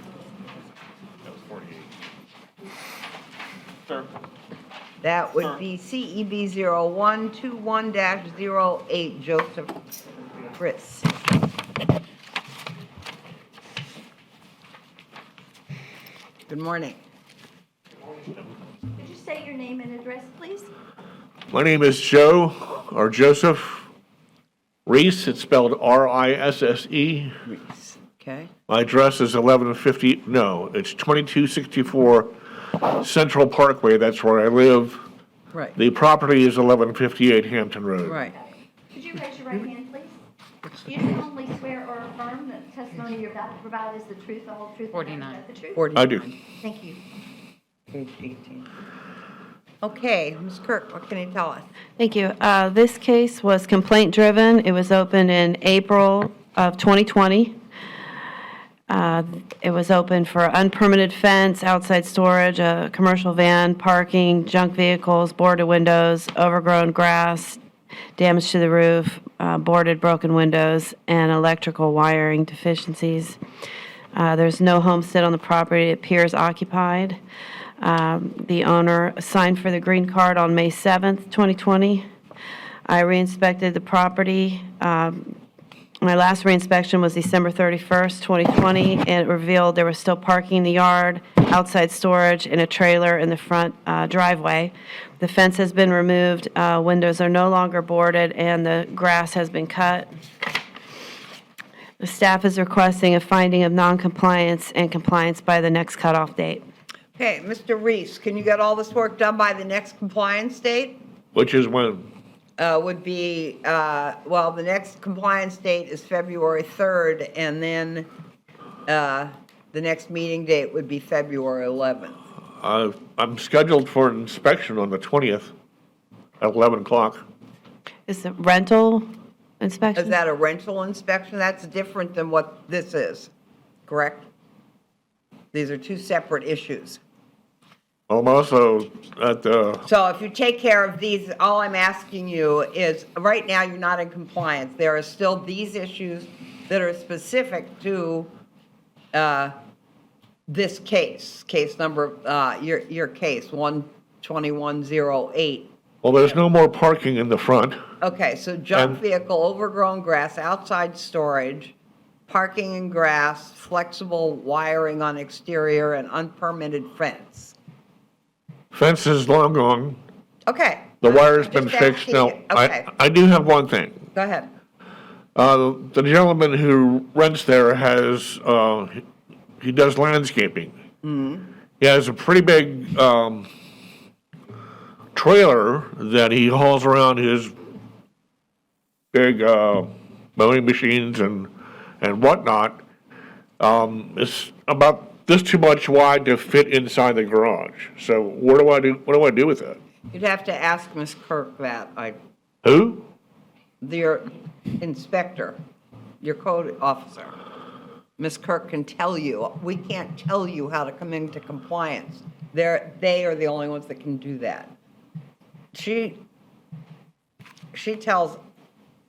That would be CEB 0121-08, Joseph Chris. Good morning. Could you say your name and address, please? My name is Joe, or Joseph Reese. It's spelled R-I-S-S-E. Reese, okay. My address is 2264 Central Parkway. That's where I live. Right. The property is 1158 Hampton Road. Right. Could you raise your right hand, please? Do you solemnly swear or affirm that the testimony you're about to provide is the truth, the whole truth, and nothing but the truth? 49. I do. Thank you. Page 18. Okay, Ms. Kirk, what can you tell us? Thank you. This case was complaint-driven. It was opened in April of 2020. It was open for unpermitted fence, outside storage, a commercial van, parking, junk vehicles, boarded windows, overgrown grass, damage to the roof, boarded broken windows, and electrical wiring deficiencies. There's no homestead on the property. It appears occupied. The owner signed for the green card on May 7th, 2020. I re-inspected the property. My last reinspection was December 31st, 2020, and it revealed there was still parking in the yard, outside storage, and a trailer in the front driveway. The fence has been removed, windows are no longer boarded, and the grass has been cut. The staff is requesting a finding of noncompliance and compliance by the next cutoff date. Okay, Mr. Reese, can you get all this work done by the next compliance date? Which is when? Would be, well, the next compliance date is February 3rd, and then the next meeting date would be February 11th. I'm scheduled for an inspection on the 20th at 11 o'clock. Is it rental inspection? Is that a rental inspection? That's different than what this is, correct? These are two separate issues. I'm also at the, So if you take care of these, all I'm asking you is, right now, you're not in compliance. There are still these issues that are specific to this case number, your case, 12108. well, there's no more parking in the front. Okay, so junk vehicle, overgrown grass, outside storage, parking and grass, flexible wiring on exterior, and unpermitted fence. Fence is long gone. Okay. The wire's I'm been just fixed. asking Now, you. Okay, I do have one thing. go ahead. The gentleman who rents there has, he does landscaping. He has a pretty big trailer that he hauls around his big mowing machines and whatnot. It's about this too much wide to fit inside the garage. So what do I do with that? You'd have to ask Ms. Kirk that. Who? Your inspector, your code officer. Ms. Kirk can tell you. We can't tell you how to come into compliance. They are the only ones that can do that. She tells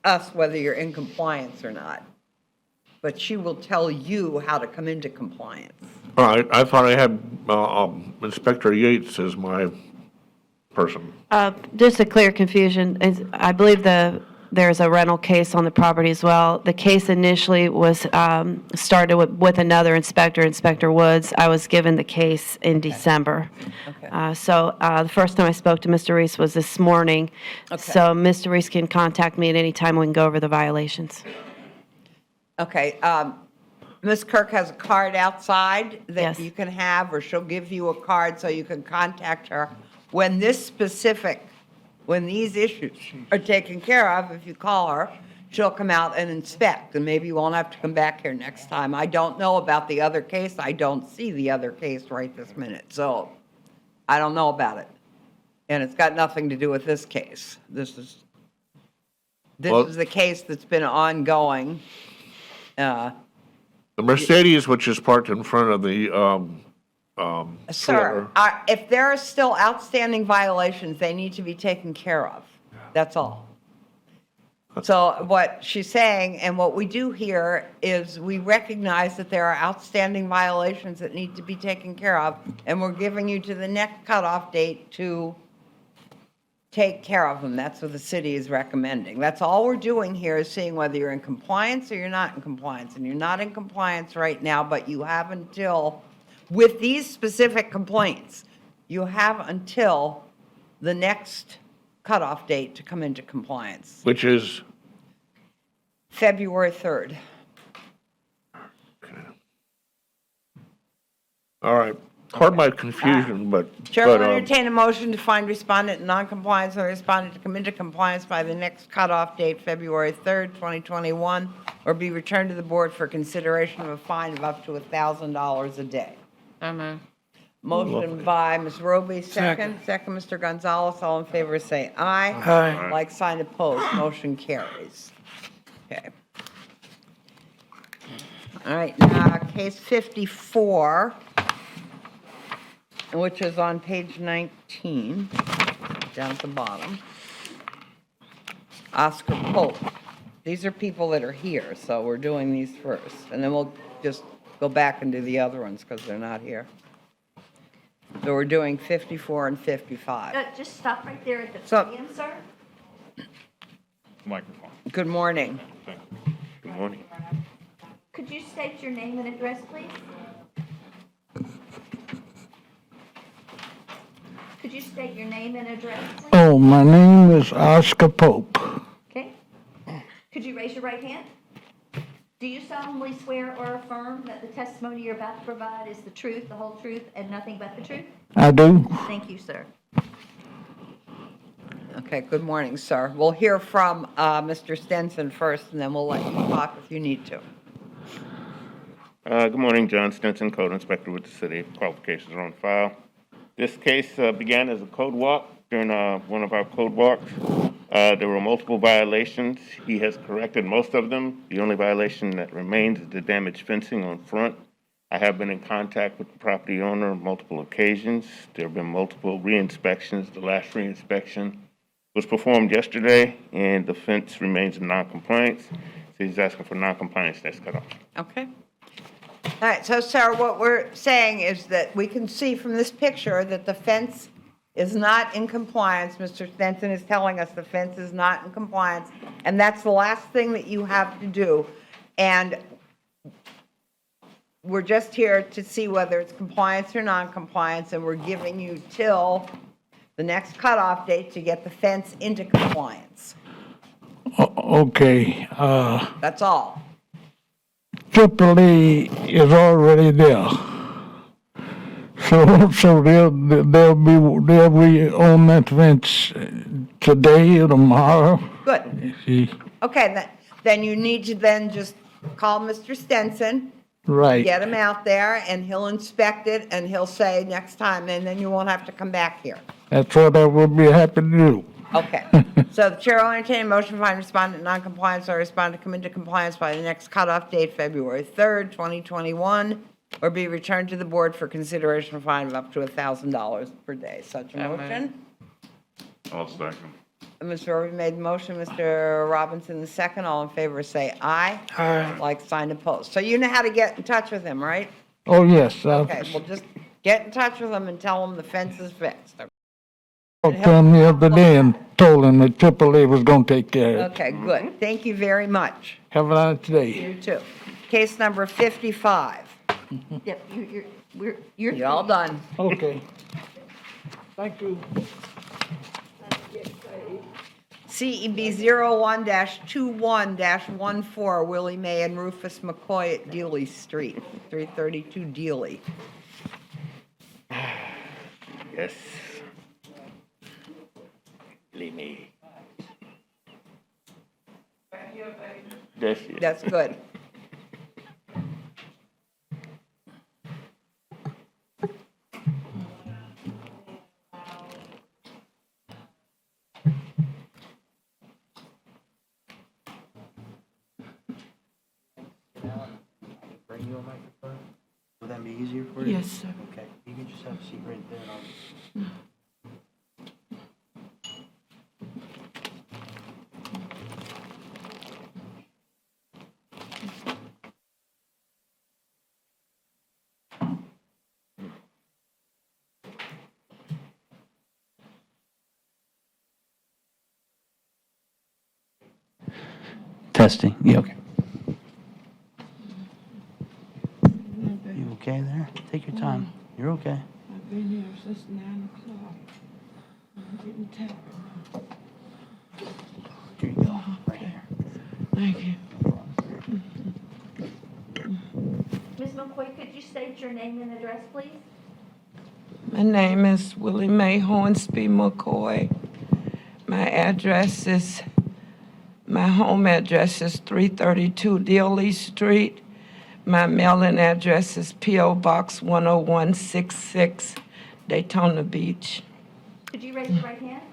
us whether you're in compliance or not, but she will tell you how to come into compliance. All right, I thought I had Inspector Yates as my person. Just a clear confusion, I believe the There's a rental case on the property as well. The case initially was started with another inspector, Inspector Woods. I was given the case in December. So the first time I spoke to Mr. Reese was this morning. So Mr. Reese can contact me at any time. We can go over the violations. Okay, Ms. Kirk has a card outside that Yes. you can have, or she'll give you a card so you can contact her. When when these issues are taken care of, if you call her, she'll come out and inspect, and maybe you won't have to come back here next time. I don't know about the other case. I don't see the other case right this minute, so I don't know about it. And it's got nothing to do with this case. This is the case that's been ongoing. The Mercedes, which is parked in front of the, Sir, if there are still outstanding violations, they need to be taken care of. That's all. So what she's saying, and what we do here, is we recognize that there are outstanding violations that need to be taken care of, and we're giving you to the next cutoff date to take care of them. That's what the city is recommending. That's all we're doing here, is seeing whether you're in compliance or you're not in compliance. And you're not in compliance right now, but you have until, with these specific complaints, you have until the next cutoff date to come into compliance, which is, February 3rd. all right, pardon my confusion, but. Chair will but, entertain a motion to find respondent in non-compliance and respondent to come into compliance by the next cutoff date, February 3rd, 2021, or be returned to the board for consideration of a fine of up to $1,000 a day. So moved. Motion by Ms. Roby, second. Second, Mr. Gonzalez. All in favor, say aye. Aye. Like sign opposed, motion carries. Okay. All right, now, case 54, which is on page 19, down at the bottom. Oscar Pope. These are people that are here, so we're doing these first. And then we'll just go back and do the other ones because they're not here. So we're doing 54 and 55. Just stop right there at the So- podium, sir. Microphone. Good morning. Good morning. Could you state your name and address, please? Could you state your name and address, please? Oh, my name is Oscar Pope. Okay. Could you raise your right hand? Do you solemnly swear or affirm that the testimony you're about to provide is the truth, the whole truth, and nothing but the truth? I do. Thank you, sir. Okay, good morning, sir. We'll hear from Mr. Stenson first, and then we'll let you talk if you need to. Good morning, John Stinson, Code Inspector with the City. Qualifications are on file. This case began as a code walk during one of our code walks. There were multiple violations. He has corrected most of them. The only violation that remains is the damaged fencing on front. I have been in contact with the property owner on multiple occasions. There have been multiple re-inspections. The last re-inspection was performed yesterday, and the fence remains in non-compliance. So he's asking for non-compliance next cutoff. Okay. All right, so Sarah, what we're saying is that we can see from this picture that the fence is not in compliance. Mr. Stenson is telling us the fence is not in compliance, and that's the last thing that you have to do. And we're just here to see whether it's compliance or non-compliance, and we're giving you till the next cutoff date to get the fence into compliance. Okay, That's all. AAA is already there. So they'll be on that fence today or tomorrow. Good. See, Okay, then you need to then just call Mr. Stenson. Right. Get him out there, and he'll inspect it, and he'll say next time, and then you won't have to come back here. That's what I would be happy to do. Okay. So the chair will entertain a motion to find respondent in non-compliance or respondent come into compliance by the next cutoff date, February 3rd, 2021, or be returned to the board for consideration of fine of up to $1,000 per day. Such a motion? I'll second. Mr. Irving made the motion, Mr. Robinson the second. All in favor say aye. Aye. Like, sign, opposed. So you know how to get in touch with him, right? Oh, yes. Okay, well, just get in touch with him and tell him the fence is fixed. Talked to him the other day and told him that AAA was gonna take care of it. Okay, good. Thank you very much. Have a nice day. You too. Case number 55. Yep, you're. You're all done. Okay. Thank you. CEB 01-21-14, Willie Mae and Rufus McCoy at Dealey Street, 332 Dealey. Yes. Leave me. That's good. Bring you a microphone? Would that be easier for you? Yes, sir. Okay, you can just have a seat right there. Testing, yeah, okay. You okay there? Take your time. You're okay. I've been here since 9 o'clock. I'm getting tired. Here you go, right here. Thank you. Ms. McCoy, could you state your name and address, please? My name is Willie Mae Hornsby McCoy. My home address is 332 Dealey Street. My mailing address is P.O. Box 10166, Daytona Beach. Could you raise your right hand?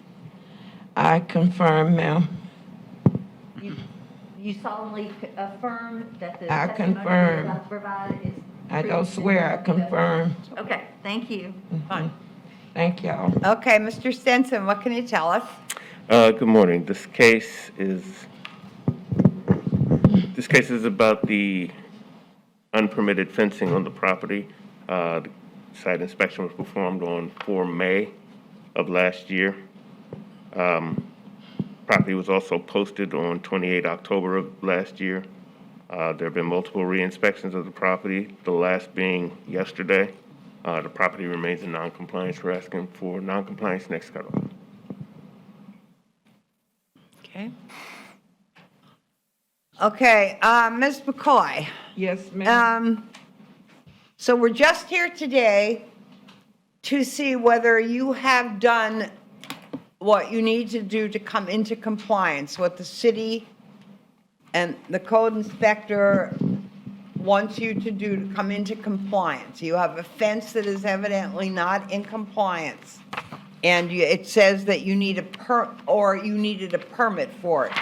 I confirm, ma'am. You solemnly affirm that the I testimony confirm. you're about to provide is. I don't swear, I confirm. Okay, thank you. Fine. Thank y'all. Okay, Mr. Stenson, what can you tell us? Good morning. This case is about the unpermitted fencing on the property. The site inspection was performed on 4 May of last year. Property was also posted on 28 October of last year. There have been multiple re-inspections of the property, the last being yesterday. The property remains in non-compliance. We're asking for non-compliance next cutoff. Okay. Okay, Ms. McCoy. Yes, ma'am. So we're just here today to see whether you have done what you need to do to come into compliance, what the city and the code inspector wants you to do to come into compliance. You have a fence that is evidently not in compliance, and it says that you need you needed a permit for it.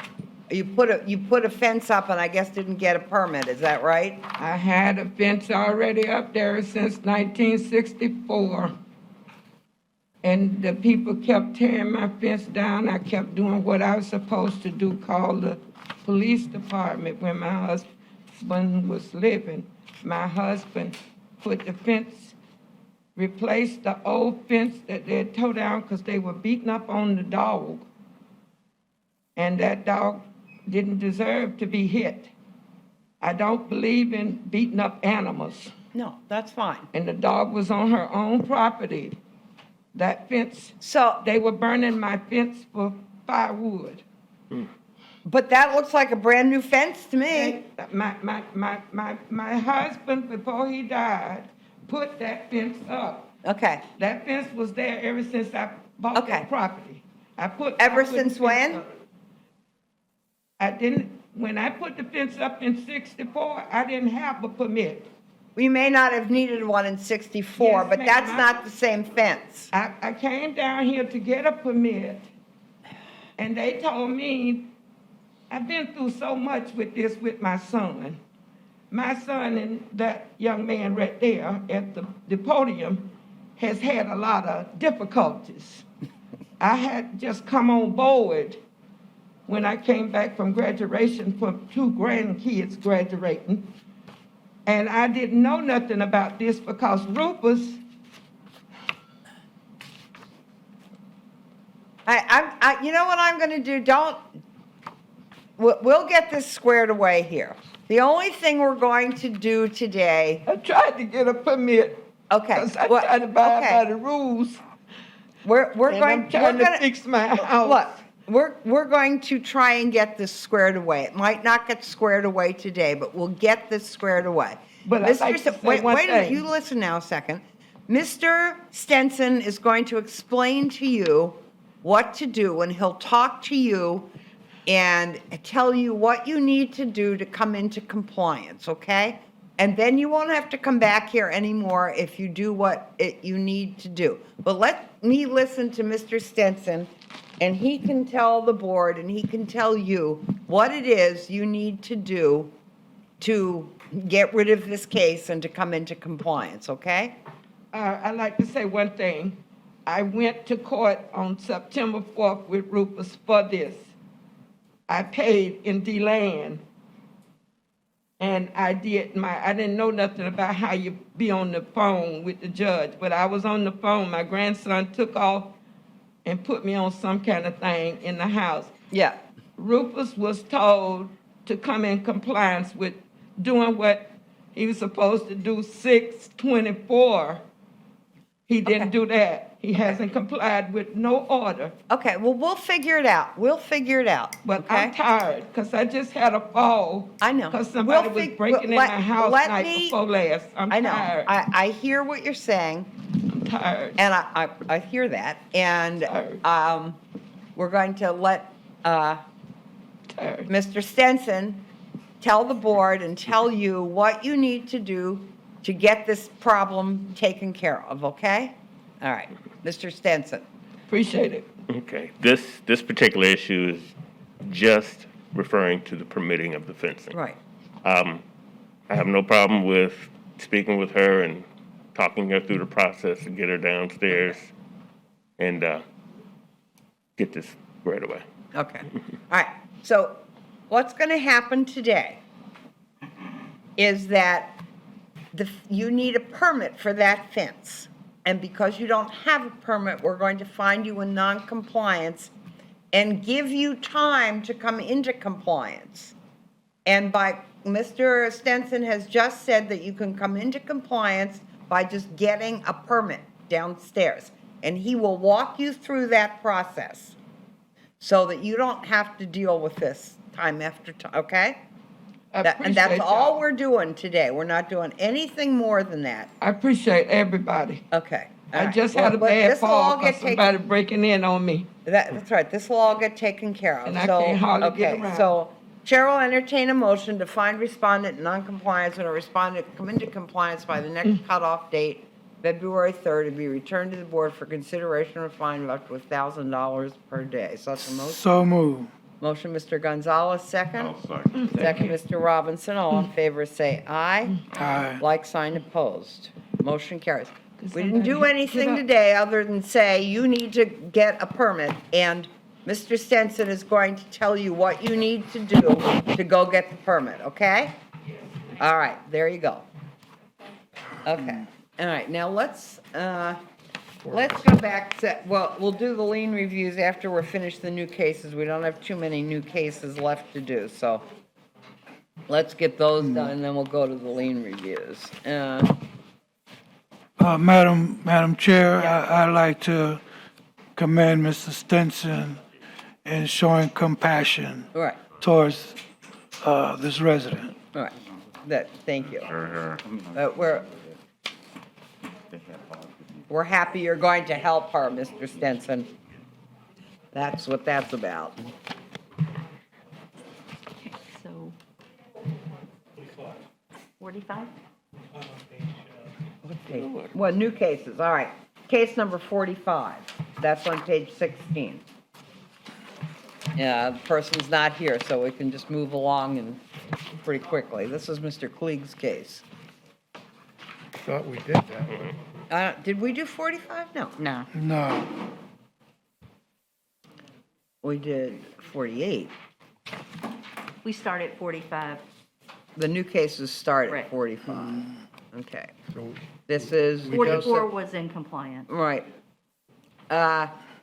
You put a fence up and I guess didn't get a permit, is that right? I had a fence already up there since 1964. And the people kept tearing my fence down. I kept doing what I was supposed to do, call the police department when my husband was living. My husband put the fence, replaced the old fence that they had tore down because they were beating up on the dog. And that dog didn't deserve to be hit. I don't believe in beating up animals. No, that's fine. And the dog was on her own property. That fence, they were burning my fence for firewood. But that looks like a brand-new fence to me. My husband, before he died, put that fence up. Okay. That fence was there ever since I bought that property. Ever since when? When I put the fence up in 64, I didn't have a permit. We may not have needed one in 64, Yes, but ma'am. that's not the same fence. I came down here to get a permit, and they told me, I've been through so much with this with my son. My son and that young man right there at the podium has had a lot of difficulties. I had just come on board when I came back from graduation from 2 grandkids graduating. And I didn't know nothing about this because Rufus You know what I'm going to do? We'll get this squared away here. The only thing we're going to do today. I tried to get a permit. Okay. Because I tried to abide by the rules. We're And I'm trying to fix my house. Look, we're going to try and get this squared away. It might not get squared away today, but we'll get this squared away. But I'd like to say Wait one a minute, thing. you listen now a second. Mr. Stenson is going to explain to you what to do, and he'll talk to you and tell you what you need to do to come into compliance, okay? And then you won't have to come back here anymore if you do what you need to do. But let me listen to Mr. Stenson, and he can tell the board and he can tell you what it is you need to do to get rid of this case and to come into compliance, okay? I'd like to say one thing. I went to court on September 4th with Rufus for this. I paid in D-Land. And I didn't know nothing about how you be on the phone with the judge, but I was on the phone. My grandson took off and put me on some kind of thing in the house. Yeah. Rufus was told to come in compliance with doing what he was supposed to do 6/24. He didn't do that. He hasn't complied with no order. Okay, well, we'll figure it out. We'll figure it out. But okay? I'm tired because I just had a fall. I know. Because somebody was breaking in my house night before last. I'm I know. tired. I hear what you're saying. I'm tired. And I hear that. And we're going to let Mr. Stenson tell the board and tell you what you need to do to get this problem taken care of, okay? All right, Mr. Stenson. Appreciate it. Okay, this particular issue is just referring to the permitting of the fencing. Right. I have no problem with speaking with her and talking her through the process and get her downstairs and get this right away. Okay. All right. So what's going to happen today is that you need a permit for that fence. And because you don't have a permit, we're going to find you in noncompliance and give you time to come into compliance. And Mr. Stenson has just said that you can come into compliance by just getting a permit downstairs. And he will walk you through that process so that you don't have to deal with this time after time, okay? And that's all we're doing today. We're not doing anything more than that. I appreciate everybody. Okay. I just had a bad fall because somebody breaking in on me. That's right. This will all get taken care of. And I can't hardly get Okay, around. so Chair will entertain a motion to find respondent in noncompliance and a respondent come into compliance by the next cutoff date, February 3rd, to be returned to the board for consideration of a fine of up to $1,000 per day. Such a motion. So moved. Motion, Mr. Gonzalez, second. I'll second. Second, Mr. Robinson. All in favor, say aye. Aye. Like sign opposed. Motion carries. We didn't do anything today other than say you need to get a permit, and Mr. Stenson is going to tell you what you need to do to go get the permit, okay? All right, there you go. Okay, all right, now let's go back to, well, we'll do the lien reviews after we're finished the new cases. We don't have too many new cases left to do, so let's get those done, and then we'll go to the lien reviews. Madam Chair, I'd like to commend Mr. Stenson in showing compassion Right. towards this resident. All right, thank you. We're happy you're going to help her, Mr. Stenson. That's what that's about. So, 45? Well, new cases, all right. Case number 45, that's on page 16. Yeah, the person's not here, so we can just move along and pretty quickly. This is Mr. Klieg's case. Thought we did that. Did we do 45? No. No. No. We did 48. We start at 45. The new cases start at Right. 45. Okay. This is 44 Joseph. was in compliance. Right.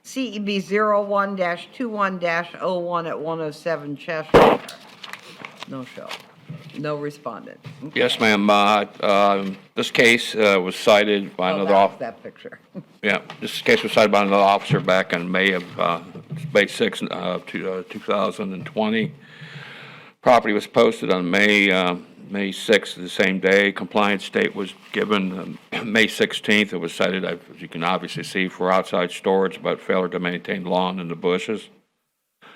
CEB 01-21-01 at 107 Cheshire. No show. No respondent. Okay. Yes, ma'am. This case was cited by Oh, another that was officer. that picture. Yeah, this case was cited by another officer back in May 6th, 2020. Property was posted on May 6th, the same day. Compliance date was given May 16th. It was cited, as you can obviously see, for outside storage, but failure to maintain lawn in the bushes.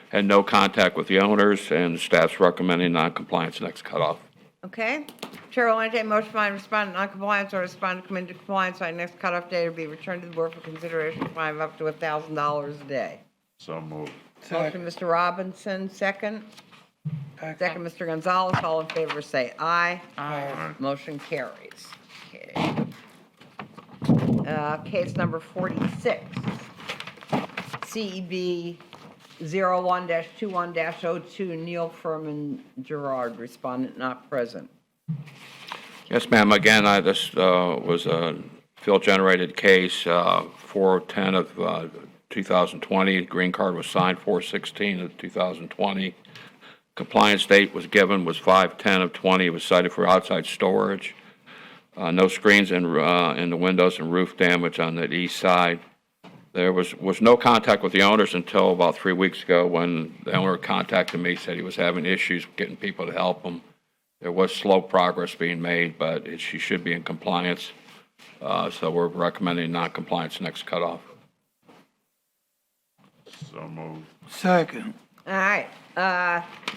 Had no contact with the owners, and the staff's recommending non-compliance next cutoff. Okay. Chair will entertain a motion by respondent non-compliance or respondent come into compliance by next cutoff date or be returned to the board for consideration, fine of up to $1,000 a day. So moved. Motion, Mr. Robinson, second. Second, Mr. Gonzalez. All in favor, say aye. Aye. Motion carries. Okay. Case number 46, CEB 01-21-02, Neil Furman Gerard, respondent not present. Yes, ma'am. Again, this was a field-generated case, 4/10 of 2020. Green card was signed 4/16 of 2020. Compliance date was given was 5/10 of 20. It was cited for outside storage. No screens in the windows and roof damage on the east side. There was no contact with the owners until about 3 weeks ago when the owner contacted me, said he was having issues getting people to help him. There was slow progress being made, but she should be in compliance. So we're recommending non-compliance next cutoff. So moved. Second. All right.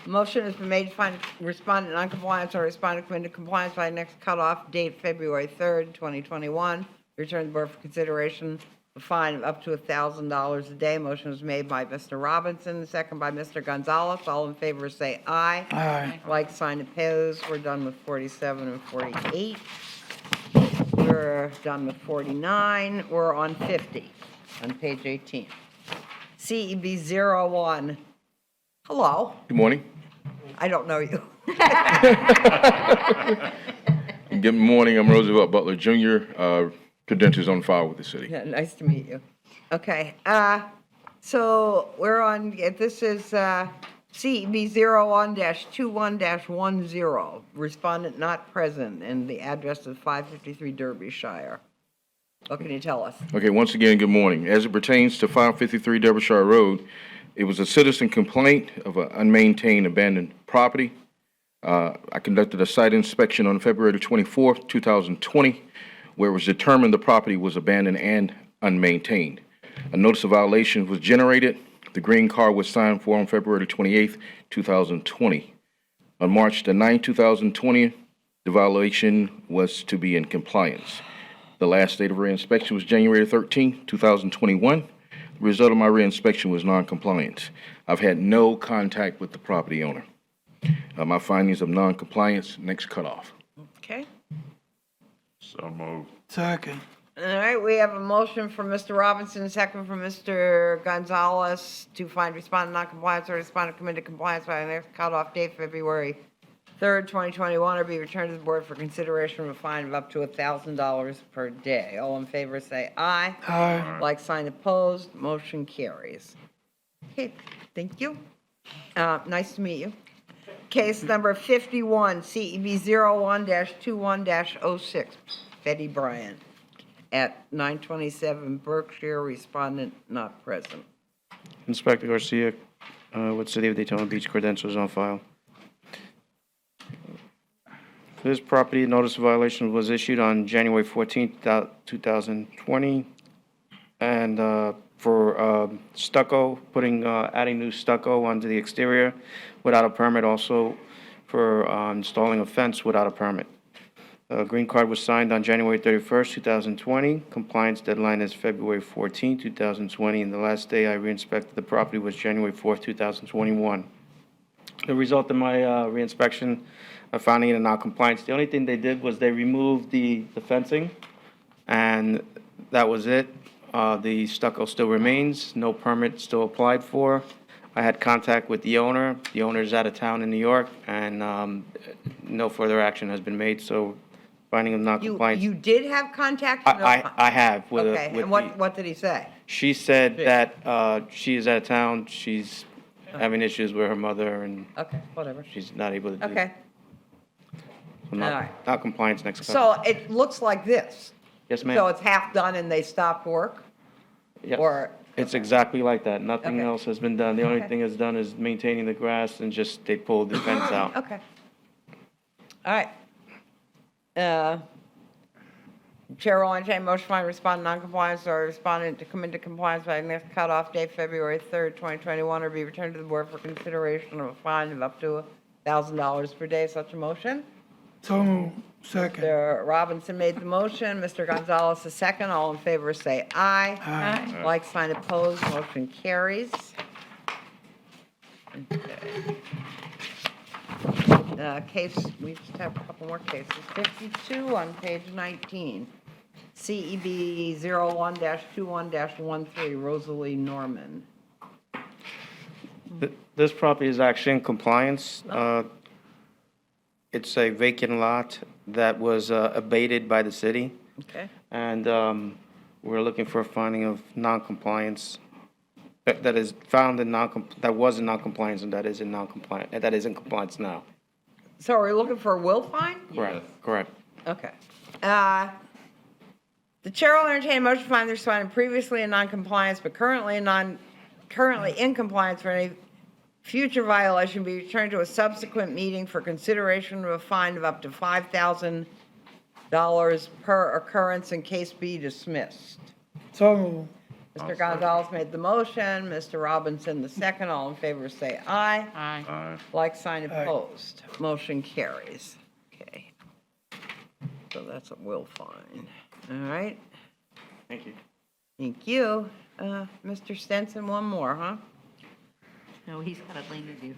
Motion has been made to find respondent non-compliance or respondent come into compliance by next cutoff date February 3rd, 2021. Return to the board for consideration. A fine of up to $1,000 a day. Motion was made by Mr. Robinson, second by Mr. Gonzalez. All in favor say aye. Aye. Like sign opposed. We're done with 47 and 48. We're done with 49. We're on 50 on page 18. CEB 01. Hello. Good morning. I don't know you. Good morning. I'm Roosevelt Butler Jr., credentials on file with the city. Yeah, nice to meet you. Okay, so we're on, this is CEB 01-21-10, respondent not present, and the address is 553 Derbyshire. What can you tell us? Okay, once again, good morning. As it pertains to 553 Derbyshire Road, it was a citizen complaint of an unmaintained abandoned property. I conducted a site inspection on February 24th, 2020, where it was determined the property was abandoned and unmaintained. A notice of violation was generated. The green card was signed for on February 28th, 2020. On March the 9th, 2020, the violation was to be in compliance. The last date of reinspection was January 13th, 2021. The result of my reinspection was non-compliance. I've had no contact with the property owner. My findings of non-compliance, next cutoff. Okay. So moved. Second. All right, we have a motion from Mr. Robinson, second from Mr. Gonzalez to find respondent non-compliance or respondent come into compliance by the next cutoff date, February 3rd, 2021, or be returned to the board for consideration of a fine of up to $1,000 per day. All in favor say aye. Aye. Like sign opposed, motion carries. Okay, thank you. Nice to meet you. Case number 51, CEB 01-21-06, Betty Bryant at 927 Berkshire, respondent not present. Inspector Garcia with City of Daytona Beach credentials on file. For this property, notice of violation was issued on January 14th, 2020. And for stucco, adding new stucco onto the exterior without a permit, also for installing a fence without a permit. Green card was signed on January 31st, 2020. Compliance deadline is February 14th, 2020, and the last day I re-inspected the property was January 4th, 2021. The result of my reinspection, finding it in non-compliance, the only thing they did was they removed the fencing, and that was it. The stucco still remains, no permit still applied for. I had contact with the owner. The owner is out of town in New York, and no further action has been made, so finding of non-compliance. You did have contact? I have with Okay, and what did he say? She said that she is out of town. She's having issues with her mother, and Okay, whatever. she's not able to do. Okay, So all right. not compliance next couple. So it looks like this. Yes, So ma'am. it's half done and they stopped work? Yes. Or, It's exactly like that. Nothing Okay. else has been done. The only Okay. thing that's done is maintaining the grass and just they pulled the fence out. okay. All right. Chair will entertain a motion to respond to noncompliance or respondent to come into compliance by the next cutoff date, February 3rd, 2021, or be returned to the board for consideration of a fine of up to $1,000 per day. Such a motion? So moved. Second. Mr. Robinson made the motion, Mr. Gonzalez the second. All in favor say aye. Aye. Like sign opposed, motion carries. Okay. Case, we just have a couple more cases. 52 on page 19. CEB 01-21-13, Rosalie Norman. This property is actually in compliance. It's a vacant lot that was abated by the city, Okay. and we're looking for a finding of noncompliance that is found in that was in noncompliance and that is in noncompliance, that is in compliance now. So are we looking for a will fine? Correct. Okay. The chair will entertain a motion to find the respondent previously in noncompliance, but currently in compliance for any future violation be returned to a subsequent meeting for consideration of a fine of up to $5,000 per occurrence in case be dismissed. So moved. Mr. Gonzalez made the motion, Mr. Robinson the second. All in favor say aye. Aye. Aye. Like sign opposed. Motion carries. Okay. So that's a will fine. All right. Thank you. Thank you. Mr. Stenson, one more, huh? No, he's got a lane to do.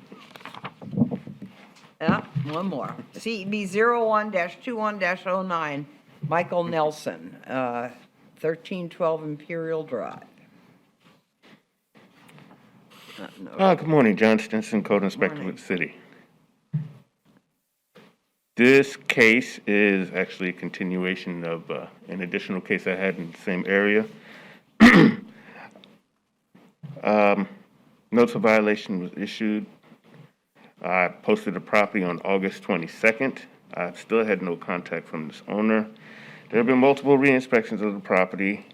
Yeah, one more. CEB 01-21-09, Michael Nelson, 1312 Imperial Drive. Good morning, John Stinson, Code Inspector with the city. This case is actually a continuation of an additional case I had in the same area. Notice of violation was issued. I posted the property on August 22nd. I've still had no contact from this owner. There have been multiple re-inspections of the property.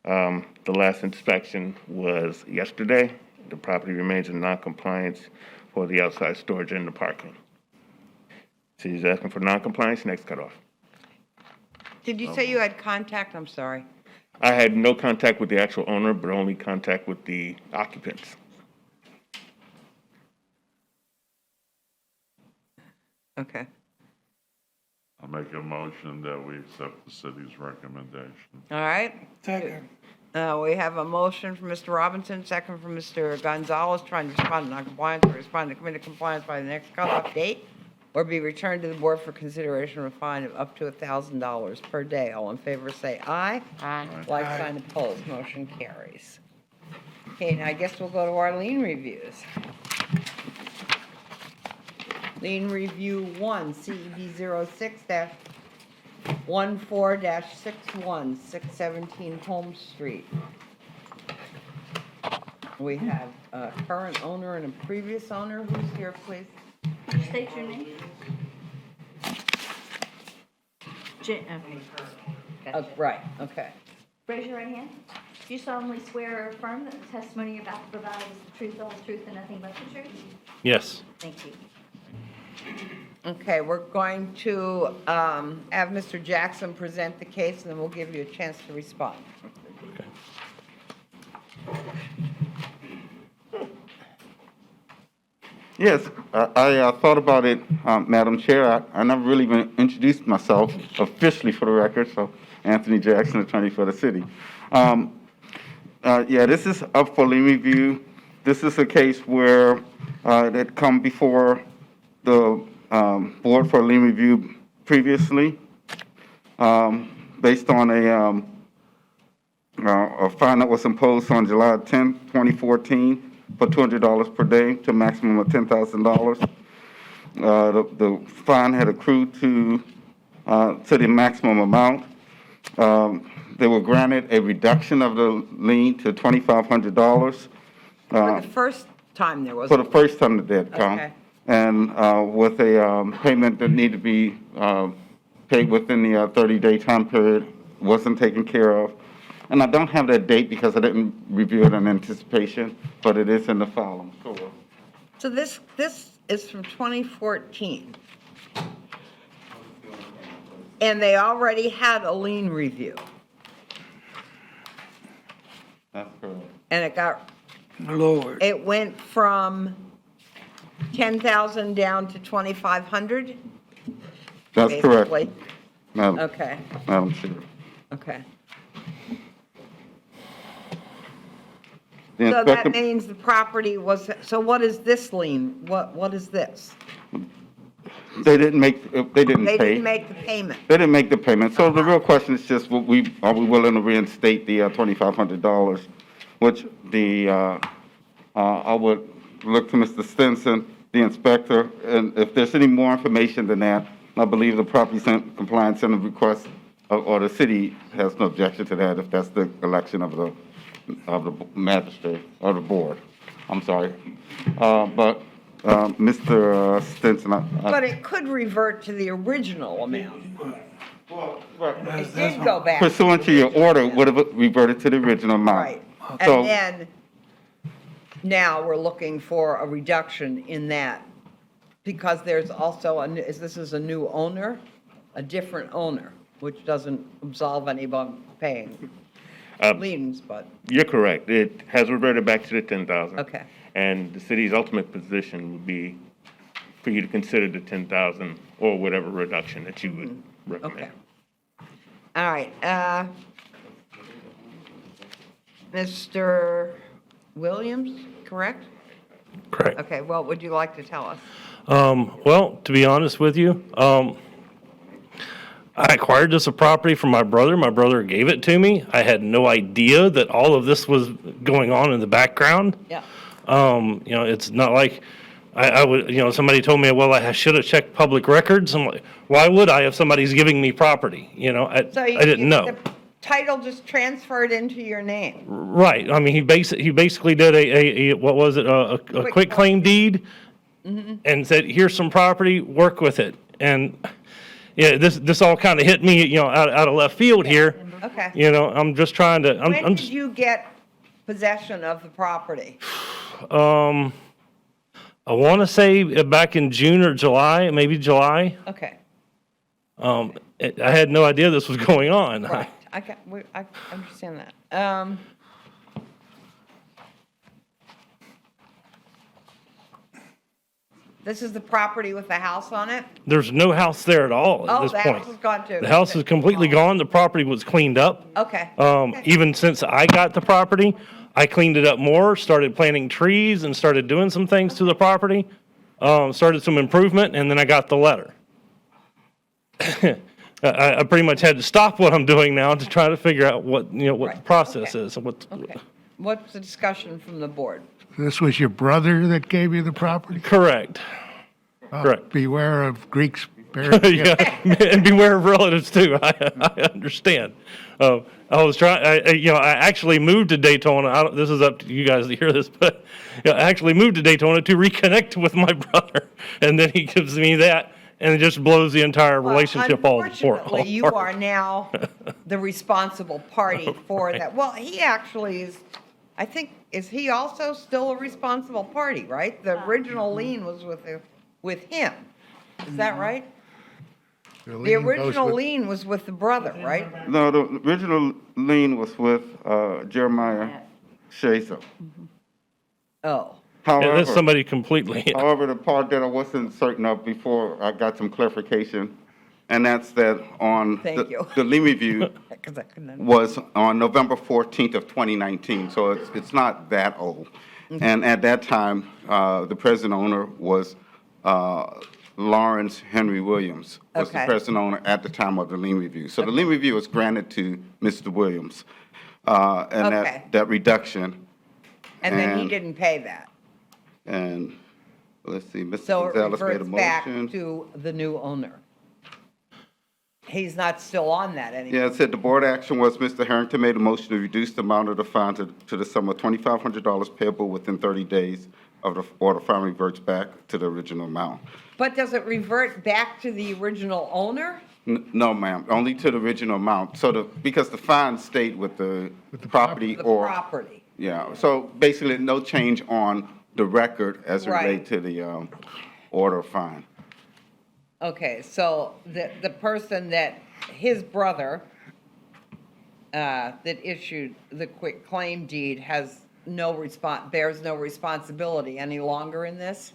The last inspection was yesterday. The property remains in non-compliance for the outside storage and the parking. So he's asking for non-compliance, next cutoff. Did you say you had contact? I'm sorry. I had no contact with the actual owner, but only contact with the occupants. Okay. I'll make a motion that we accept the city's recommendation. All right. Second. We have a motion from Mr. Robinson, second from Mr. Gonzalez, trying to respond to non-compliance or respond to come into compliance by the next cutoff date, or be returned to the board for consideration of a fine of up to $1,000 per day. All in favor say aye. Aye. Like sign opposed, motion carries. Okay, now I guess we'll go to our lien reviews. Lien Review 1, CEB 06-14-61, 617 Holmes Street. We have a current owner and a previous owner. Who's here, please? State your name. Okay. Right, okay. Raise your right hand. Do you solemnly swear or affirm that the testimony you're about to provide is the truth, the whole truth, and nothing but the truth? Yes. Thank you. Okay, we're going to have Mr. Jackson present the case, and then we'll give you a chance to respond. Yes, I thought about it, Madam Chair. I never really even introduced myself officially for the record, so Anthony Jackson, attorney for the city. Yeah, this is up for lien review. This is a case where it come before the board for lien review previously, based on a fine that was imposed on July 10, 2014 for $200 per day to a maximum of $10,000. The fine had accrued to the maximum amount. they were granted a reduction of the lien to $2,500. For the first time there was. For the first time that they had come. Okay. And with a payment that needed to be paid within the 30-day time period, wasn't taken care of. And I don't have that date because I didn't review it in anticipation, but it is in the file, I'm sure. So this is from 2014. And they already had a lien review. That's correct. And it got, Lord. it went from 10,000 down to 2,500? That's correct, basically? Madam. Okay, Madam Chair. okay. The So inspector- that means the property was, so what is this lien? What is this? They didn't They pay. didn't make the payment. They didn't make the payment. So the real question is just, are we willing to reinstate the $2,500? Which I would look to Mr. Stinson, the inspector, and if there's any more information than that, I believe the property compliance center request, or the city has no objection to that if that's the election of the magistrate or the board. I'm sorry. But Mr. Stinson, But it could revert to the original amount. It did go back. pursuant to your order, would have reverted to the original amount. Right. So- And then, now we're looking for a reduction in that, because there's also, this is a new owner, a different owner, which doesn't absolve anyone paying liens, but, You're correct. It has reverted back to the 10,000. okay. And the city's ultimate position would be for you to consider the 10,000 or whatever reduction that you would recommend. All right, Mr. Williams, correct? Correct. Okay, what would you like to tell us? Well, to be honest with you, I acquired this property from my brother. My brother gave it to me. I had no idea that all of this was going on in the background. Yeah. It's not like I would, somebody told me, well, I should have checked public records. I'm like, why would I if somebody's giving me property? I didn't know. The title just transferred into your name. Right. I mean, he basically did a what was it, a quick claim deed and said, here's some property, work with it. And yeah, this all kind of hit me, out of left field here. Okay. I'm just trying to, When I'm did you get possession of the property? I want to say back in June or July, maybe July. Okay, I had no idea this was going on. right. I understand that. This is the property with the house on it? There's no house there at all at Oh, this the point. house is gone too. The house is completely gone. The property was cleaned up. Okay. Even since I got the property, I cleaned it up more, started planting trees and started doing some things to the property. Started some improvement, and then I got the letter. I pretty much had to stop what I'm doing now to try to figure out what the process is. Okay. What's the discussion from the board? This was your brother that gave you the property? Correct. Correct. Beware of Greek spirits. Yeah, and beware of relatives too. I understand. I was trying. I actually moved to Daytona. This is up to you guys to hear this, but I actually moved to Daytona to reconnect with my brother, and then he gives me that, and it just blows the entire relationship all apart. Unfortunately, you are now the responsible party for that. Well, he actually is, I think, is he also still a responsible party, right? The original lien was with him. Is that right? The original lien was with the brother, right? No, the original lien was with Jeremiah Shazer. Oh. However, that's somebody completely. However, the part that I wasn't certain of before I got some clarification, and that's that on Thank you. the lien review 'Cause I couldn't was on November 14th of 2019, so it's not that old. And at that time, the present owner was Lawrence Henry Williams, was the Okay. present owner at the time of the lien review. So the lien review was granted to Mr. Williams, and Okay. that reduction. And then he And- didn't pay that. And let's see, Mr. So it Gonzalez made a reverts back motion. to the new owner. he's not still on that anymore. Yeah, it said the board action was Mr. Harrington made a motion to reduce the amount of the fine to the sum of $2,500 payable within 30 days of the, or the fine reverts back to the original amount. But does it revert back to the original owner? No, ma'am, only to the original amount. So because the fine stayed with the property The or. property. Yeah, so basically no change on the record as it Right. relates to the order of fine. Okay, so the person that, his brother, that issued the quit claim deed has bears no responsibility any longer in this?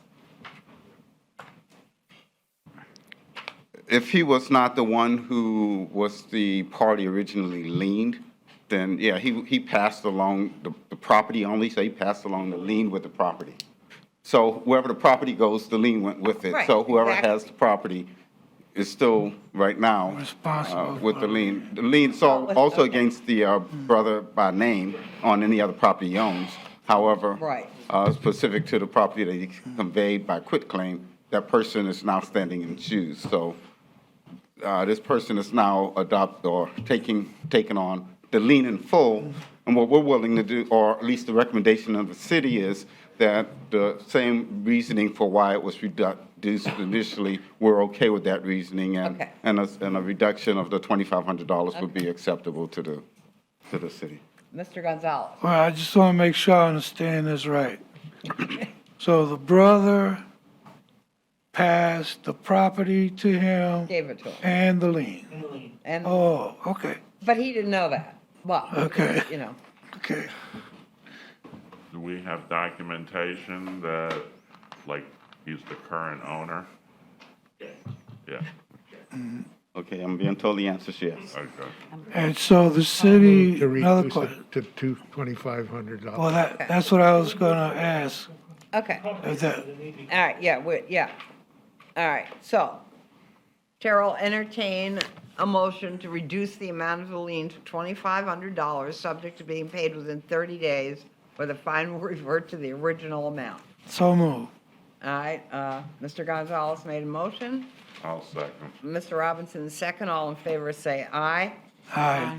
If he was not the one who was the party originally liened, then yeah, he passed along the property only, so he passed along the lien with the property. So wherever the property goes, the lien went with it. Right, So whoever exactly. has the property is still, right now, Responsible with the lien. The lien's Oh, also okay. against the brother by name on any other property he owns. However, Right. specific to the property that he conveyed by quitclaim, that person is now standing in shoes. So this person is now taking on the lien in full. And what we're willing to do, or at least the recommendation of the city, is that the same reasoning for why it was reduced initially, we're okay with that reasoning, Okay. and a reduction of the $2,500 would be acceptable to the city. Mr. Gonzalez? Well, I just want to make sure I understand this right. So the brother passed the property to him Gave it to him. and the lien. And, Oh, okay, but he didn't know that. Well, Okay. you know, okay. Do we have documentation that, like, he's the current owner? Yeah, Okay, I'm being told the answer is yes. okay. And so the city, To another reduce question. it to $2,500. Well, that's what I was gonna ask. okay. Is that, All right, yeah. All right, so Chair will entertain a motion to reduce the amount of the lien to $2,500, subject to being paid within 30 days, or the fine will revert to the original amount. so move. All right, Mr. Gonzalez made a motion. I'll second. Mr. Robinson, second. All in favor, say aye. Aye.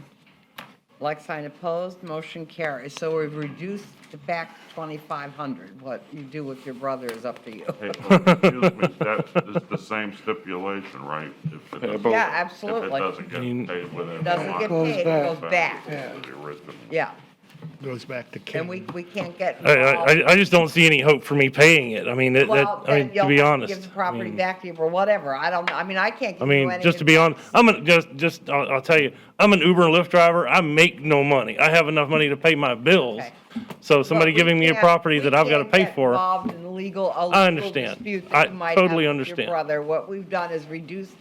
Like sign opposed, motion carries. So we've reduced it back to 2,500. What you do with your brother is up to you. Hey, excuse me, that's the same stipulation, right? If it doesn't- Yeah, absolutely. If it doesn't get paid within. a Doesn't month, get Goes paid, it back. goes back. to the original. Yeah, Goes back to and King. we can't get. I just don't see any hope for me paying it. I mean, Well, I mean, then you'll to be have honest. give the property I mean- back to you or whatever. I don't, I mean, I can't I give you mean, any. just to be honest, I'll tell you, I'm an Uber and Lyft driver. I make no money. I have enough money to pay my bills. Okay. So somebody But we giving me a can't- property we that I've got to can't pay get for. Involved in a legal understand. dispute I that you might totally have with your understand. brother. What we've done is reduce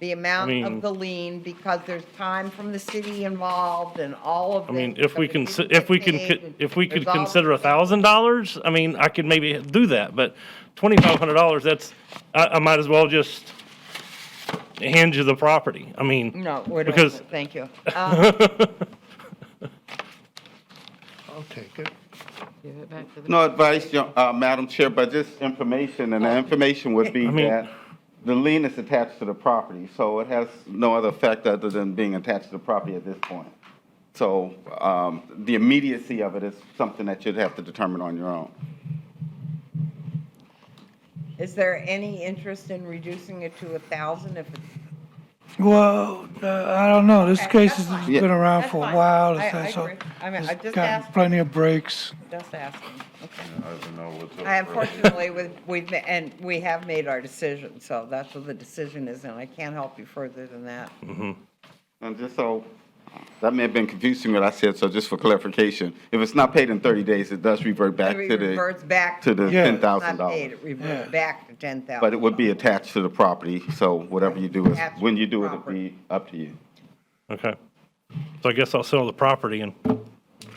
the amount I of mean- the lien because there's time from the city involved and all of I this. mean, if we because can, people if we get can, paid and if we could there's all- consider $1,000, I mean, I could maybe do that, but $2,500, I might as well just hand you the property. I mean. No, we're doing because- it. Thank you. I'll take it. Give it back to the. No advice, Madam Chair, but just information, and the information would be I mean- that the lien is attached to the property, so it has no other effect other than being attached to the property at this point. So the immediacy of it is something that you'd have to determine on your own. Is there any interest in reducing it to 1,000 if it's? Well, I don't know. This Okay, case that's has fine. been around That's for a fine. while. I so agree. I mean, it's I just gotten asked. plenty of breaks. Just asking. Okay. I don't know what's up. I unfortunately, we have made our decision, so that's what the decision is, and I can't help you further than that. And just so, that may have been confusing what I said, so just for clarification, if it's not paid in 30 days, it does revert back It to the, reverts back. to the Yeah. It's not $10,000. paid, it reverts back to 10,000. But it would be attached to the property, so whatever you do is, Attached when to you the do it, it'll property. be up to you. Okay. So I guess I'll sell the property and,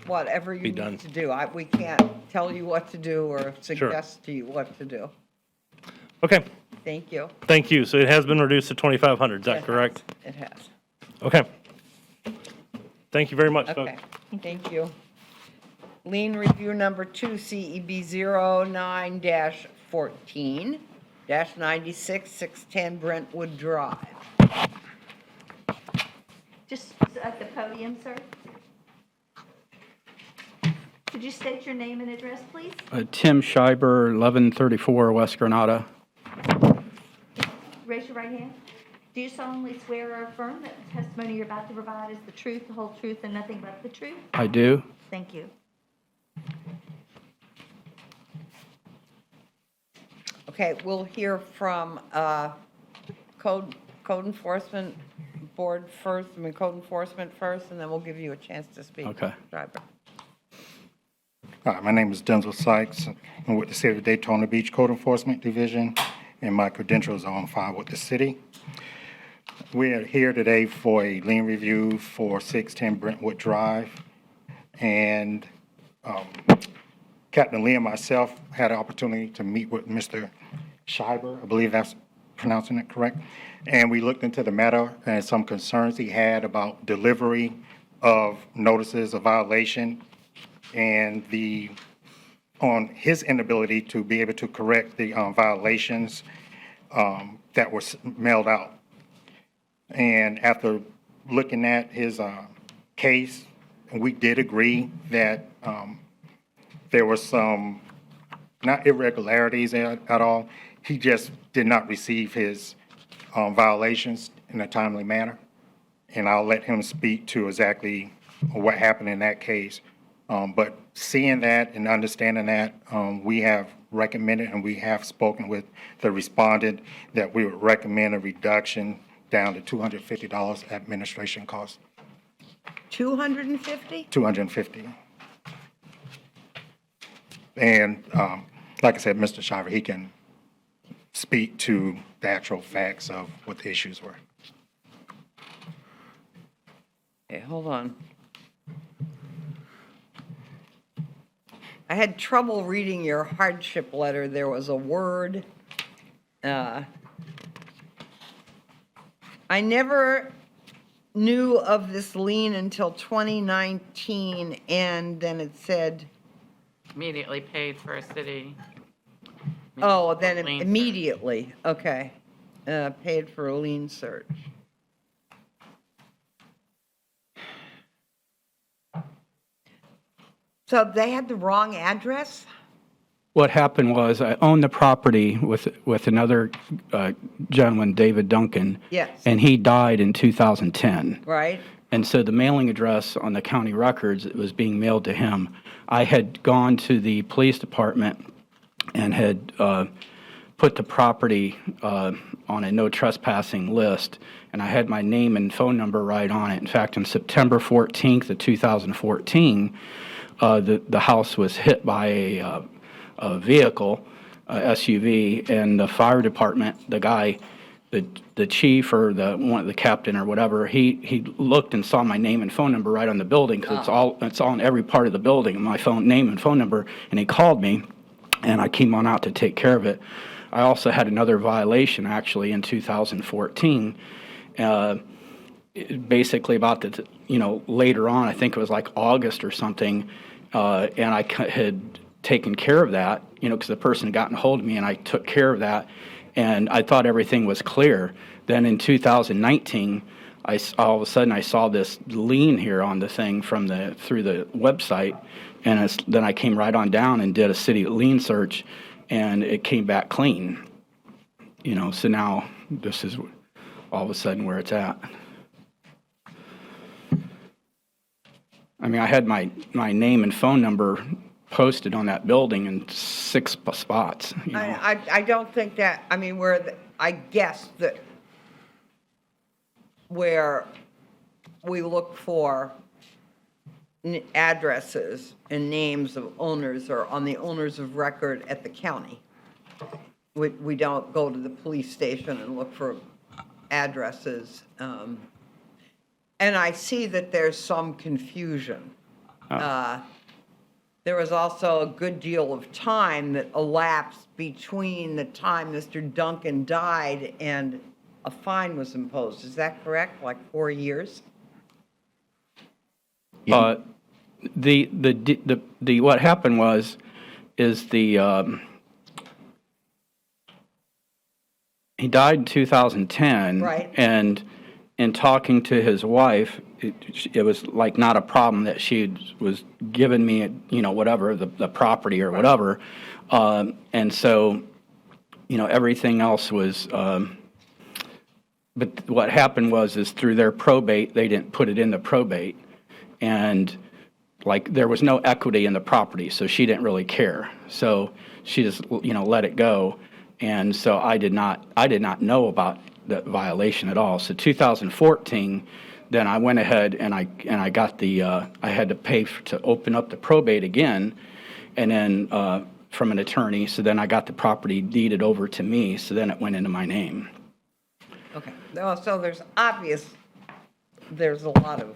Whatever you Be done. need to do. We can't tell you what to do or suggest to you what to do. okay, Thank you. thank you. So it has been reduced to 2,500, is that correct? It has. Okay. Thank you very much, folks. Okay, thank you. Lien review number 2, CEB 09-14-96, 610 Brentwood Drive. Just at the podium, sir. Could you state your name and address, please? Tim Schreiber, 1134 West Granada. Raise your right hand. Do you solemnly swear or affirm that the testimony you're about to provide is the truth, the whole truth, and nothing but the truth? I do. Thank you. Okay, we'll hear from Code Enforcement Board first, Code Enforcement first, and then we'll give you a chance to speak. Okay. Driver. Hi, my name is Denzel Sykes. I'm with the City of Daytona Beach Code Enforcement Division, and my credentials are on file with the city. We are here today for a lien review for 610 Brentwood Drive, and Captain Lee and myself had an opportunity to meet with Mr. Schreiber, I believe that's pronouncing it correct, and we looked into the matter and some concerns he had about delivery of notices of violation and on his inability to be able to correct the violations that were mailed out. And after looking at his case, we did agree that there were some, not irregularities at all, he just did not receive his violations in a timely manner. And I'll let him speak to exactly what happened in that case. But seeing that and understanding that, we have recommended and we have spoken with the respondent that we would recommend a reduction down to $250 administration costs. 250? $250. And like I said, Mr. Shiver, he can speak to the actual facts of what the issues were. Okay, hold on. I had trouble reading your hardship letter. There was a word. I never knew of this lien until 2019, and then it said, Immediately paid for a city. oh, then Lien search. immediately, okay. Paid for a lien search. So they had the wrong address? What happened was I owned the property with another gentleman, David Duncan. Yes. And he died in 2010. Right? And so the mailing address on the county records, it was being mailed to him. I had gone to the police department and had put the property on a no trespassing list, and I had my name and phone number right on it. In fact, on September 14th of 2014, the house was hit by a vehicle, SUV, and the fire department, the guy, the chief or the captain or whatever, he looked and saw my name and phone number right on the building, because it's all in every part of the building, my name and phone number, and he called me, and I came on out to take care of it. I also had another violation actually in 2014, basically about later on, I think it was like August or something, and I had taken care of that, because the person had gotten a hold of me, and I took care of that, and I thought everything was clear. Then in 2019, all of a sudden I saw this lien here on the thing through the website, and then I came right on down and did a city lien search, and it came back clean. So now this is all of a sudden where it's at. I mean, I had my name and phone number posted on that building in 6 spots. I don't think that, I mean, I guess that where we look for addresses and names of owners are on the owners of record at the county. We don't go to the police station and look for addresses. And I see that there's some confusion. There was also a good deal of time that elapsed between the time Mr. Duncan died and a fine was imposed. Is that correct? Like 4 years? What happened is he died in 2010. Right. And in talking to his wife, it was like not a problem that she was giving me, you know, whatever, the property or whatever. And so, you know, everything else was, but what happened is through their probate, they didn't put it in the probate. And like, there was no equity in the property, so she didn't really care. So she just, you know, let it go. And so I did not know about the violation at all. So 2014, then I went ahead and I got the, I had to pay to open up the probate again, and then from an attorney. So then I got the property deeded over to me, so then it went into my name. Okay, so there's a lot of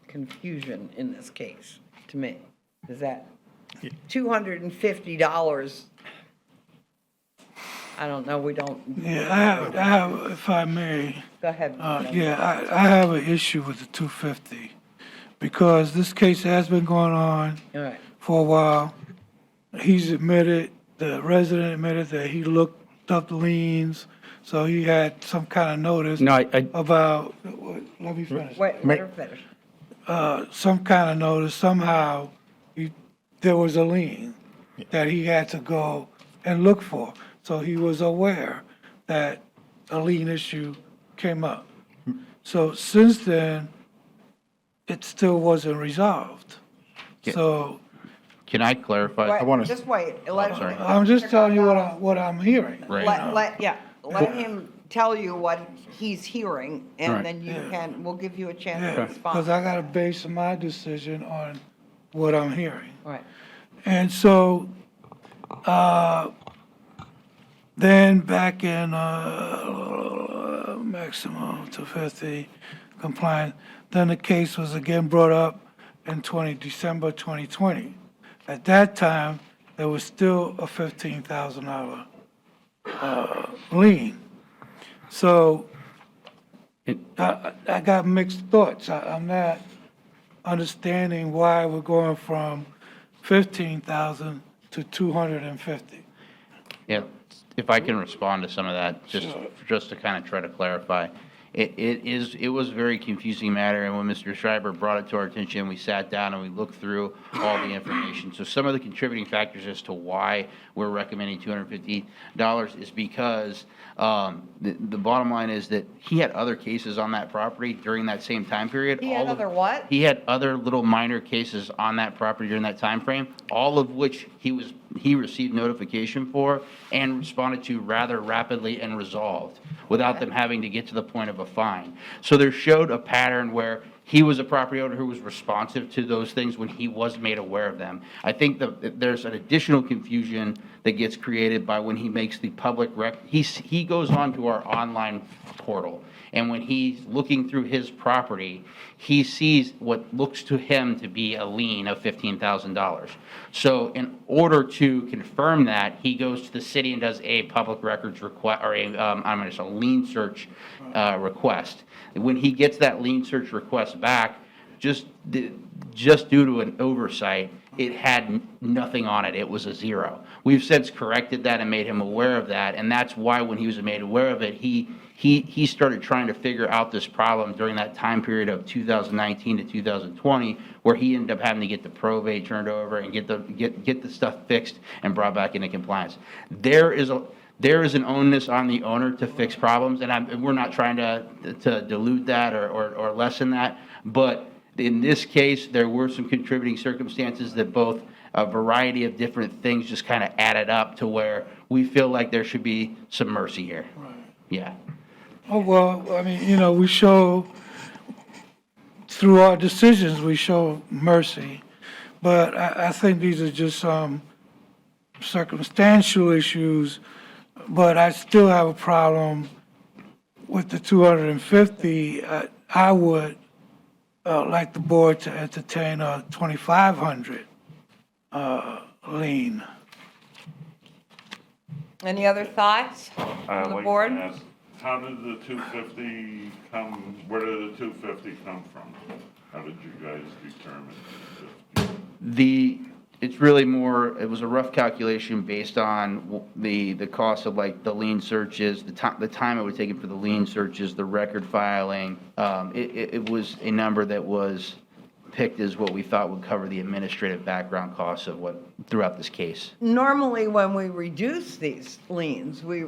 confusion in this case, to me. Is that $250, I don't know, we don't. Yeah, I have, if I may. Go ahead. Yeah, I have an issue with the 250 because this case has been going on All right. for a while. He's admitted, the resident admitted that he looked up the liens, so he had some kind of notice No, about, let me finish. Wait, let her finish. Some kind of notice, somehow, there was a lien that he had to go and look for. So he was aware that a lien issue came up. So since then, it still wasn't resolved. So Can I clarify? Wait, just wait. I'm just telling you what I'm hearing. Right. Let him tell you what he's hearing, and Right. then we'll give you a chance to Because respond. I got to base my decision on what I'm hearing. Right. And so, then back in maximum 250 compliance, then the case was again brought up in December 2020. At that time, there was still a $15,000 lien. So I got mixed thoughts. I'm not understanding why we're going from 15,000 to 250. Yeah, if I can respond to some of that, just to kind of try to clarify. It was a very confusing matter, and when Mr. Schreiber brought it to our attention, we sat down and we looked through all the information. So some of the contributing factors as to why we're recommending $250 is because the bottom line is that he had other cases on that property during that same time period. He had other what? He had other little minor cases on that property during that time frame, all of which he received notification for and responded to rather rapidly and resolved without them having to get to the point of a fine. So there showed a pattern where he was a property owner who was responsive to those things when he was made aware of them. I think that there's an additional confusion that gets created by when he makes the public he goes onto our online portal, and when he's looking through his property, he sees what looks to him to be a lien of $15,000. So in order to confirm that, he goes to the city and does a public records request, or a lien search request. When he gets that lien search request back, just due to an oversight, it had nothing on it. It was a zero. We've since corrected that and made him aware of that, and that's why when he was made aware of it, he started trying to figure out this problem during that time period of 2019 to 2020, where he ended up having to get the probate turned over and get the stuff fixed and brought back into compliance. There is an onus on the owner to fix problems, and we're not trying to dilute that or lessen that, but in this case, there were some contributing circumstances that both a variety of different things just kind of added up to where we feel like there should be some mercy here. Right. Yeah. Oh, well, I mean, we show, through our decisions, we show mercy. But I think these are just some circumstantial issues. But I still have a problem with the 250. I would like the board to entertain a 2,500 lien. Any other thoughts from the board? How did the 250 come, where did the 250 come from? How did you guys determine? It's really more, it was a rough calculation based on the cost of like the lien searches, the time it would take for the lien searches, the record filing. It was a number that was picked as what we thought would cover the administrative background costs of what, throughout this case. Normally, when we reduce these liens, we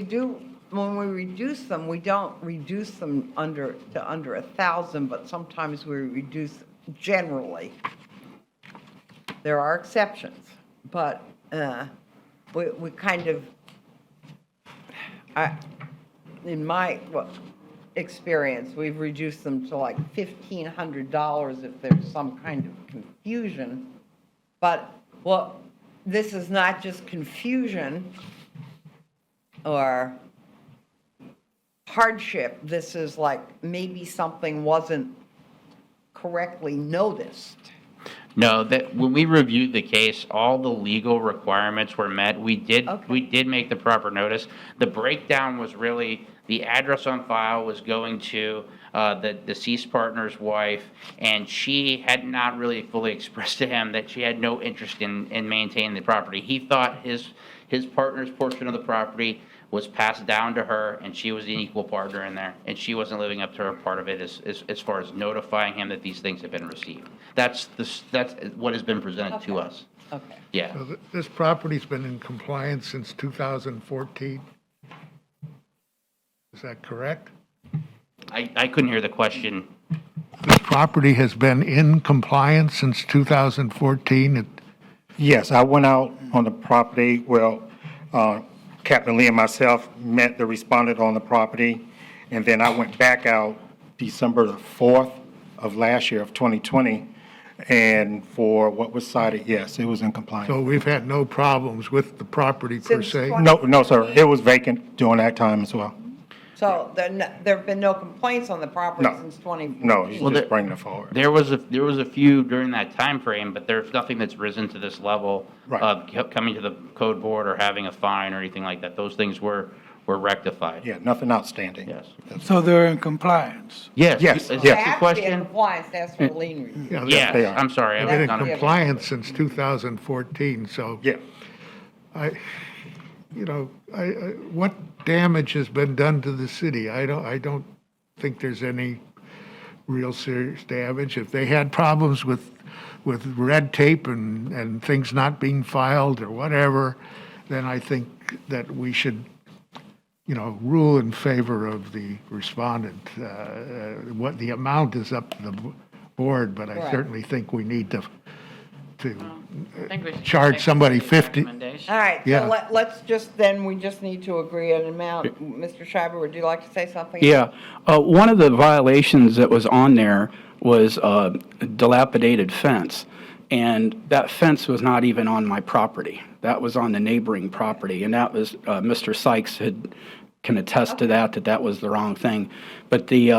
do, when we reduce them, we don't reduce them under 1,000, but sometimes we reduce generally. There are exceptions, but we kind of, in my experience, we've reduced them to like $1,500 if there's some kind of confusion. But, well, this is not just confusion or hardship. This is like maybe something wasn't correctly noticed. No, that, when we reviewed the case, all the legal requirements were met. We did make the proper notice. The breakdown was really, the address on file was going to the deceased partner's wife, and she had not really fully expressed to him that she had no interest in maintaining the property. He thought his partner's portion of the property was passed down to her, and she was an equal partner in there, and she wasn't living up to her part of it as far as notifying him that these things have been received. That's what has been presented to us. Okay. Yeah. So this property's been in compliance since 2014? Is that correct? I couldn't hear the question. This property has been in compliance since 2014? Yes, I went out on the property, Captain Lee and myself met the respondent on the property, and then I went back out December the 4th of last year of 2020, and for what was cited, yes, it was in compliance. So we've had no problems with the property per se? No, sir, it was vacant during that time as well. So there have been no complaints on the property No. since 2014? No, he's just bringing it forward. There was a few during that time frame, but there's nothing that's risen to this level of coming to the code board or having a fine or anything like that. Those things were rectified. Yeah, nothing outstanding. Yes. So they're in compliance? Yes. Yes, Is yes. that the Have to be in question? compliance, that's for lien review. Yeah, Yes, they are. I'm sorry. I They've was been in not- compliance since 2014, so. Yeah. What damage has been done to the city? I don't think there's any real serious damage. If they had problems with red tape and things not being filed or whatever, then I think that we should, rule in favor of the respondent. What the amount is up to the board, but I Right. certainly think we need to I think we should charge take somebody the 50. recommendation. All right, Yeah. so let's just, then we just need to agree on an amount. Mr. Schreiber, would you like to say something? Yeah, one of the violations that was on there was a dilapidated fence, and that fence was not even on my property. That was on the neighboring property, and that was, Mr. Sykes can attest to that was the wrong thing. But the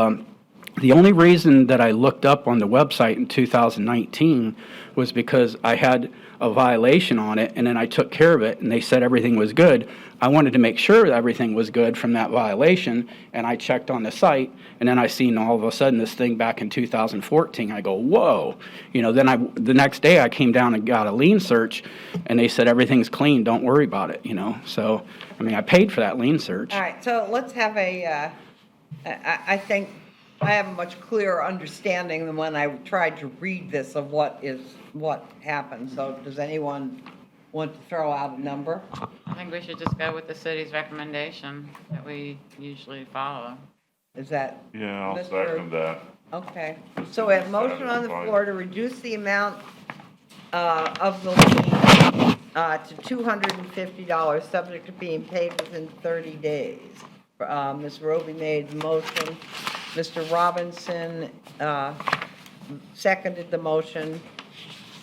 only reason that I looked up on the website in 2019 was because I had a violation on it, and then I took care of it, and they said everything was good. I wanted to make sure that everything was good from that violation, and I checked on the site, and then I seen all of a sudden this thing back in 2014. I go, whoa. Then the next day I came down and got a lien search, and they said everything's clean, don't worry about it, So, I paid for that lien search. All right, so let's have I think I have a much clearer understanding than when I tried to read this of what happened. So does anyone want to throw out a number? I think we should just go with the city's recommendation that we usually follow. Is that? Yeah, I'll Mr. second that. Okay, so we have a motion on the floor to reduce the amount of the lien to $250, subject to being paid within 30 days. Ms. Roby made the motion. Mr. Robinson seconded the motion.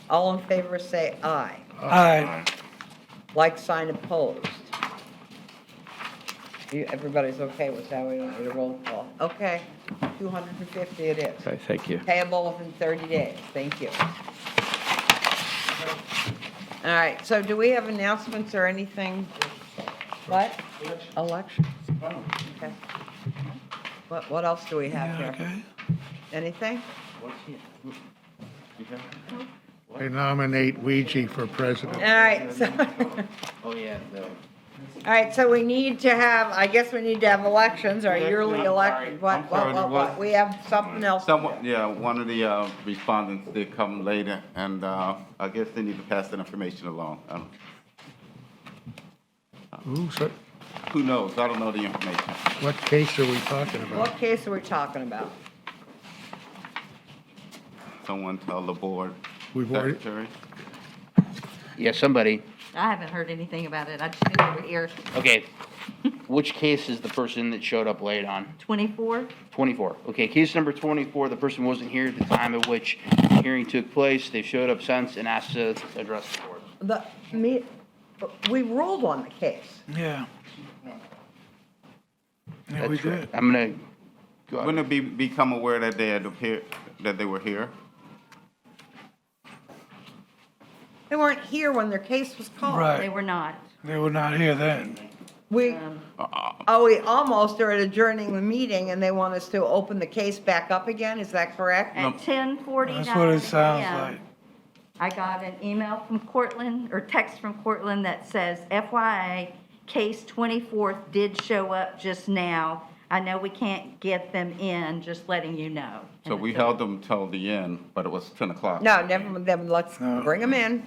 All in favor say aye. Aye. Like sign opposed. Everybody's okay with that, we don't need a roll call. Okay, 250 it is. Okay, thank you. Payable within 30 days, thank you. All right, so do we have announcements or anything? What? Elections. Okay. What else do we have here? Anything? I nominate Ouija for president. All right, so, Oh, yeah, all right, so we need to have, I guess we need to have elections, our yearly elections. What? We have something else. Someone, yeah, one of the respondents did come later, and I guess they need to pass that information along. Who knows? I don't know the information. What case are we talking about? What case are we talking about? Someone tell the board We've already- secretary. Yeah, somebody. I haven't heard anything about it. I just been over here. Okay. Which case is the person that showed up late on? 24? 24. Okay, case number 24, the person wasn't here at the time at which the hearing took place. They've showed up since and asked to address the board. We ruled on the case. Yeah. Yeah, we did. I'm gonna go. Wouldn't it become aware that they had appeared, that they were here? They weren't here when their case was called. Right. They were not. They were not here then. We almost are adjourning the meeting and they want us to open the case back up again, is that correct? At 10:49 That's what it sounds a.m., like. I got an email from Cortland, or text from Cortland that says, FYI, case 24 did show up just now. I know we can't get them in, just letting you know. So we held them till the end, but it was 10 o'clock. No, never, then let's bring them in.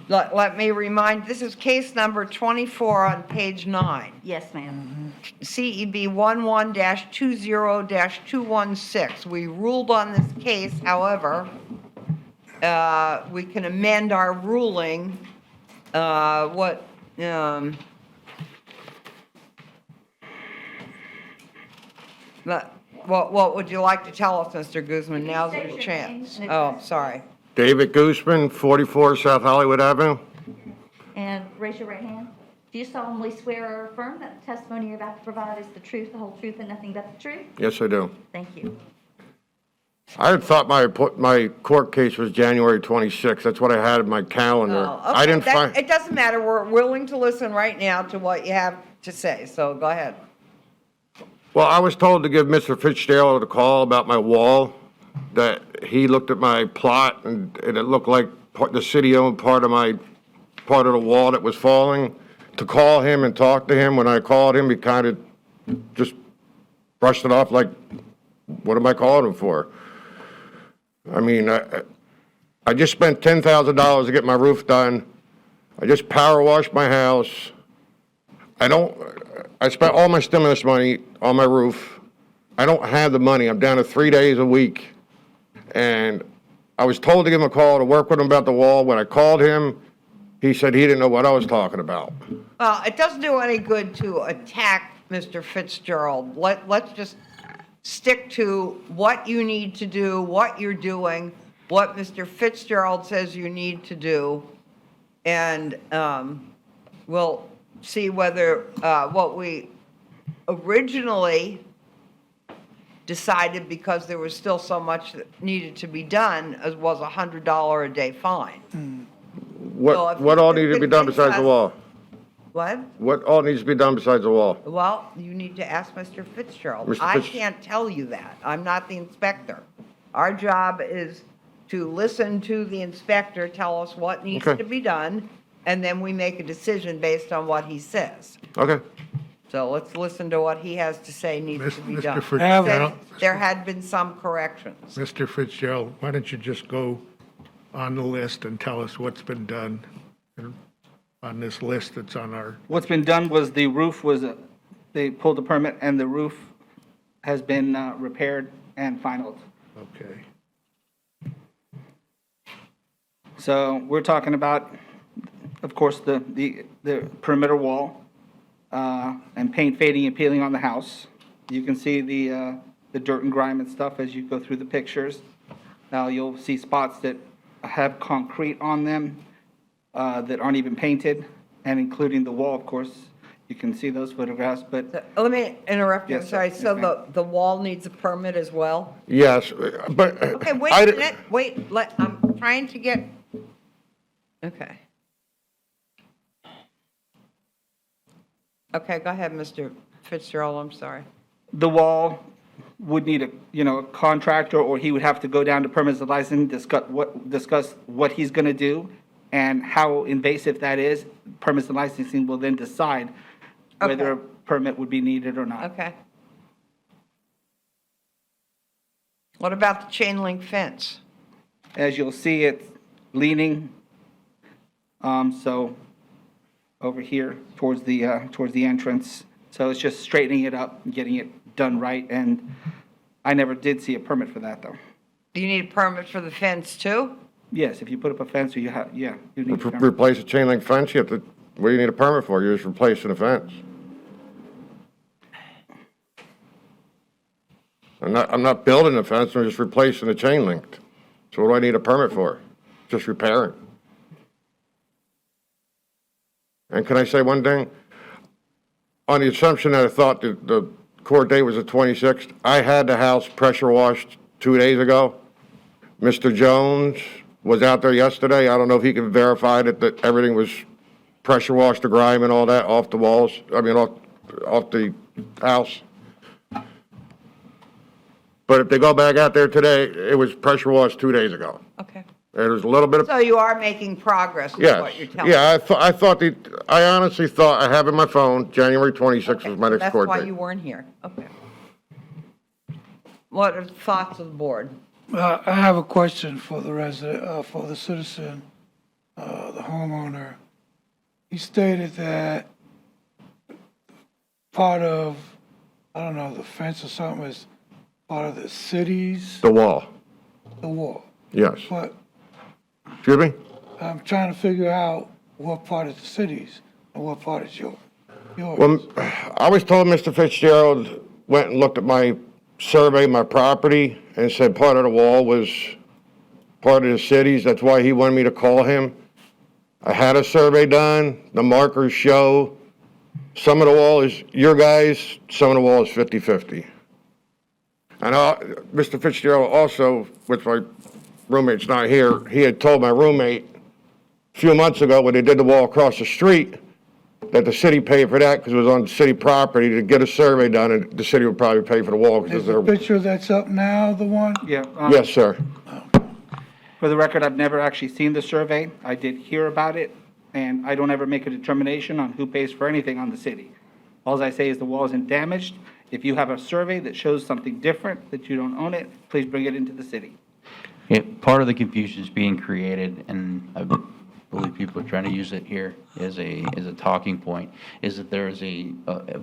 Let me remind, this is case number 24 on page 9. Yes, ma'am. CEB 11-20-216. We ruled on this case, however, we can amend our ruling, what would you like to tell us, Mr. Guzman? Now's your chance. Oh, sorry. David Gooseman, 44 South Hollywood Avenue. And raise your right hand. Do you solemnly swear or affirm that the testimony you're about to provide is the truth, the whole truth, and nothing but the truth? Yes, I do. Thank you. I had thought my court case was January 26th. That's what I had in my calendar. Oh, I didn't okay, find, it doesn't matter. We're willing to listen right now to what you have to say, so go ahead. well, I was told to give Mr. Fitzgerald a call about my wall, that he looked at my plot and it looked like the city-owned part of the wall that was falling, to call him and talk to him. When I called him, he kind of just brushed it off like, what am I calling him for? I mean, I just spent $10,000 to get my roof done. I just power washed my house. I spent all my stimulus money on my roof. I don't have the money. I'm down to 3 days a week. And I was told to give him a call to work with him about the wall. When I called him, he said he didn't know what I was talking about. Well, it doesn't do any good to attack Mr. Fitzgerald. Let's just stick to what you need to do, what you're doing, what Mr. Fitzgerald says you need to do, and we'll see whether what we originally decided, because there was still so much that needed to be done, was a $100 a day fine. So if What you all can needed to be done convince besides the us- wall? What? What all needs to be done besides the wall? Well, you need to ask Mr. Fitzgerald. Mr. I Fitz- can't tell you that. I'm not the inspector. Our job is to listen to the inspector tell us what needs Okay. to be done, and then we make a decision based on what he says. Okay. So let's listen to what he has to say needs to be Mr. done. Fitzgerald. There had been some corrections. Mr. Fitzgerald, why don't you just go on the list and tell us what's been done on this list that's on our, What's been done was the roof was, they pulled the permit and the roof has been repaired and finalized. okay. So we're talking about, of course, the perimeter wall and paint fading and peeling on the house. You can see the dirt and grime and stuff as you go through the pictures. Now you'll see spots that have concrete on them that aren't even painted, and including the wall, of course. You can see those photographs, but Let me interrupt you, I'm Yes, sorry. yes, So ma'am. the wall needs a permit as well? Yes, but. Okay, wait I a di- minute, wait, I'm trying to get, okay. Okay, go ahead, Mr. Fitzgerald, I'm sorry. the wall would need a contractor, or he would have to go down to permits and license, discuss what he's gonna do and how invasive that is. Permits and licensing will then decide whether a permit would be needed or not. Okay. What about the chain link fence? As you'll see, it's leaning, so over here towards the entrance. So it's just straightening it up and getting it done right. And I never did see a permit for that, though. Do you need a permit for the fence too? Yes, if you put up a fence, or you need a permit. Replace a chain link fence, you have to, what do you need a permit for? You're just replacing the fence. I'm not building a fence, I'm just replacing the chain link. So what do I need a permit for? Just repairing. And can I say one thing? On the assumption that I thought that the court date was the 26th, I had the house pressure washed 2 days ago. Mr. Jones was out there yesterday. I don't know if he can verify that everything was pressure washed, the grime and all that off the walls, off the house. But if they go back out there today, it was pressure washed 2 days ago. Okay. There was a little bit of. So you are making progress with Yes, what you're telling me? yeah, I honestly thought, I have in my phone, January 26th was my next court That's why date. you weren't here. Okay. What are the thoughts of the board? I have a question for the resident, for the citizen, the homeowner. He stated that part of, I don't know, the fence or something is part of the city's, The wall, the wall. yes. But Excuse me? I'm trying to figure out what part is the city's and what part is yours. Well, I was told Mr. Fitzgerald went and looked at my survey, my property, and said part of the wall was part of the city's. That's why he wanted me to call him. I had a survey done. The markers show some of the wall is your guys, some of the wall is 50-50. And Mr. Fitzgerald also, which my roommate's not here, he had told my roommate a few months ago when they did the wall across the street that the city paid for that because it was on city property to get a survey done, and the city would probably pay for the wall because Is the they're. picture that's up now the one? Yeah. Yes, sir. For the record, I've never actually seen the survey. I did hear about it, and I don't ever make a determination on who pays for anything on the city. All I say is the wall isn't damaged. If you have a survey that shows something different, that you don't own it, please bring it into the city. Part of the confusion is being created, and I believe people are trying to use it here as a talking point, is that there is a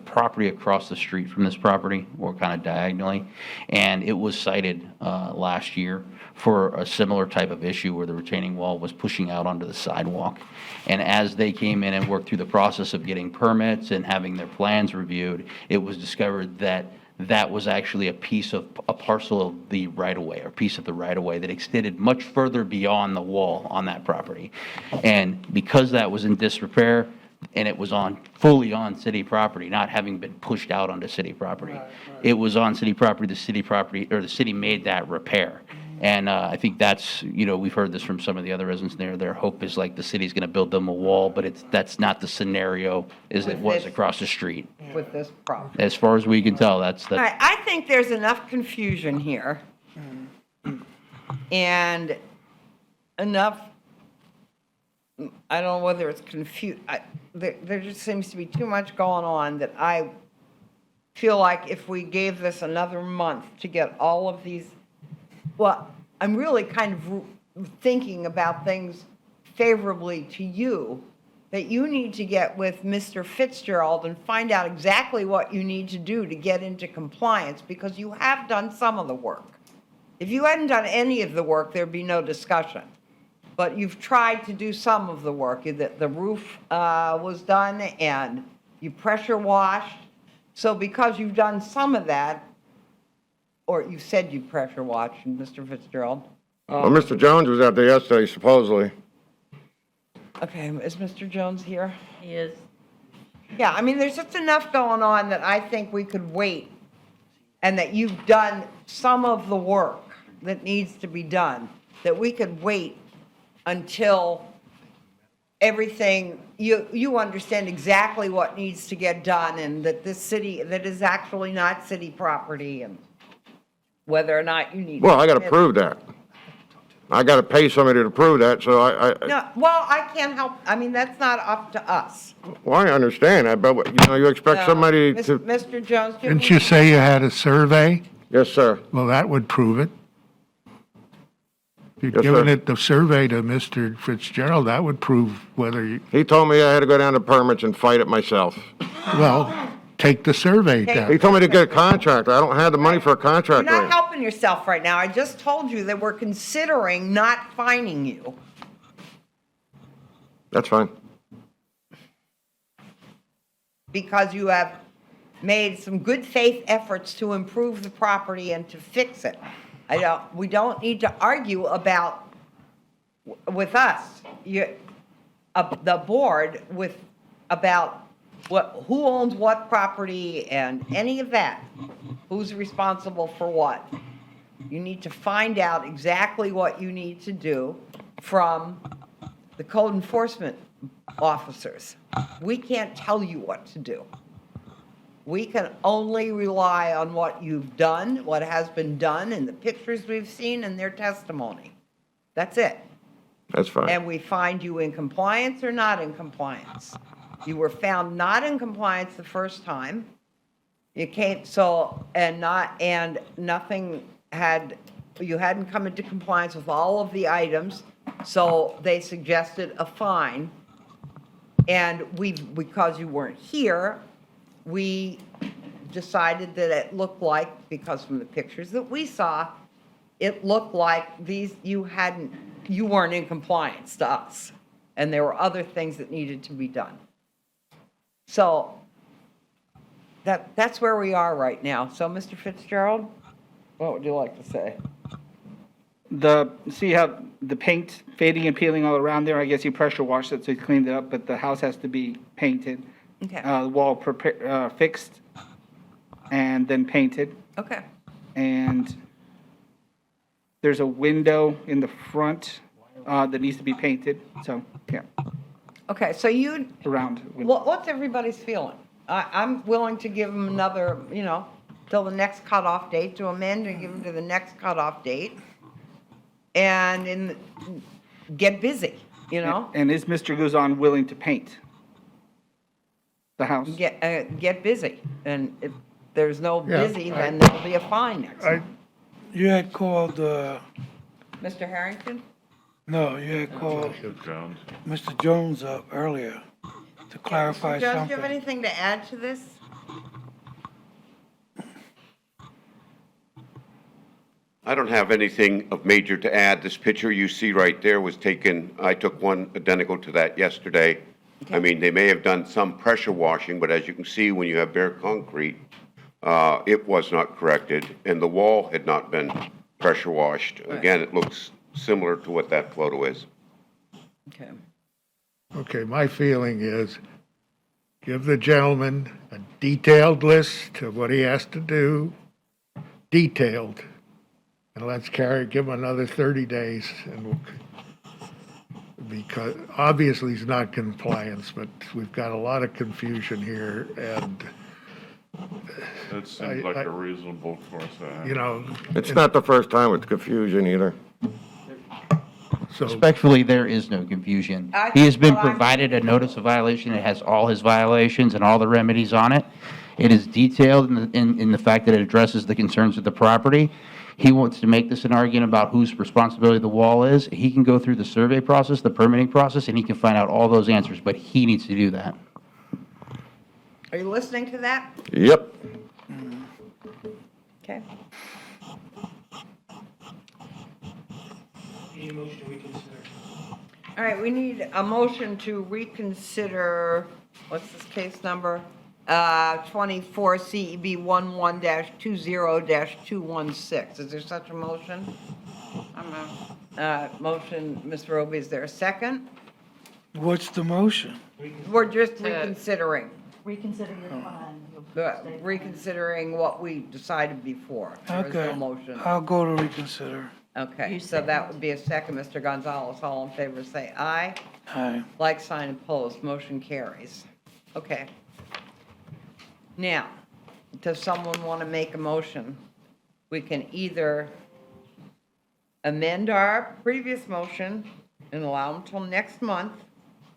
property across the street from this property, or kind of diagonally, and it was cited last year for a similar type of issue where the retaining wall was pushing out onto the sidewalk. And as they came in and worked through the process of getting permits and having their plans reviewed, it was discovered that that was actually a parcel of the right-of-way, or piece of the right-of-way that extended much further beyond the wall on that property. And because that was in disrepair, and it was fully on city property, not having been pushed out onto city property, it was on city property, the city made that repair. And I think that's, we've heard this from some of the other residents there. Their hope is like the city's going to build them a wall, but that's not the scenario as it was across the street. With this problem. As far as we can tell, that's. All right, I think there's enough confusion here. And enough, I don't know whether it's there just seems to be too much going on that I feel like if we gave this another month to get all of these, well, I'm really kind of thinking about things favorably to you, that you need to get with Mr. Fitzgerald and find out exactly what you need to do to get into compliance, because you have done some of the work. If you hadn't done any of the work, there'd be no discussion. But you've tried to do some of the work. The roof was done and you pressure washed. So because you've done some of that, or you said you pressure washed, Mr. Fitzgerald. Well, Mr. Jones was out there yesterday, supposedly. Okay, is Mr. Jones here? He is. Yeah, I mean, there's just enough going on that I think we could wait, and that you've done some of the work that needs to be done, that we could wait until everything, you understand exactly what needs to get done, and that this city, that is actually not city property, and whether or not you need. Well, I gotta prove that. I gotta pay somebody to prove that, so No, well, I can't help, I mean, that's not up to us. well, I understand that, but, you expect No. somebody Mis- to, Mr. Jones, do Didn't you say you had a survey? yes, sir. Well, that would prove it. If you'd Yes, given sir. it the survey to Mr. Fitzgerald, that would prove whether you, He told me I had to go down to permits and fight it myself. well, take the survey Okay. down. He told me to get a contractor. I don't have the money for a You're contractor. not helping yourself right now. I just told you that we're considering not fining you. That's fine. Because you have made some good faith efforts to improve the property and to fix it. We don't need to argue about, with us, the board about who owns what property and any of that. Who's responsible for what? You need to find out exactly what you need to do from the code enforcement officers. We can't tell you what to do. We can only rely on what you've done, what has been done, and the pictures we've seen and their testimony. That's it. That's fine. And we find you in compliance or not in compliance. You were found not in compliance the first time. You can't, you hadn't come into compliance with all of the items, so they suggested a fine. And because you weren't here, we decided that it looked like, because from the pictures that we saw, it looked like you weren't in compliance to us. And there were other things that needed to be done. So that's where we are right now. So, Mr. Fitzgerald, what would you like to say? See how the paint fading and peeling all around there? I guess you pressure washed it, so you cleaned it up, but the house has to be painted. Okay. Wall fixed and then painted. Okay. And there's a window in the front that needs to be painted, so, yeah, Okay, so around. what's everybody's feeling? I'm willing to give them another, till the next cutoff date, to amend and give them to the next cutoff date. And get busy, And is Mr. Guzan willing to paint the house? Get busy. And if there's no Yeah, busy, then there'll be a fine next time. You had called, Mr. Harrington? no, you had called Jones. Mr. Jones up earlier to clarify Mr. Jones, do you have something. anything to add to this? I don't have anything of major to add. This picture you see right there was taken, I took one identical to that yesterday. I mean, they may have done some pressure washing, but as you can see, when you have bare concrete, it was not corrected, and the wall had not been pressure washed. Again, it looks similar to what that photo is. Okay. Okay, my feeling is give the gentleman a detailed list of what he has to do, detailed, and let's give him another 30 days, and because obviously he's not compliance, but we've got a lot of confusion here, and That seems like a reasonable course of action. It's not the first time with confusion either. Respectfully, there is no confusion. I He has been think- well, I'm- provided a notice of violation. It has all his violations and all the remedies on it. It is detailed in the fact that it addresses the concerns of the property. He wants to make this an argument about whose responsibility the wall is. He can go through the survey process, the permitting process, and he can find out all those answers, but he needs to do that. Are you listening to that? Yep. Okay. All right, we need a motion to reconsider, what's this case number? 24 CEB 11-20-216. Is there such a motion? Motion, Ms. Roby, is there a second? What's the motion? We're just reconsidering, Reconsider your fine. reconsidering what we decided before. There is no Okay, motion. I'll go to reconsider. Okay, so that would be a second. Mr. Gonzalez, all in favor, say aye. Aye. Like sign opposed, motion carries. Okay. Now, does someone want to make a motion we can either amend our previous motion and allow them till next month,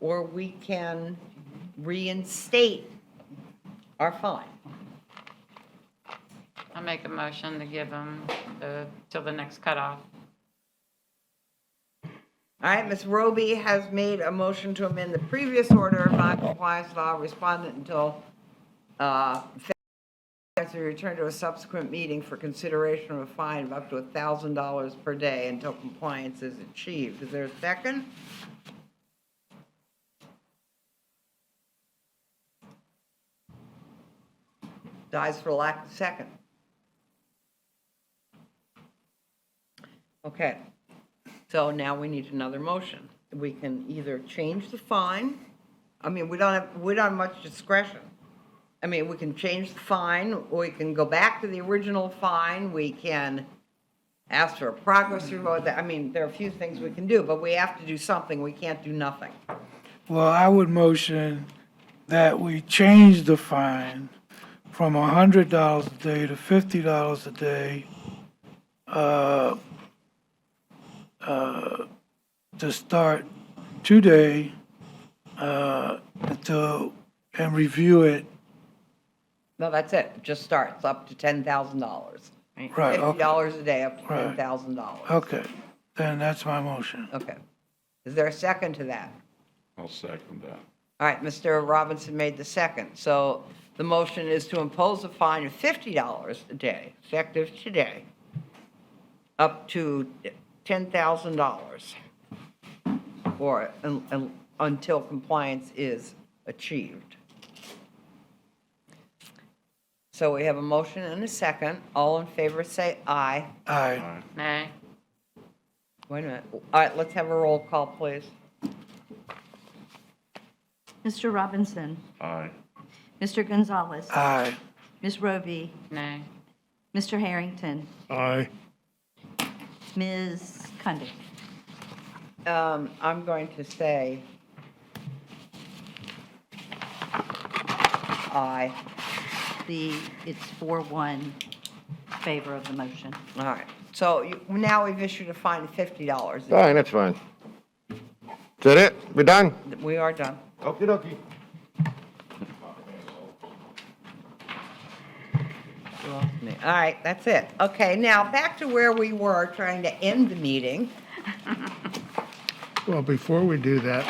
or we can reinstate our fine. I'll make a motion to give them till the next cutoff. All right, Ms. Roby has made a motion to amend the previous order of non-compliance with all respondent until to return to a subsequent meeting for consideration of a fine of up to $1,000 per day until compliance is achieved. Is there a second? Dies for lack of second. Okay, so now we need another motion. We can either change the fine, I mean, we don't have much discretion. I mean, we can change the fine, or we can go back to the original fine, we can ask for a progress report. I mean, there are a few things we can do, but we have to do something, we can't do nothing. Well, I would motion that we change the fine from $100 a day to $50 a day, to start today, and review it. No, that's it, it just starts up to $10,000. Right, okay. $50 a day up to Right. $10,000. Okay, then that's my motion. Okay. Is there a second to that? I'll second that. All right, Mr. Robinson made the second. So the motion is to impose a fine of $50 a day, effective today, up to $10,000, or until compliance is achieved. So we have a motion and a second. All in favor, say aye. Aye. Nay. Wait a minute. All right, let's have a roll call, please. Mr. Robinson, Aye. Mr. Gonzalez, Aye. Ms. Roby, Nay. Mr. Harrington, Aye. Ms. Cundy. I'm going to say aye. It's 4-1 favor of the motion. All right. So now we've issued a fine of $50. Fine, that's fine. Is that it? We done? We are done. Okey dokey. All right, that's it. Okay, now back to where we were trying to end the meeting. Well, before we do that,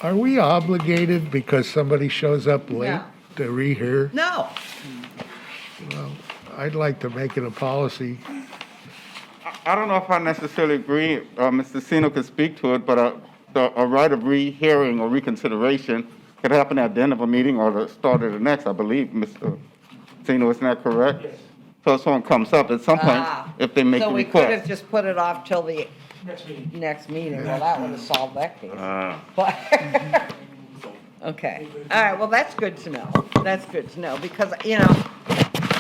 are we obligated because somebody shows up late No. to rehear? No. Well, I'd like to make it a policy. I don't know if I necessarily agree, Mr. Sino could speak to it, but a right of rehearing or reconsideration could happen at the end of a meeting or the start of the next, I believe, Mr. Sino, isn't that correct? Yes. So if someone comes up at some point, if they make a So we could have request. just put it off till the next meeting. Well, that would have solved that case. But, okay. All right, well, that's good to know. That's good to know, because,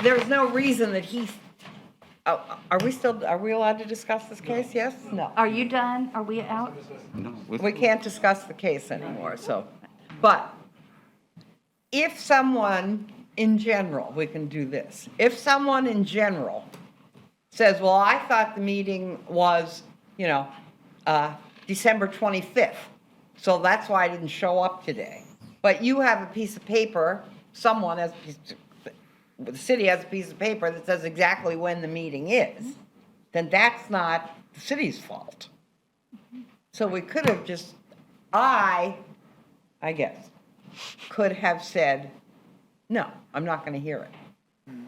there's no reason that are we allowed to discuss this case? Yes? No. Are you done? Are we out? We can't discuss the case anymore, so. But if someone in general, we can do this. If someone in general says, well, I thought the meeting was, December 25th, so that's why I didn't show up today. But you have a piece of paper, the city has a piece of paper that says exactly when the meeting is, then that's not the city's fault. So we could have just, I guess, could have said, no, I'm not going to hear it.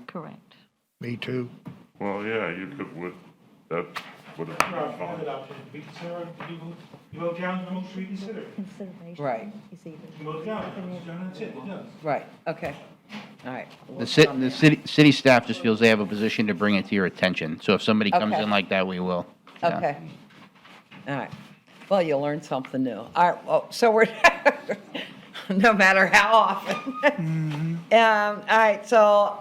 Correct. Me too. Well, yeah, you could, that would have been fine. You vote down the motion reconsider. Right. You vote down, that's it, done. Right, okay. All right. The city staff just feels they have a position to bring it to your attention. So if somebody comes Okay. in like that, we will. Yeah. Okay. All right. Well, you'll learn something new. All right, well, so we're, no matter how often. All right, so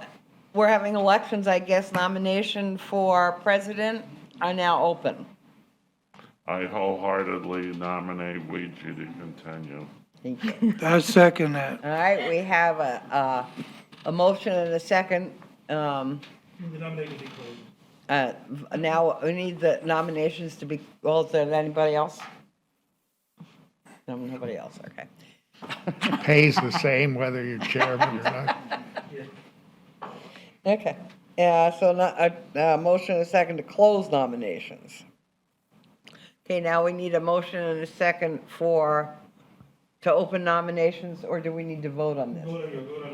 we're having elections, I guess. Nomination for president are now open. I wholeheartedly nominate Ouija to continue. Thank you. I second that. All right, we have a A motion and a second. Now, we need the nominations to be, well, is there anybody else? No, nobody else, okay. Pays the same whether you're chairman or not. Okay, so motion and a second to close nominations. Okay, now we need a motion and a second to open nominations, or do we need to vote on this?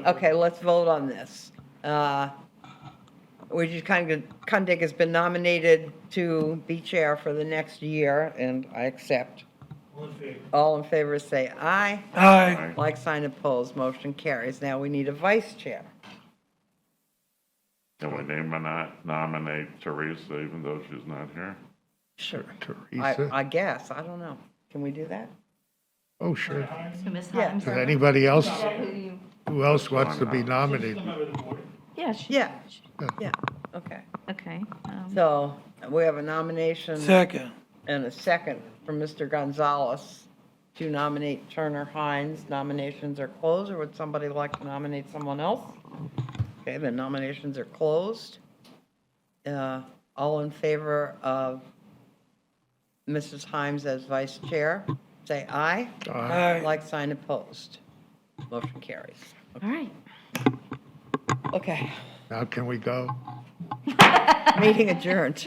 Okay, let's vote on this. Kundig has been nominated to be chair for the next year, and I accept. All in favor say aye. Aye. Like sign opposed, motion carries. Now we need a vice chair. Can we nominate Teresa even though she's not here? Sure. Teresa? I guess, I don't know. Can we do that? Oh, sure. So Ms. Yeah. Himes. Does anybody else, Is that who you- who else wants to be nominated? Yeah, she. Yeah, yeah, okay. Okay. So we have a nomination. Second. And a second from Mr. Gonzalez to nominate Turner Hines. Nominations are closed, or would somebody like to nominate someone else? Okay, the nominations are closed. All in favor of Mrs. Himes as vice chair, say aye. Aye. Like sign opposed. Motion carries. All right. Okay, Now can we go? meeting adjourned.